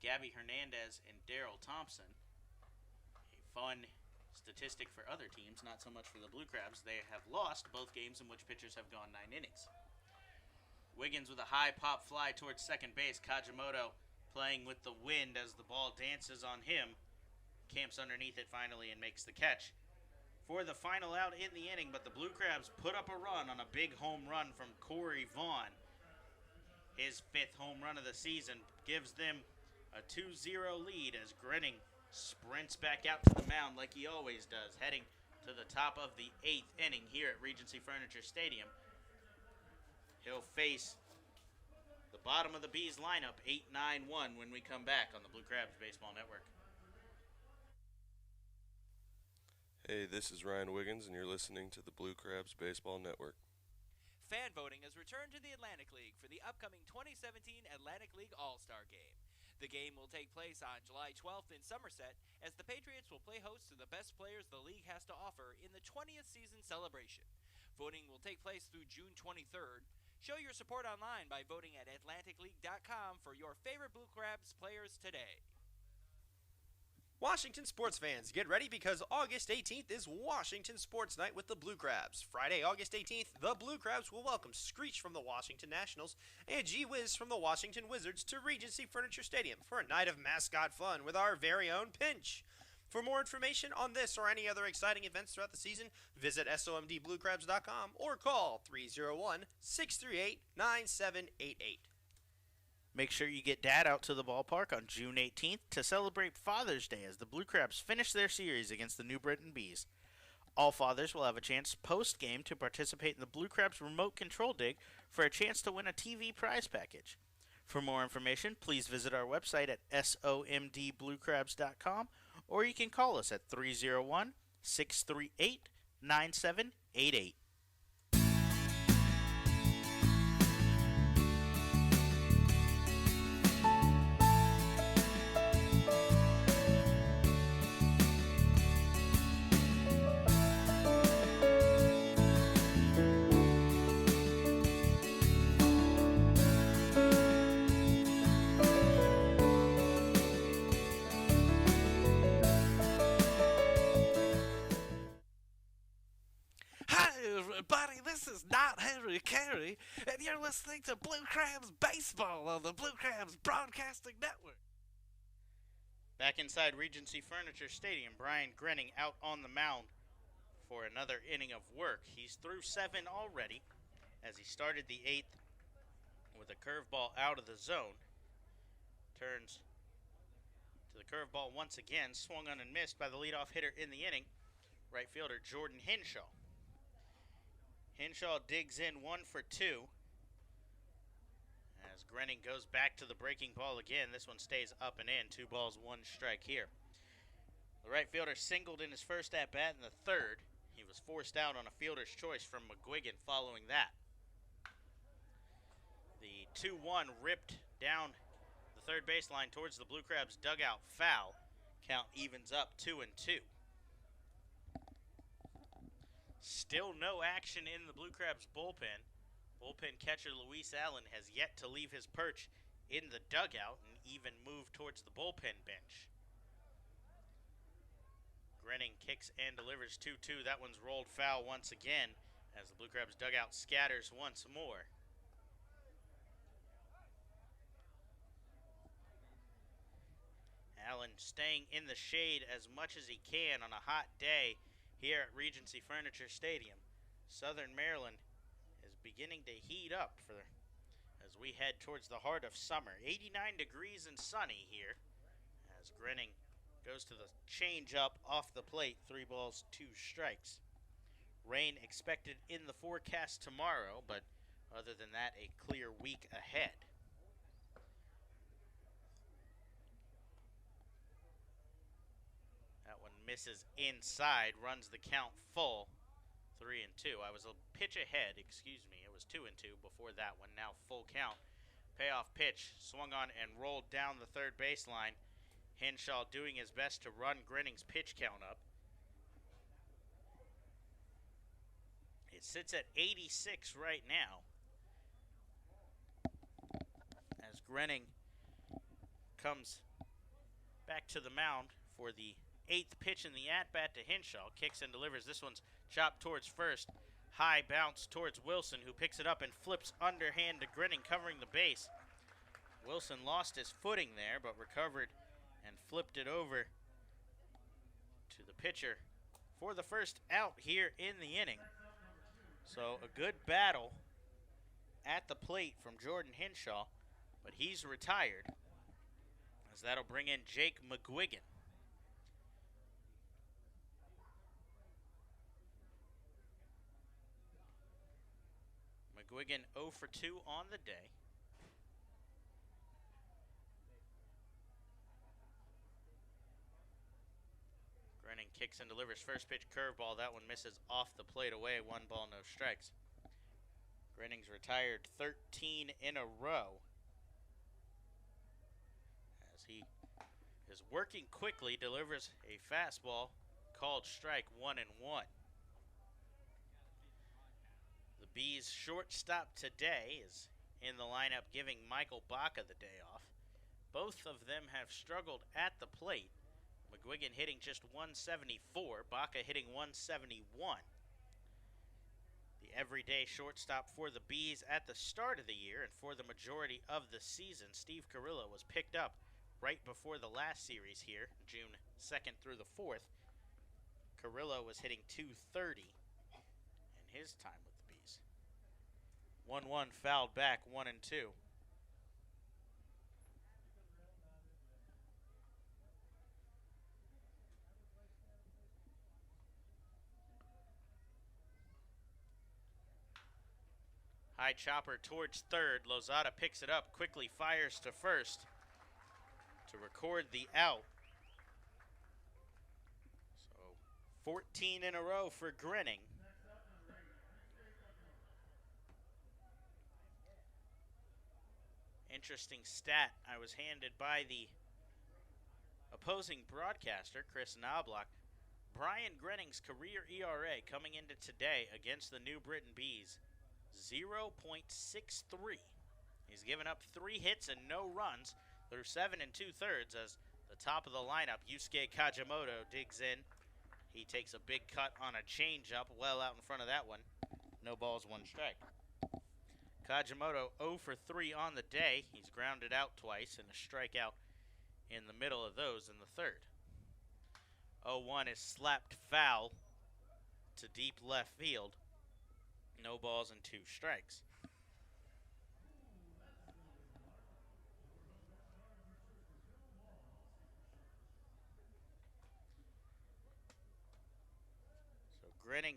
A: Gabby Hernandez and Darryl Thompson. A fun statistic for other teams, not so much for the Blue Crabs. They have lost both games in which pitchers have gone 9 innings. Wiggins with a high pop fly towards second base. Kajimoto playing with the wind as the ball dances on him. Camps underneath it finally and makes the catch for the final out in the inning, but the Blue Crabs put up a run on a big home run from Cory Vaughn. His 5th home run of the season gives them a 2-0 lead as Grinning sprints back out to the mound like he always does, heading to the top of the 8th inning here at Regency Furniture Stadium. He'll face the bottom of the Bees lineup, 8-9-1, when we come back on the Blue Crabs Baseball Network.
S: Hey, this is Ryan Wiggins, and you're listening to the Blue Crabs Baseball Network.
E: Fan voting has returned to the Atlantic League for the upcoming 2017 Atlantic League All-Star Game. The game will take place on July 12th in Somerset, as the Patriots will play host to the best players the league has to offer in the 20th season celebration. Voting will take place through June 23rd. Show your support online by voting at atlanticleague.com for your favorite Blue Crabs players today.
O: Washington sports fans, get ready because August 18th is Washington Sports Night with the Blue Crabs. Friday, August 18th, the Blue Crabs will welcome Screech from the Washington Nationals and Gee Whiz from the Washington Wizards to Regency Furniture Stadium for a night of mascot fun with our very own Pinch. For more information on this or any other exciting events throughout the season, visit somdbluecrabs.com or call 301-638-9788.
A: Make sure you get Dad out to the ballpark on June 18th to celebrate Father's Day as the Blue Crabs finish their series against the New Britain Bees. All fathers will have a chance post-game to participate in the Blue Crabs remote control dig for a chance to win a TV prize package. For more information, please visit our website at somdbluecrabs.com or you can call us at 301-638-9788.
L: Everybody, this is not Henry Carey, and you're listening to Blue Crabs Baseball on the Blue Crabs Broadcasting Network.
A: Back inside Regency Furniture Stadium, Brian Grenning out on the mound for another inning of work. He's through 7 already as he started the 8th with a curveball out of the zone. Turns to the curveball once again, swung on and missed by the leadoff hitter in the inning, right fielder Jordan Hinshaw. Hinshaw digs in 1 for 2 as Grenning goes back to the breaking ball again. This one stays up and in. 2 balls, 1 strike here. The right fielder singled in his first at-bat in the 3rd. He was forced out on a fielder's choice from McGuigan following that. The 2-1 ripped down the third baseline towards the Blue Crabs dugout foul. Count evens up 2-2. Still no action in the Blue Crabs bullpen. Bullpen catcher Luis Allen has yet to leave his perch in the dugout and even move towards the bullpen bench. Grenning kicks and delivers 2-2. That one's rolled foul once again as the Blue Crabs dugout scatters once more. Allen staying in the shade as much as he can on a hot day here at Regency Furniture Stadium. Southern Maryland is beginning to heat up as we head towards the heart of summer. 89 degrees and sunny here as Grenning goes to the change-up off the plate. 3 balls, 2 strikes. Rain expected in the forecast tomorrow, but other than that, a clear week ahead. Misses inside, runs the count full, 3-2. I was a pitch ahead, It was 2-2 before that one. Now full count. Payoff pitch, swung on and rolled down the third baseline. Hinshaw doing his best to run Grenning's pitch count up. It sits at 86 right now as Grenning comes back to the mound for the 8th pitch in the at-bat to Hinshaw. Kicks and delivers. This one's chopped towards first. High bounce towards Wilson, who picks it up and flips underhand to Grenning, covering the base. Wilson lost his footing there, but recovered and flipped it over to the pitcher for the first out here in the inning. So a good battle at the plate from Jordan Hinshaw, but he's retired, as that'll bring in Jake McGuigan. McGuigan 0 for 2 on the day. Grenning kicks and delivers first pitch curveball. That one misses off the plate away. 1 ball, no strikes. Grenning's retired 13 in a row as he is working quickly, delivers a fastball, called strike, 1-1. The Bees' shortstop today is in the lineup, giving Michael Baca the day off. Both of them have struggled at the plate. McGuigan hitting just 174, Baca hitting 171. The everyday shortstop for the Bees at the start of the year and for the majority of the season, Steve Carrillo, was picked up right before the last series here, June 2nd through the 4th. Carrillo was hitting 230 in his time with the Bees. 1-1 fouled back, 1-2. High chopper towards third. Lazada picks it up, quickly fires to first to record the out. So 14 in a row for Grinning. Interesting stat I was handed by the opposing broadcaster, Chris Knobloch. Brian Grenning's career ERA coming into today against the New Britain Bees, 0.63. He's given up 3 hits and no runs through 7 2/3 as the top of the lineup, Yusuke Kajimoto, digs in. He takes a big cut on a changeup well out in front of that one. No balls, 1 strike. Kajimoto 0 for 3 on the day. He's grounded out twice and a strikeout in the middle of those in the third. 0-1 is slapped foul to deep left field. No balls and 2 strikes. So Grinning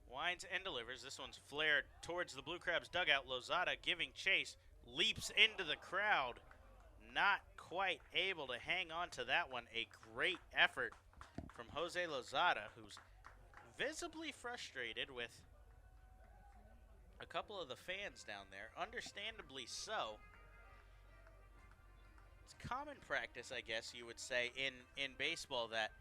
A: winds and delivers. This one's flared towards the Blue Crabs dugout. Lozada giving chase, leaps into the crowd. Not quite able to hang on to that one. A great effort from Jose Lozada, who's visibly frustrated with a couple of the fans down there, understandably so. It's common practice, I guess you would say, in baseball that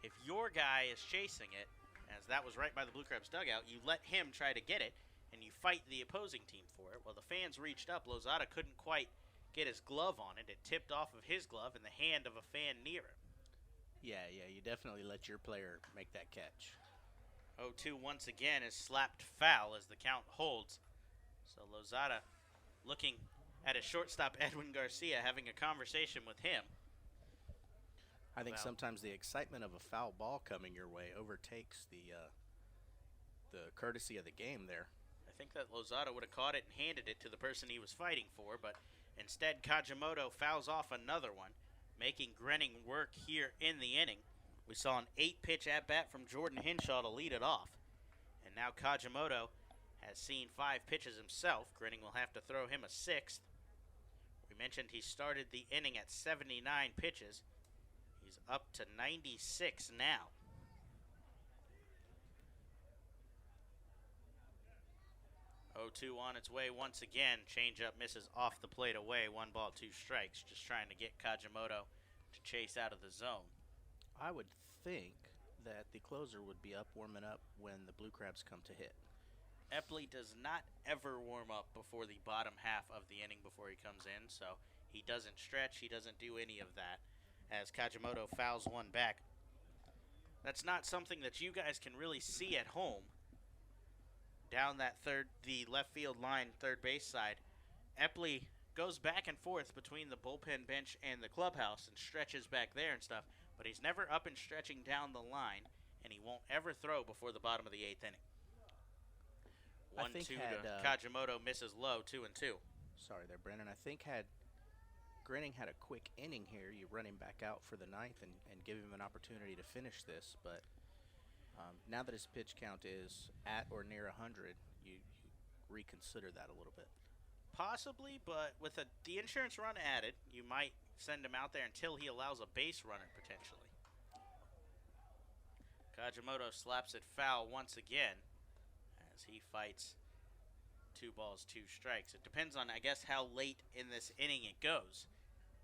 A: if your guy is chasing it, as that was right by the Blue Crabs dugout, you let him try to get it, and you fight the opposing team for it. Well, the fans reached up. Lozada couldn't quite get his glove on it. It tipped off of his glove in the hand of a fan near him.
B: Yeah, you definitely let your player make that catch.
A: 0-2 once again is slapped foul as the count holds. So Lozada looking at his shortstop, Edwin Garcia, having a conversation with him.
B: I think sometimes the excitement of a foul ball coming your way overtakes the courtesy of the game there.
A: I think that Lozada would have caught it and handed it to the person he was fighting for, but instead Kajimoto fouls off another one, making Grinning work here in the inning. We saw an 8-pitch at-bat from Jordan Hinshaw to lead it off. And now Kajimoto has seen 5 pitches himself. Grinning will have to throw him a 6th. We mentioned he started the inning at 79 pitches. He's up to 96 now. Oh, 2 on its way once again. Changeup misses off the plate away. 1 ball, 2 strikes. Just trying to get Kajimoto to chase out of the zone.
B: I would think that the closer would be up warming up when the Blue Crabs come to hit.
A: Epley does not ever warm up before the bottom half of the inning before he comes in, so he doesn't stretch, he doesn't do any of that, as Kajimoto fouls one back. That's not something that you guys can really see at home. Down that the left field line, third base side, Epley goes back and forth between the bullpen bench and the clubhouse and stretches back there and stuff, but he's never up and stretching down the line, and he won't ever throw before the bottom of the 8th inning. 1-2 to Kajimoto, misses low, 2-2.
B: Sorry there, Brennan. I think had Grinning had a quick inning here, you run him back out for the 9th and give him an opportunity to finish this, but now that his pitch count is at or near 100, you reconsider that a little bit.
A: Possibly, but with the insurance run added, you might send him out there until he allows a base runner, potentially. Kajimoto slaps it foul once again as he fights 2 balls, 2 strikes. It depends on, I guess, how late in this inning it goes.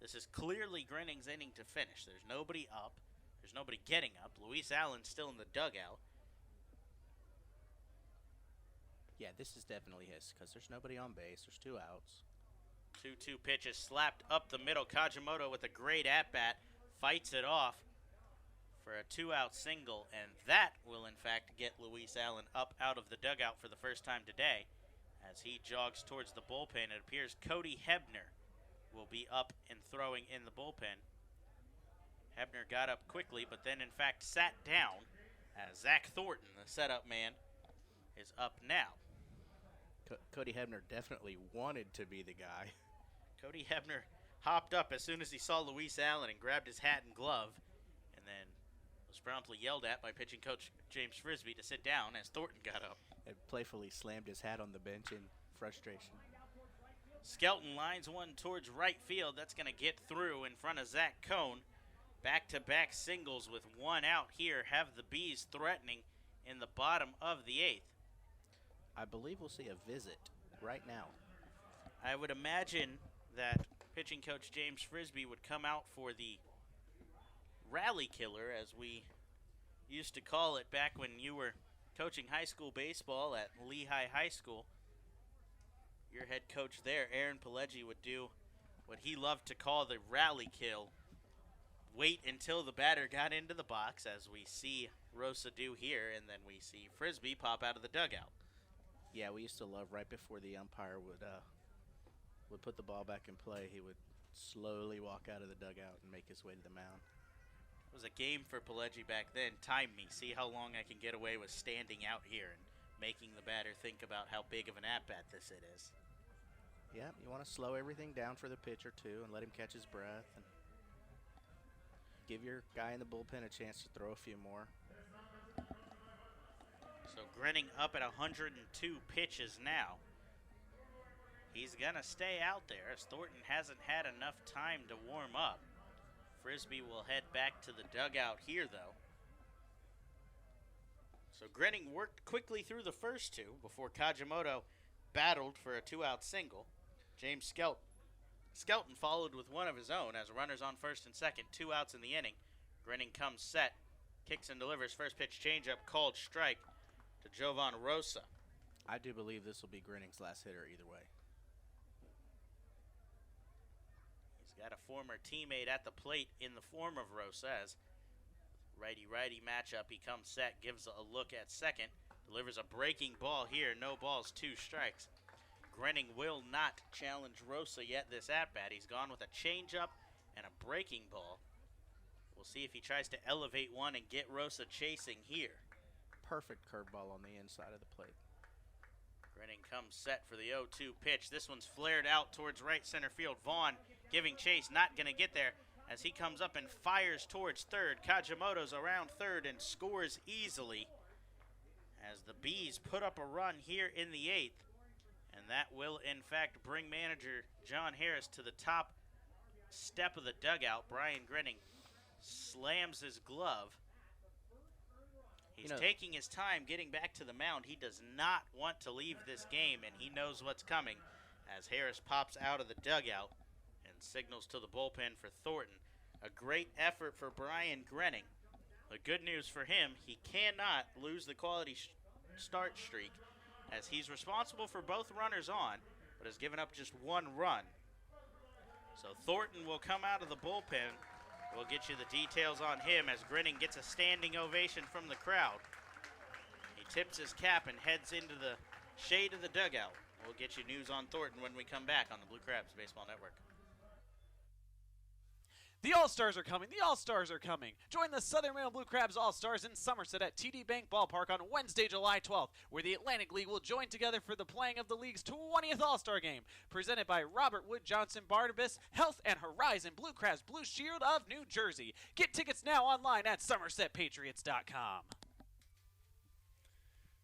A: This is clearly Grinning's inning to finish. There's nobody up. There's nobody getting up. Luis Allen's still in the dugout.
B: Yeah, this is definitely his because there's nobody on base. There's 2 outs.
A: 2-2 pitches slapped up the middle. Kajimoto with a great at-bat fights it off for a 2-out single, and that will, in fact, get Luis Allen up out of the dugout for the first time today. As he jogs towards the bullpen, it appears Cody Hebner will be up and throwing in the bullpen. Hebner got up quickly, but then, in fact, sat down as Zach Thornton, the setup man, is up now.
B: Cody Hebner definitely wanted to be the guy.
A: Cody Hebner hopped up as soon as he saw Luis Allen and grabbed his hat and glove, and then was promptly yelled at by pitching coach James Frisbee to sit down as Thornton got up.
B: And playfully slammed his hat on the bench in frustration.
A: Skelton lines one towards right field. That's going to get through in front of Zach Cohn. Back-to-back singles with 1 out here have the Bees threatening in the bottom of the 8th.
B: I believe we'll see a visit right now.
A: I would imagine that pitching coach James Frisbee would come out for the rally killer, as we used to call it back when you were coaching high school baseball at Lehigh High School. Your head coach there, Aaron Pileggi, would do what he loved to call the rally kill. Wait until the batter got into the box, as we see Rosa do here, and then we see Frisbee pop out of the dugout.
B: Yeah, we used to love right before the umpire would put the ball back in play, he would slowly walk out of the dugout and make his way to the mound.
A: It was a game for Pileggi back then. Time me, see how long I can get away with standing out here and making the batter think about how big of an at-bat this it is.
B: Yeah, you want to slow everything down for the pitcher, too, and let him catch his breath. And give your guy in the bullpen a chance to throw a few more.
A: So Grinning up at 102 pitches now. He's going to stay out there as Thornton hasn't had enough time to warm up. Frisbee will head back to the dugout here, though. So Grinning worked quickly through the first 2 before Kajimoto battled for a 2-out single. James Skelton followed with one of his own as runners on first and second, 2 outs in the inning. Grinning comes set, kicks and delivers first pitch changeup, called strike to Jovan Rosa.
B: I do believe this will be Grinning's last hitter either way.
A: He's got a former teammate at the plate in the form of Rosa as righty-righty matchup. He comes set, gives a look at second, delivers a breaking ball here. No balls, 2 strikes. Grinning will not challenge Rosa yet this at-bat. He's gone with a changeup and a breaking ball. We'll see if he tries to elevate one and get Rosa chasing here.
B: Perfect curveball on the inside of the plate.
A: Grinning comes set for the 0-2 pitch. This one's flared out towards right center field. Vaughn giving chase, not going to get there as he comes up and fires towards third. Kajimoto's around third and scores easily as the Bees put up a run here in the 8th. And that will, in fact, bring manager John Harris to the top step of the dugout. Brian Grinning slams his glove. He's taking his time getting back to the mound. He does not want to leave this game, and he knows what's coming as Harris pops out of the dugout and signals to the bullpen for Thornton. A great effort for Brian Grinning. The good news for him, he cannot lose the quality start streak as he's responsible for both runners on, but has given up just 1 run. So Thornton will come out of the bullpen. We'll get you the details on him as Grinning gets a standing ovation from the crowd. He tips his cap and heads into the shade of the dugout. We'll get you news on Thornton when we come back on the Blue Crabs Baseball Network.
L: The All-Stars are coming. The All-Stars are coming. Join the Southern Maryland Blue Crabs All-Stars in Somerset at TD Bank Ballpark on Wednesday, July 12th, where the Atlantic League will join together for the playing of the league's 20th All-Star Game, presented by Robert Wood Johnson Barnabas Health and Horizon Blue Crabs Blue Shield of New Jersey. Get tickets now online at SomersetPatriots.com.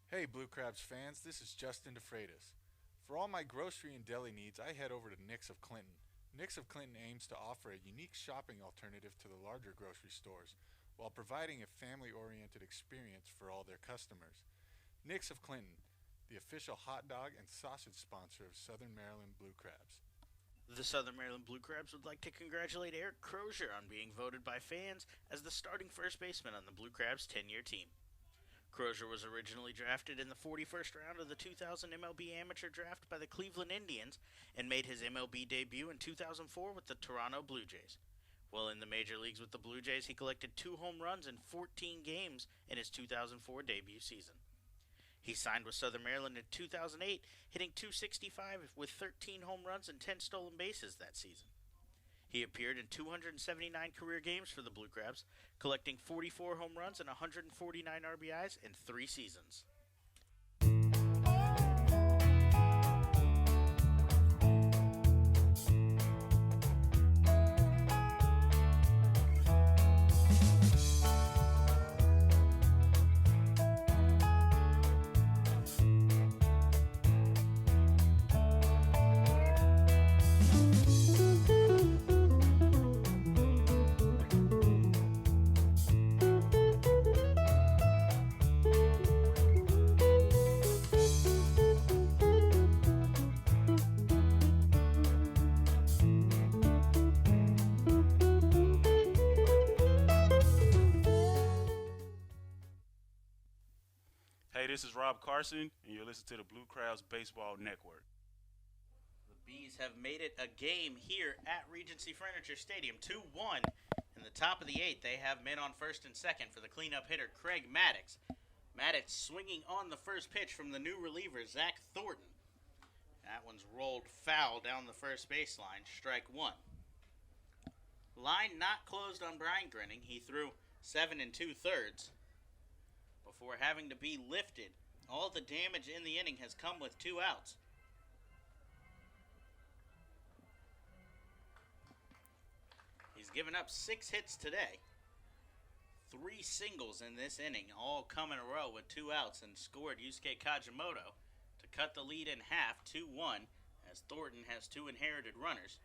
M: Hey Blue Crabs fans, this is Justin DeFreitas. For all my grocery and deli needs, I head over to Nick's of Clinton. Nick's of Clinton aims to offer a unique shopping alternative to the larger grocery stores. while providing a family-oriented experience for all their customers. Nick's of Clinton, the official hot dog and sausage sponsor of Southern Maryland Blue Crabs.
A: The Southern Maryland Blue Crabs would like to congratulate Eric Crozier on being voted by fans as the starting first baseman on the Blue Crabs 10-year team. Crozier was originally drafted in the 41st round of the 2000 MLB Amateur Draft by the Cleveland Indians and made his MLB debut in 2004 with the Toronto Blue Jays. While in the major leagues with the Blue Jays, he collected 2 home runs in 14 games in his 2004 debut season. He signed with Southern Maryland in 2008, hitting .265 with 13 home runs and 10 stolen bases that season. He appeared in 279 career games for the Blue Crabs, collecting 44 home runs and 149 RBIs in 3 seasons.
N: Hey, this is Rob Carson, and you're listening to the Blue Crabs Baseball Network.
A: The Bees have made it a game here at Regency Furniture Stadium, 2-1. In the top of the 8th, they have men on first and second for the cleanup hitter, Craig Maddox. Maddox swinging on the first pitch from the new reliever, Zach Thornton. That one's rolled foul down the first baseline, strike 1. Line not closed on Brian Grinning. He threw 7 2/3 before having to be lifted. All the damage in the inning has come with 2 outs. He's given up 6 hits today. 3 singles in this inning, all come in a row with 2 outs, and scored Yusuke Kajimoto to cut the lead in half, 2-1, as Thornton has 2 inherited runners.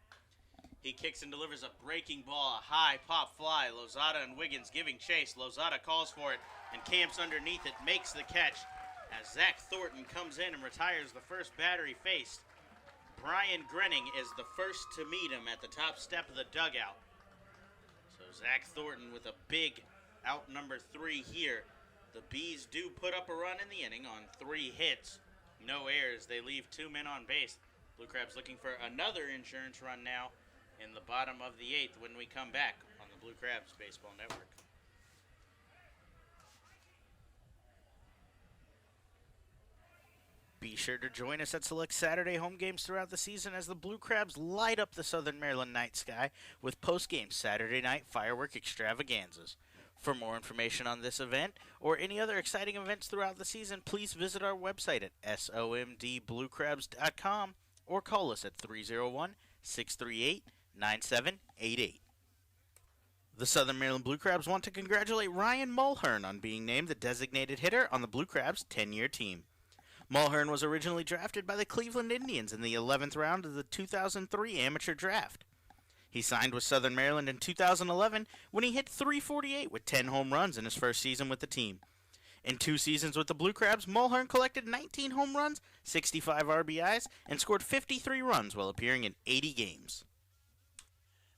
A: He kicks and delivers a breaking ball, a high pop fly. Lazada and Wiggins giving chase. Lazada calls for it and camps underneath it, makes the catch as Zach Thornton comes in and retires the first batter he faced. Brian Grinning is the first to meet him at the top step of the dugout. So Zach Thornton with a big out number 3 here. The Bees do put up a run in the inning on 3 hits. No errors. They leave 2 men on base. Blue Crabs looking for another insurance run now in the bottom of the 8th when we come back on the Blue Crabs Baseball Network. Be sure to join us at select Saturday home games throughout the season as the Blue Crabs light up the Southern Maryland night sky with post-game Saturday night firework extravaganzas. For more information on this event or any other exciting events throughout the season, please visit our website at somdbluecrabs.com or call us at 301-638-9788. The Southern Maryland Blue Crabs want to congratulate Ryan Mulhern on being named the designated hitter on the Blue Crabs 10-year team. Mulhern was originally drafted by the Cleveland Indians in the 11th round of the 2003 amateur draft. He signed with Southern Maryland in 2011 when he hit .348 with 10 home runs in his first season with the team. In 2 seasons with the Blue Crabs, Mulhern collected 19 home runs, 65 RBIs, and scored 53 runs while appearing in 80 games.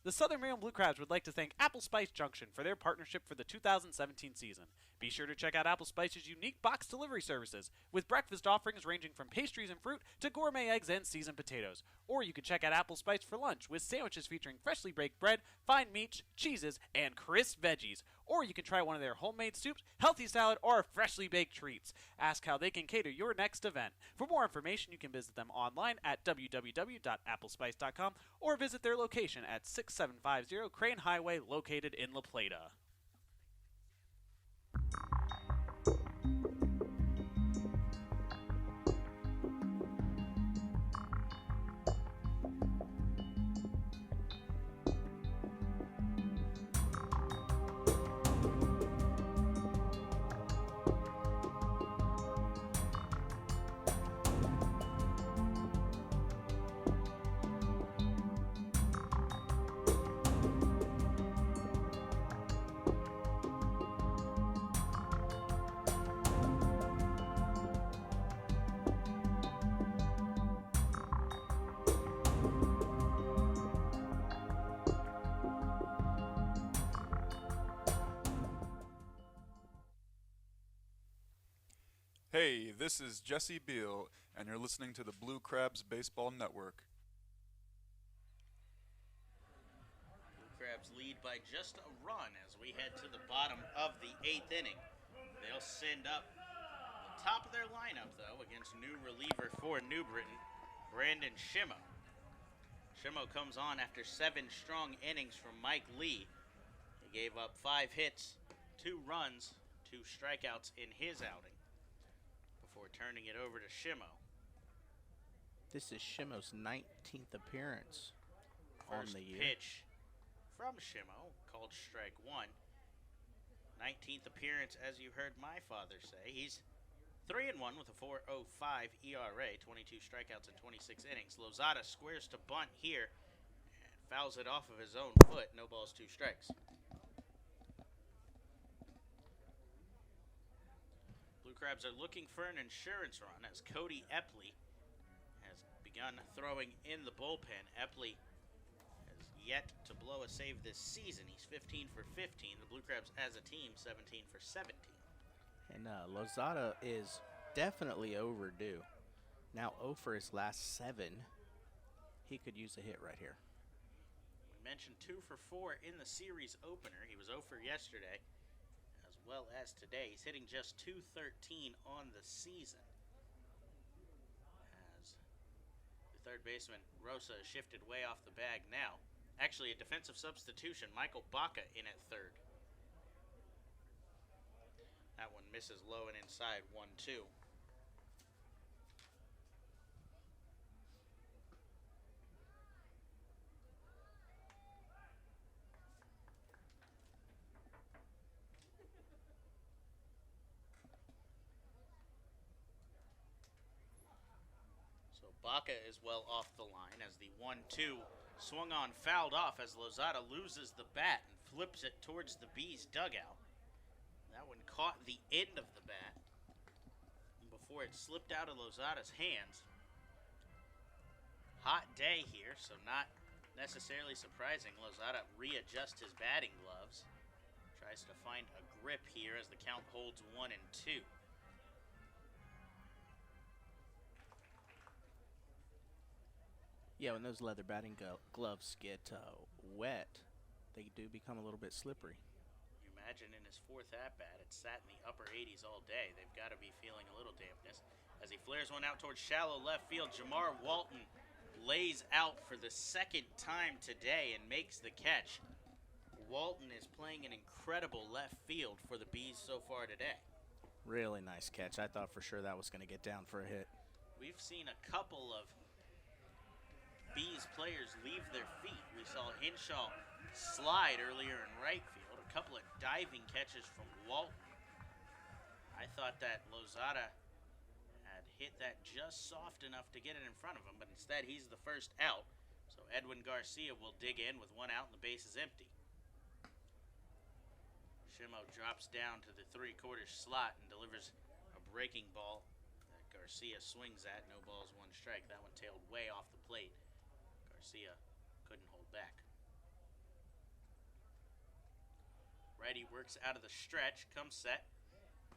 L: The Southern Maryland Blue Crabs would like to thank Apple Spice Junction for their partnership for the 2017 season. Be sure to check out Apple Spice's unique box delivery services, with breakfast offerings ranging from pastries and fruit to gourmet eggs and seasoned potatoes. Or you can check out Apple Spice for lunch, with sandwiches featuring freshly baked bread, fine meats, cheeses, and crisp veggies. Or you can try one of their homemade soups, healthy salad, or freshly baked treats. Ask how they can cater your next event. For more information, you can visit them online at www.applespice.com or visit their location at 6750 Crane Highway, located in La Plata.
C: Hey, this is Jesse Beal, and you're listening to the Blue Crabs Baseball Network.
A: Blue Crabs lead by just a run as we head to the bottom of the 8th inning. They'll send up the top of their lineup, though, against new reliever for New Britain, Brandon Shimmo. Shimmo comes on after 7 strong innings from Mike Lee. He gave up 5 hits, 2 runs, 2 strikeouts in his outing before turning it over to Shimmo.
B: This is Shimmo's 19th appearance on
A: First
B: the year.
A: pitch from Shimmo, called strike 1. 19th appearance, as you heard my father say. He's 3-1 with a 4.05 ERA, 22 strikeouts in 26 innings. Lazada squares to bunt here and fouls it off of his own foot. No balls, 2 strikes. Blue Crabs are looking for an insurance run as Cody Epley has begun throwing in the bullpen. Epley has yet to blow a save this season. He's 15 for 15. The Blue Crabs as a team, 17 for 17.
B: And Lazada is definitely overdue. Now 0 for his last 7. He could use a hit right here.
A: We mentioned 2 for 4 in the series opener. He was 0 for yesterday as well as today. He's hitting just .213 on the season. As the third baseman, Rosa, is shifted way off the bag now. Actually, a defensive substitution. Michael Baca in at third. That one misses low and inside, 1-2. So Baca is well off the line as the 1-2 swung on, fouled off as Lazada loses the bat and flips it towards the Bees dugout. That one caught the end of the bat before it slipped out of Lozada's hands. Hot day here, so not necessarily surprising. Lozada readjusts his batting gloves. Tries to find a grip here as the count holds 1-2.
B: Yeah, when those leather batting gloves get wet, they do become a little bit slippery.
A: Imagine in his 4th at-bat, it sat in the upper 80s all day. They've got to be feeling a little dampness. As he flares one out towards shallow left field, Jamar Walton lays out for the 2nd time today and makes the catch. Walton is playing an incredible left field for the Bees so far today.
B: Really nice catch. I thought for sure that was going to get down for a hit.
A: We've seen a couple of Bees players leave their feet. We saw Hinshaw slide earlier in right field. A couple of diving catches from Walton. I thought that Lazada had hit that just soft enough to get it in front of him, but instead he's the first out. So Edwin Garcia will dig in with 1 out and the base is empty. Shimmo drops down to the 3/4 slot and delivers a breaking ball that Garcia swings at. No balls, 1 strike. That one tailed way off the plate. Garcia couldn't hold back. Righty works out of the stretch, comes set,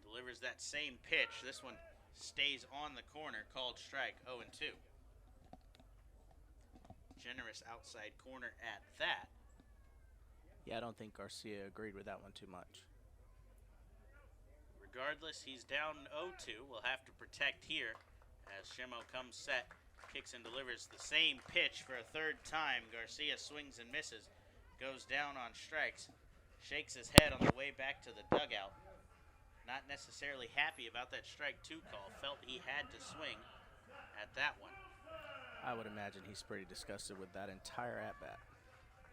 A: delivers that same pitch. This one stays on the corner, called strike, 0-2. Generous outside corner at that.
B: Yeah, I don't think Garcia agreed with that one too much.
A: Regardless, he's down 0-2. We'll have to protect here as Shimmo comes set, kicks and delivers the same pitch for a 3rd time. Garcia swings and misses, goes down on strikes. Shakes his head on the way back to the dugout. Not necessarily happy about that strike 2 call. Felt he had to swing at that one.
B: I would imagine he's pretty disgusted with that entire at-bat.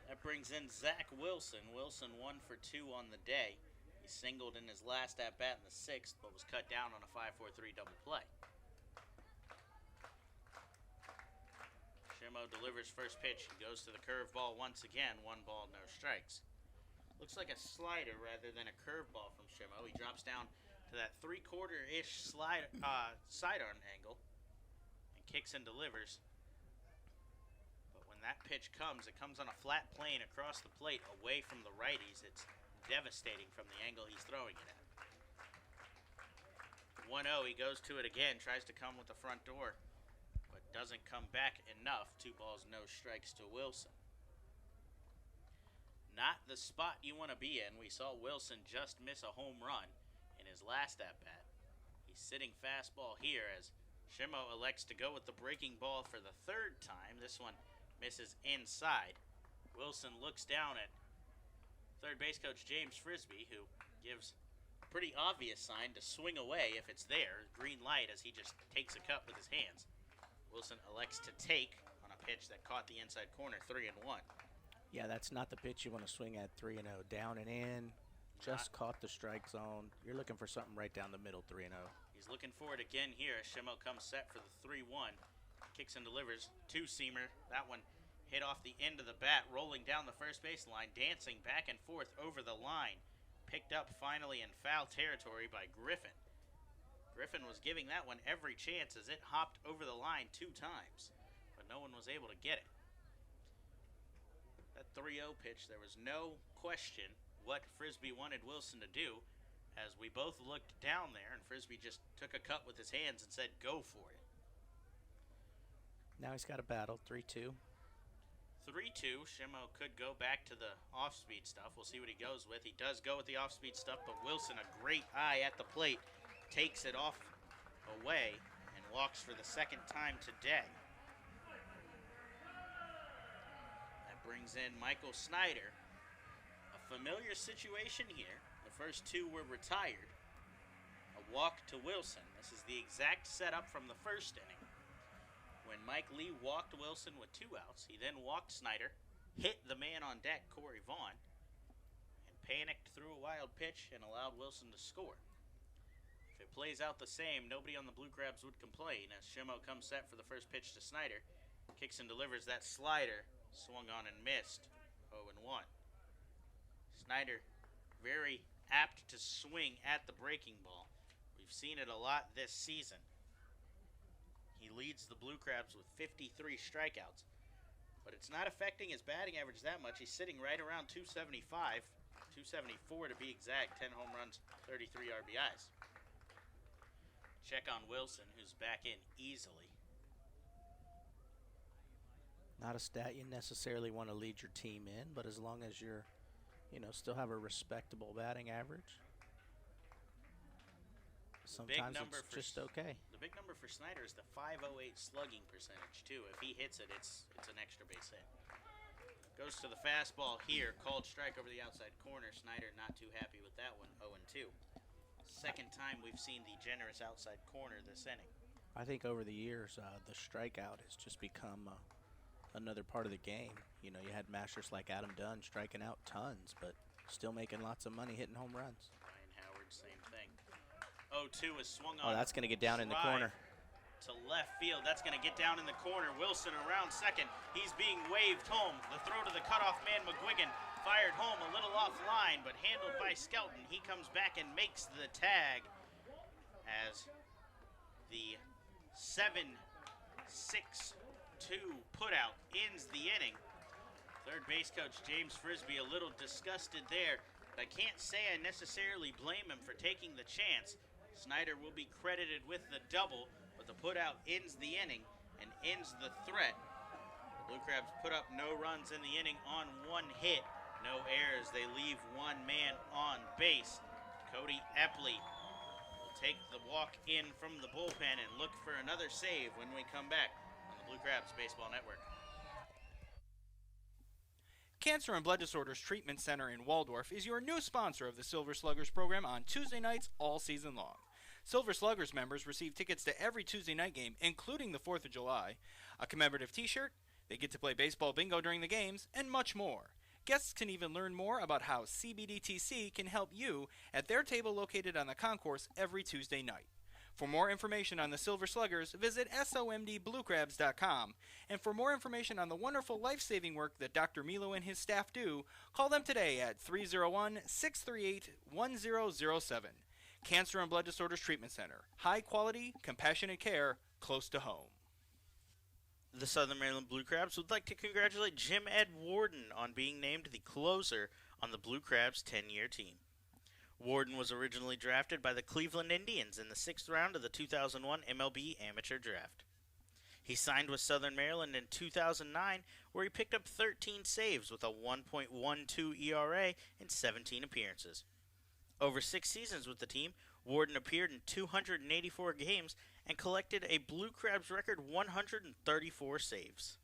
A: That brings in Zach Wilson. Wilson 1 for 2 on the day. He singled in his last at-bat in the 6th, but was cut down on a 5-4-3 double play. Shimmo delivers first pitch. He goes to the curveball once again. 1 ball, no strikes. Looks like a slider rather than a curveball from Shimmo. He drops down to that 3/4-ish sidearm angle and kicks and delivers. But when that pitch comes, it comes on a flat plane across the plate away from the righties. It's devastating from the angle he's throwing it at. 1-0, he goes to it again, tries to come with the front door, but doesn't come back enough. 2 balls, no strikes to Wilson. Not the spot you want to be in. We saw Wilson just miss a home run in his last at-bat. He's sitting fastball here as Shimo elects to go with the breaking ball for the 3rd time. This one misses inside. Wilson looks down at third base coach James Frisbee, who gives a pretty obvious sign to swing away if it's there. Green light as he just takes a cut with his hands. Wilson elects to take on a pitch that caught the inside corner, 3-1.
B: Yeah, that's not the pitch you want to swing at, 3-0. Down and in, just caught the strike zone. You're looking for something right down the middle, 3-0.
A: He's looking for it again here as Shimo comes set for the 3-1. Kicks and delivers, 2-seamer. That one hit off the end of the bat, rolling down the first base line, dancing back and forth over the line. Picked up finally in foul territory by Griffin. Griffin was giving that one every chance as it hopped over the line 2 times, but no one was able to get it. That 3-0 pitch, there was no question what Frisbee wanted Wilson to do, as we both looked down there and Frisbee just took a cut with his hands and said, go for it.
B: Now he's got a battle, 3-2.
A: 3-2. Shimo could go back to the off-speed stuff. We'll see what he goes with. He does go with the off-speed stuff, but Wilson, a great eye at the plate, takes it off away and walks for the 2nd time today. That brings in Michael Snyder. A familiar situation here. The first 2 were retired. A walk to Wilson. This is the exact setup from the first inning. When Mike Lee walked Wilson with 2 outs, he then walked Snyder, hit the man on deck, Cory Vaughn, and panicked through a wild pitch and allowed Wilson to score. If it plays out the same, nobody on the Blue Crabs would complain as Shimo comes set for the first pitch to Snyder. Kicks and delivers that slider, swung on and missed, 0-1. Snyder very apt to swing at the breaking ball. We've seen it a lot this season. He leads the Blue Crabs with 53 strikeouts, but it's not affecting his batting average that much. He's sitting right around 275, 274 to be exact, 10 home runs, 33 RBIs. Check on Wilson, who's back in easily.
B: Not a stat you necessarily want to lead your team in, but as long as you're, still have a respectable batting average, sometimes it's just okay.
A: The big number for Snyder is the .508 slugging percentage, too. If he hits it, it's an extra base hit. Goes to the fastball here. Called strike over the outside corner. Snyder not too happy with that one, 0-2. 2nd time we've seen the generous outside corner this inning.
B: I think over the years, the strikeout has just become another part of the game. You had masters like Adam Dunn striking out tons, but still making lots of money hitting home runs.
A: Ryan Howard, same thing. 0-2 is swung on.
B: Oh, that's going to get down in the corner.
A: To left field. That's going to get down in the corner. Wilson around second. He's being waved home. The throw to the cutoff man, McGuigan, fired home a little offline, but handled by Skelton. He comes back and makes the tag as the 7-6-2 putout ends the inning. Third base coach James Frisbee a little disgusted there, but I can't say I necessarily blame him for taking the chance. Snyder will be credited with the double, but the putout ends the inning and ends the threat. The Blue Crabs put up no runs in the inning on 1 hit. No errors. They leave 1 man on base. Cody Epley will take the walk in from the bullpen and look for another save when we come back on the Blue Crabs Baseball Network.
D: Cancer and Blood Disorders Treatment Center in Waldorf is your new sponsor of the Silver Sluggers program on Tuesday nights all season long. Silver Sluggers members receive tickets to every Tuesday night game, including the 4th of July, a commemorative t-shirt, they get to play baseball bingo during the games, and much more. Guests can even learn more about how CBDTC can help you at their table located on the concourse every Tuesday night. For more information on the Silver Sluggers, visit somdbluecrabs.com. And for more information on the wonderful life-saving work that Dr. Milo and his staff do, call them today at 301-638-1007. Cancer and Blood Disorders Treatment Center. High quality, compassionate care, close to home.
A: The Southern Maryland Blue Crabs would like to congratulate Jim Ed Warden on being named the closer on the Blue Crabs 10-year team. Warden was originally drafted by the Cleveland Indians in the 6th round of the 2001 MLB Amateur Draft. He signed with Southern Maryland in 2009, where he picked up 13 saves with a 1.12 ERA in 17 appearances. Over 6 seasons with the team, Warden appeared in 284 games and collected a Blue Crabs record 134 saves.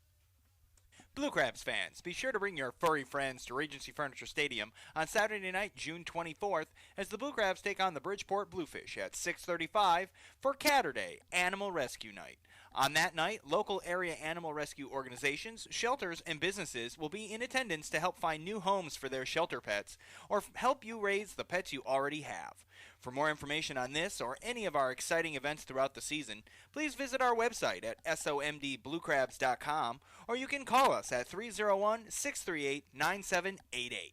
D: Blue Crabs fans, be sure to bring your furry friends to Regency Furniture Stadium on Saturday night, June 24th, as the Blue Crabs take on the Bridgeport Bluefish at 6:35 for Catterday Animal Rescue Night. On that night, local area animal rescue organizations, shelters, and businesses will be in attendance to help find new homes for their shelter pets or help you raise the pets you already have. For more information on this or any of our exciting events throughout the season, please visit our website at somdbluecrabs.com or you can call us at 301-638-9788.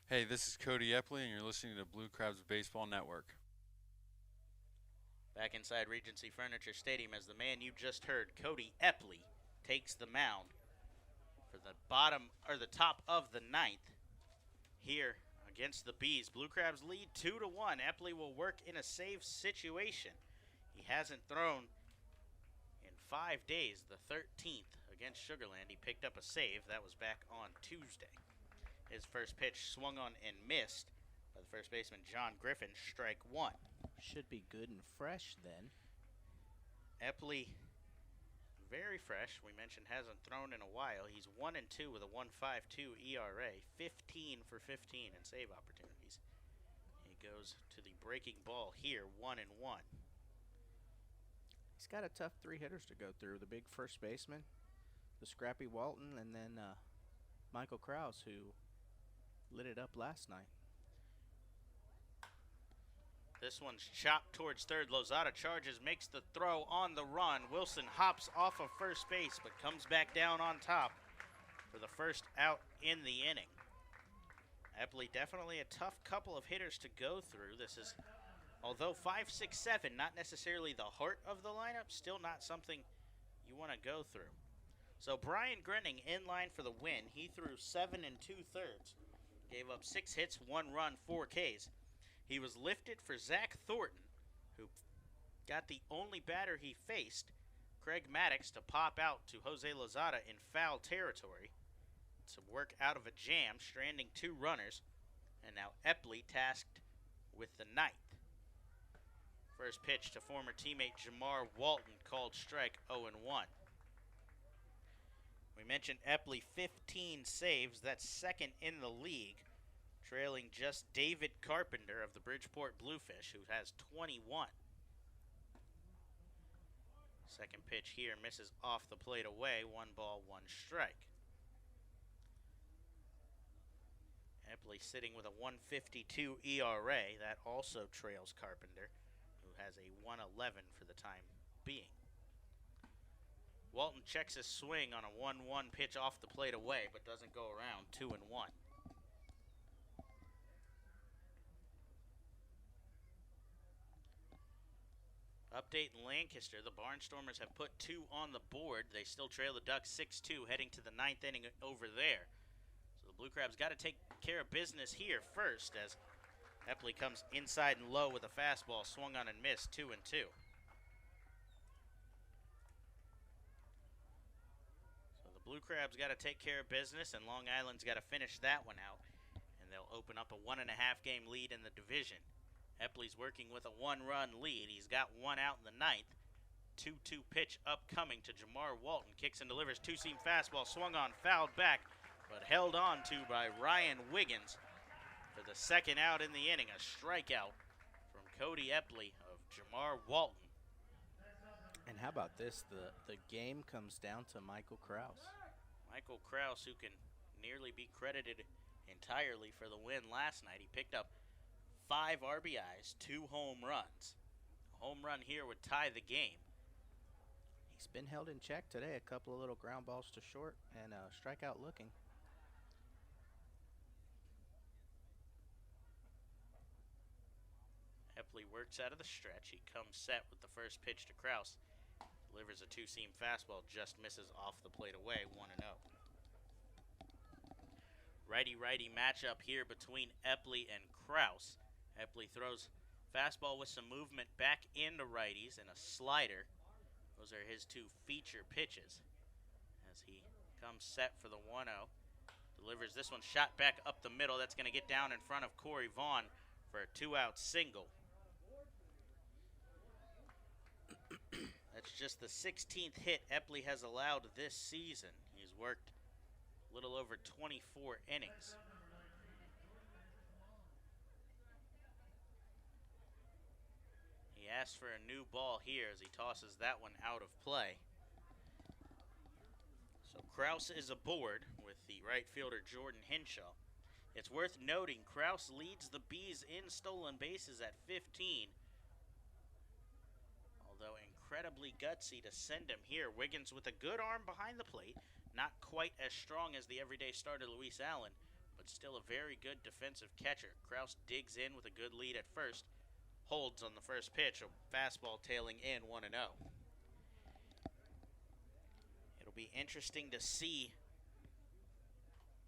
F: Hey, this is Cody Epley, and you're listening to Blue Crabs Baseball Network.
A: Back inside Regency Furniture Stadium as the man you just heard, Cody Epley, takes the mound for the top of the 9th here against the Bees. Blue Crabs lead 2-1. Epley will work in a save situation. He hasn't thrown in 5 days. The 13th against Sugarland, he picked up a save. That was back on Tuesday. His first pitch swung on and missed by the first baseman, John Griffin, strike 1.
B: Should be good and fresh then.
A: Epley, very fresh. We mentioned hasn't thrown in a while. He's 1-2 with a 1.52 ERA, 15 for 15 in save opportunities. He goes to the breaking ball here, 1-1.
B: He's got a tough 3 hitters to go through. The big first baseman, the scrappy Walton, and then Michael Krause, who lit it up last night.
A: This one's chopped towards third. Lazada charges, makes the throw on the run. Wilson hops off of first base, but comes back down on top for the first out in the inning. Epley, definitely a tough couple of hitters to go through. This is, although 5, 6, 7, not necessarily the heart of the lineup, still not something you want to go through. So Brian Grinning in line for the win. He threw 7 2/3, gave up 6 hits, 1 run, 4 Ks. He was lifted for Zach Thornton, who got the only batter he faced, Craig Maddox, to pop out to Jose Lazada in foul territory to work out of a jam, stranding 2 runners, and now Epley tasked with the 9th. First pitch to former teammate Jamar Walton, called strike 0-1. We mentioned Epley, 15 saves. That's second in the league, trailing just David Carpenter of the Bridgeport Bluefish, who has 21. Second pitch here misses off the plate away. 1 ball, 1 strike. Epley sitting with a 1.52 ERA. That also trails Carpenter, who has a 1.11 for the time being. Walton checks his swing on a 1-1 pitch off the plate away, but doesn't go around. 2-1. Update in Lancaster, the Barnstormers have put 2 on the board. They still trail the Ducks 6-2 heading to the 9th inning over there. So the Blue Crabs got to take care of business here first as Epley comes inside and low with a fastball, swung on and missed, 2-2. So the Blue Crabs got to take care of business, and Long Island's got to finish that one out, and they'll open up a 1.5 game lead in the division. Epley's working with a 1-run lead. He's got 1 out in the 9th. 2-2 pitch upcoming to Jamar Walton. Kicks and delivers. 2-seam fastball. Swung on, fouled back, but held on to by Ryan Wiggins for the second out in the inning. A strikeout from Cody Epley of Jamar Walton.
B: And how about this? The game comes down to Michael Krause.
A: Michael Krause, who can nearly be credited entirely for the win last night. He picked up 5 RBIs, 2 home runs. A home run here would tie the game.
B: He's been held in check today. A couple of little ground balls to short and a strikeout looking.
A: Epley works out of the stretch. He comes set with the first pitch to Krause. Delivers a 2-seam fastball, just misses off the plate away, 1-0. Righty-righty matchup here between Epley and Krause. Epley throws fastball with some movement back into righties and a slider. Those are his 2 feature pitches. As he comes set for the 1-0. Delivers this one shot back up the middle. That's going to get down in front of Cory Vaughn for a 2-out single. That's just the 16th hit Epley has allowed this season. He's worked a little over 24 innings. He asks for a new ball here as he tosses that one out of play. So Krause is aboard with the right fielder Jordan Hinshaw. It's worth noting Krause leads the Bees in stolen bases at 15. Although incredibly gutsy to send him here. Wiggins with a good arm behind the plate. Not quite as strong as the everyday starter Luis Allen, but still a very good defensive catcher. Krause digs in with a good lead at first. Holds on the first pitch, a fastball tailing in 1-0. It'll be interesting to see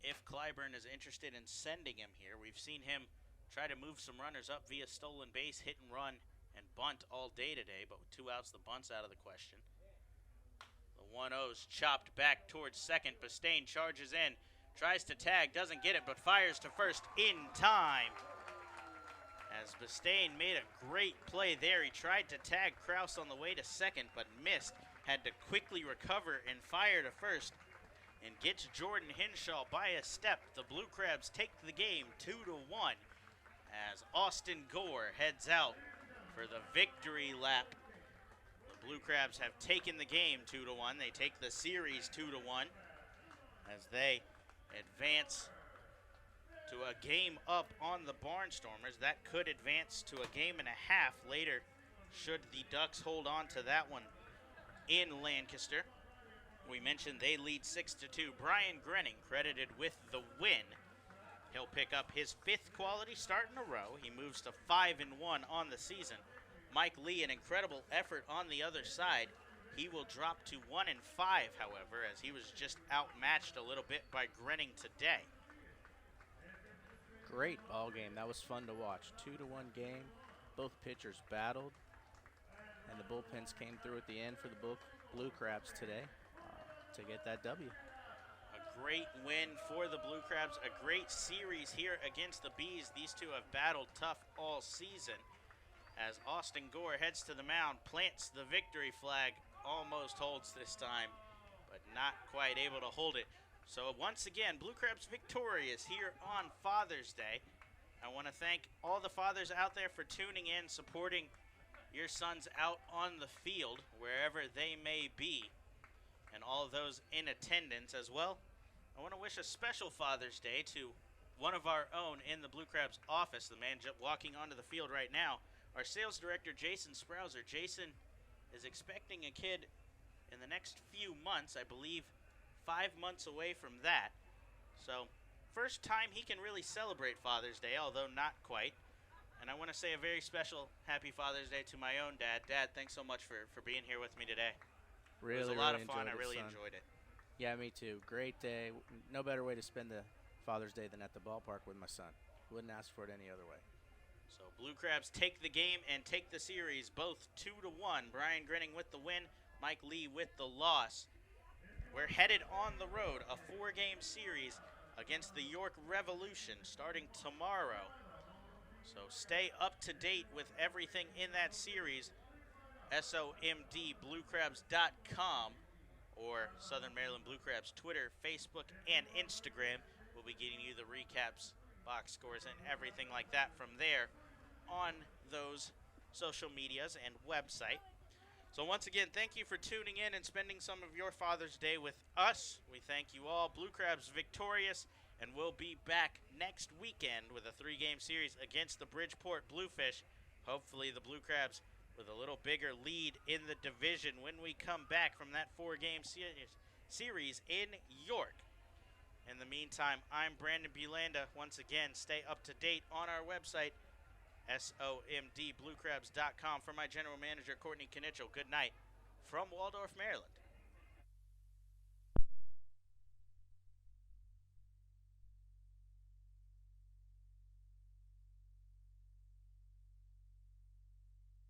A: if Clyburn is interested in sending him here. We've seen him try to move some runners up via stolen base, hit and run, and bunt all day today, but with 2 outs, the bunt's out of the question. The 1-0's chopped back towards second. Bastain charges in, tries to tag, doesn't get it, but fires to first in time. As Bastain made a great play there. He tried to tag Krause on the way to second, but missed. Had to quickly recover and fire to first, and gets Jordan Hinshaw by a step. The Blue Crabs take the game 2-1 as Austin Gore heads out for the victory lap. The Blue Crabs have taken the game 2-1. They take the series 2-1 as they advance to a game up on the Barnstormers. That could advance to a game and a half later should the Ducks hold on to that one in Lancaster. We mentioned they lead 6-2. Brian Grenning credited with the win. He'll pick up his 5th quality start in a row. He moves to 5-1 on the season. Mike Lee, an incredible effort on the other side. He will drop to 1-5, however, as he was just outmatched a little bit by Grenning today.
B: Great ball game. That was fun to watch. 2-1 game. Both pitchers battled, and the bullpens came through at the end for the Blue Crabs today to get that W.
A: A great win for the Blue Crabs. A great series here against the Bees. These two have battled tough all season. As Austin Gore heads to the mound, plants the victory flag, almost holds this time, but not quite able to hold it. So once again, Blue Crabs victorious here on Father's Day. I want to thank all the fathers out there for tuning in, supporting your sons out on the field, wherever they may be, and all of those in attendance as well. I want to wish a special Father's Day to one of our own in the Blue Crabs office, the man walking onto the field right now, our sales director, Jason Sprouser. Jason is expecting a kid in the next few months, I believe 5 months away from that. So, first time he can really celebrate Father's Day, although not quite. And I want to say a very special happy Father's Day to my own dad. Dad, thanks so much for being here with me today.
B: Really,
A: it was a lot of
B: really
A: fun. I
B: enjoyed it,
A: really
B: son.
A: enjoyed it.
B: Yeah, me too. Great day. No better way to spend the Father's Day than at the ballpark with my son. Wouldn't ask for it any other way.
A: So Blue Crabs take the game and take the series, both 2-1. Brian Grenning with the win, Mike Lee with the loss. We're headed on the road, a 4-game series against the York Revolution starting tomorrow. So stay up to date with everything in that series. SOMDBlueCrabs.com or Southern Maryland Blue Crabs Twitter, Facebook, and Instagram. We'll be getting you the recaps, box scores, and everything like that from there on those social medias and website. So once again, thank you for tuning in and spending some of your Father's Day with us. We thank you all. Blue Crabs victorious, and we'll be back next weekend with a 3-game series against the Bridgeport Bluefish. Hopefully the Blue Crabs with a little bigger lead in the division when we come back from that 4-game series in York. In the meantime, I'm Brandon Bulanda. Once again, stay up to date on our website, SOMDBlueCrabs.com. For my general manager, Courtney Knichel, good night from Waldorf, Maryland.